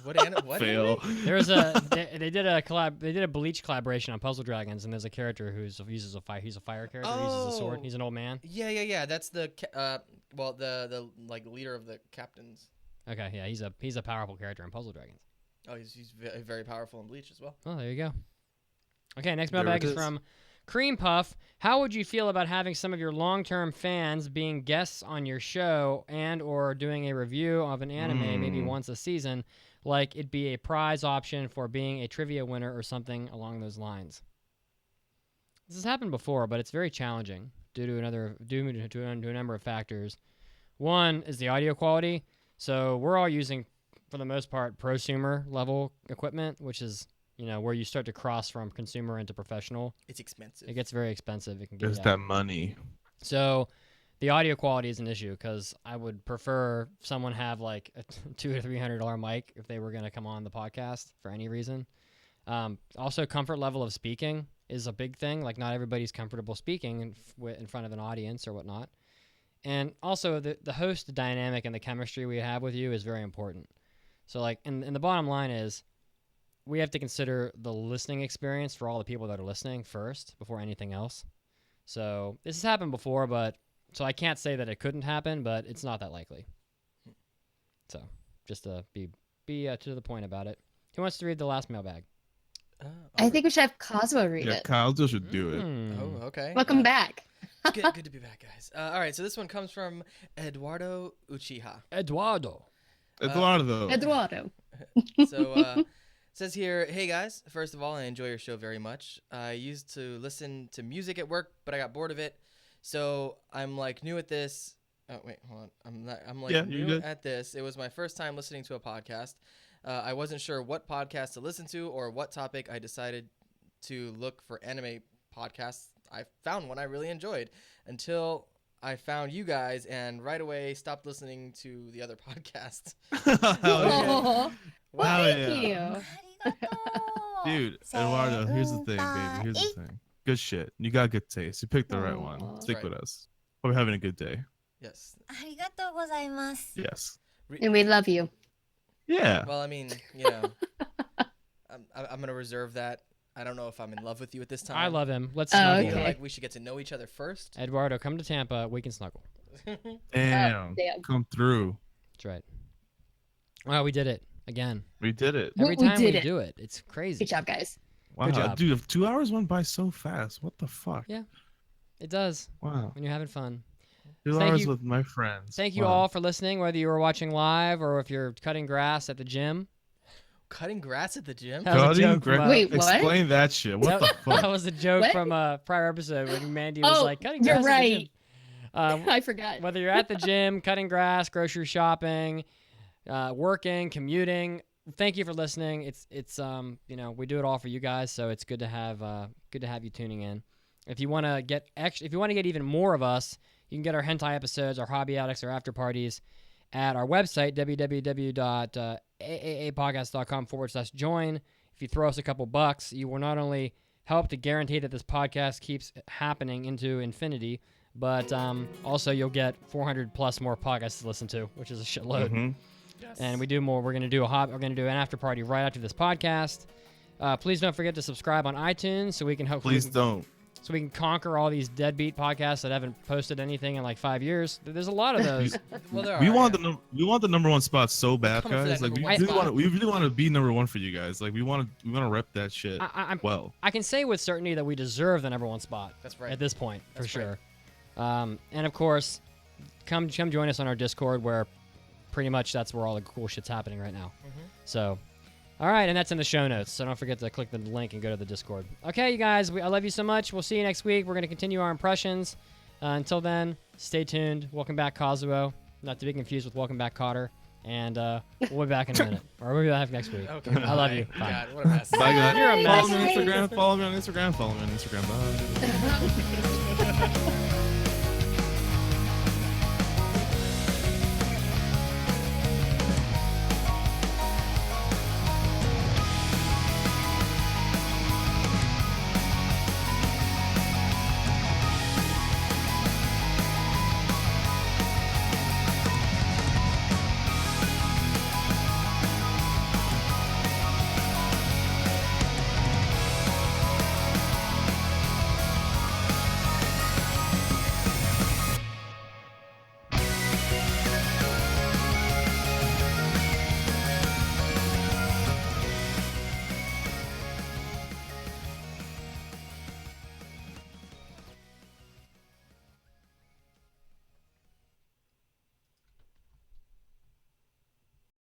What Fail. There was they did a Bleach collaboration on Puzzle Dragons, and there's a character who uses a fire. He's a fire character. He uses a sword. He's an old man. Yeah. That's the the like leader of the captains. Okay, yeah, he's a powerful character in Puzzle Dragons. Oh, he's very, very powerful in Bleach as well. Oh, there you go. Okay, next mailbag is from Cream Puff. How would you feel about having some of your long-term fans being guests on your show and or doing a review of an anime maybe once a season? Like it'd be a prize option for being a trivia winner or something along those lines. This has happened before, but it's very challenging due to a number of factors. One is the audio quality. So we're all using, for the most part, prosumer level equipment, which is where you start to cross from consumer into professional. It's expensive. It gets very expensive. It can get that money. So the audio quality is an issue because I would prefer someone have like a $200 to $300 mic if they were going to come on the podcast for any reason. Also, comfort level of speaking is a big thing. Like not everybody's comfortable speaking in front of an audience or whatnot. And also the host dynamic and the chemistry we have with you is very important. So like, and the bottom line is we have to consider the listening experience for all the people that are listening first before anything else. So this has happened before, so I can't say that it couldn't happen, but it's not that likely. So just to be to the point about it. Who wants to read the last mailbag? I think we should have Kazu read it. Kazu should do it. Oh, okay. Welcome back. Good to be back, guys. All right, so this one comes from Eduardo Uchiha. Eduardo. So says here, hey guys, first of all, I enjoy your show very much. I used to listen to music at work, but I got bored of it. So I'm like new at this. Oh wait, hold on. I'm new at this. It was my first time listening to a podcast. I wasn't sure what podcast to listen to or what topic. I decided to look for anime podcasts. I found one I really enjoyed until I found you guys and right away stopped listening to the other podcasts. Well, thank you. Dude, Eduardo, here's the thing, baby. Here's the thing. Good shit. You got good taste. You picked the right one. Stick with us. Hope you're having a good day. Yes. ありがとうございます Yes. And we love you. Yeah. Well, I mean, I'm gonna reserve that. I don't know if I'm in love with you at this time. I love him. Let's snuggle. I feel like we should get to know each other first. Eduardo, come to Tampa. We can snuggle. Damn. Come through. That's right. Wow, we did it again. We did it. Every time we do it, it's crazy. Good job, guys. Wow, Good job. Dude, 2 hours went by so fast. What the fuck? Yeah, it does. Wow. When you're having fun. 2 hours with my friends. Thank you all for listening, whether you were watching live or if you're cutting grass at the gym. Cutting grass at the gym? Cutting grass? Wait, what? Explain that shit. What the fuck? That was a joke from a prior episode when Mandy was like, cutting grass you're at the gym. right. I forgot. Whether you're at the gym, cutting grass, grocery shopping, working, commuting, thank you for listening. It's we do it all for you guys, so it's good to have you tuning in. If you want to get even more of us, you can get our hentai episodes, our hobby addicts, our after parties at our website, www.AAAPodcast.com/join. If you throw us a couple bucks, you will not only help to guarantee that this podcast keeps happening into infinity, but also you'll get 400 plus more podcasts to listen to, which is a shitload. Mm-hmm. Yes. And we do more. We're gonna do an after party right after this podcast. Please don't forget to subscribe on iTunes so we can help. Please don't. So we can conquer all these deadbeat podcasts that haven't posted anything in like 5 years. There's a lot of those. Well, we want the number one spot so bad, coming for guys. that Like number we one really want to be number one for you guys. Like we want to rep that shit. Well, I can say with certainty that we deserve the number one spot. That's right. At this point, That's for right. sure. And of course, come join us on our Discord, where pretty much that's where all the cool shit's happening right now. So, all right, and that's in the show notes. So don't forget to click the link and go to the Discord. Okay, you guys, I love you so much. We'll see you next week. We're gonna continue our impressions. Until then, stay tuned. Welcome back, Kazuo. Not to be confused with Welcome Back, Cotter. And we'll be back in a minute. Or we'll be back next week. Okay, I love you. Bye. God, what a mess. bye guys. You're a mess. Follow me on Instagram. Follow me on Instagram. Bye.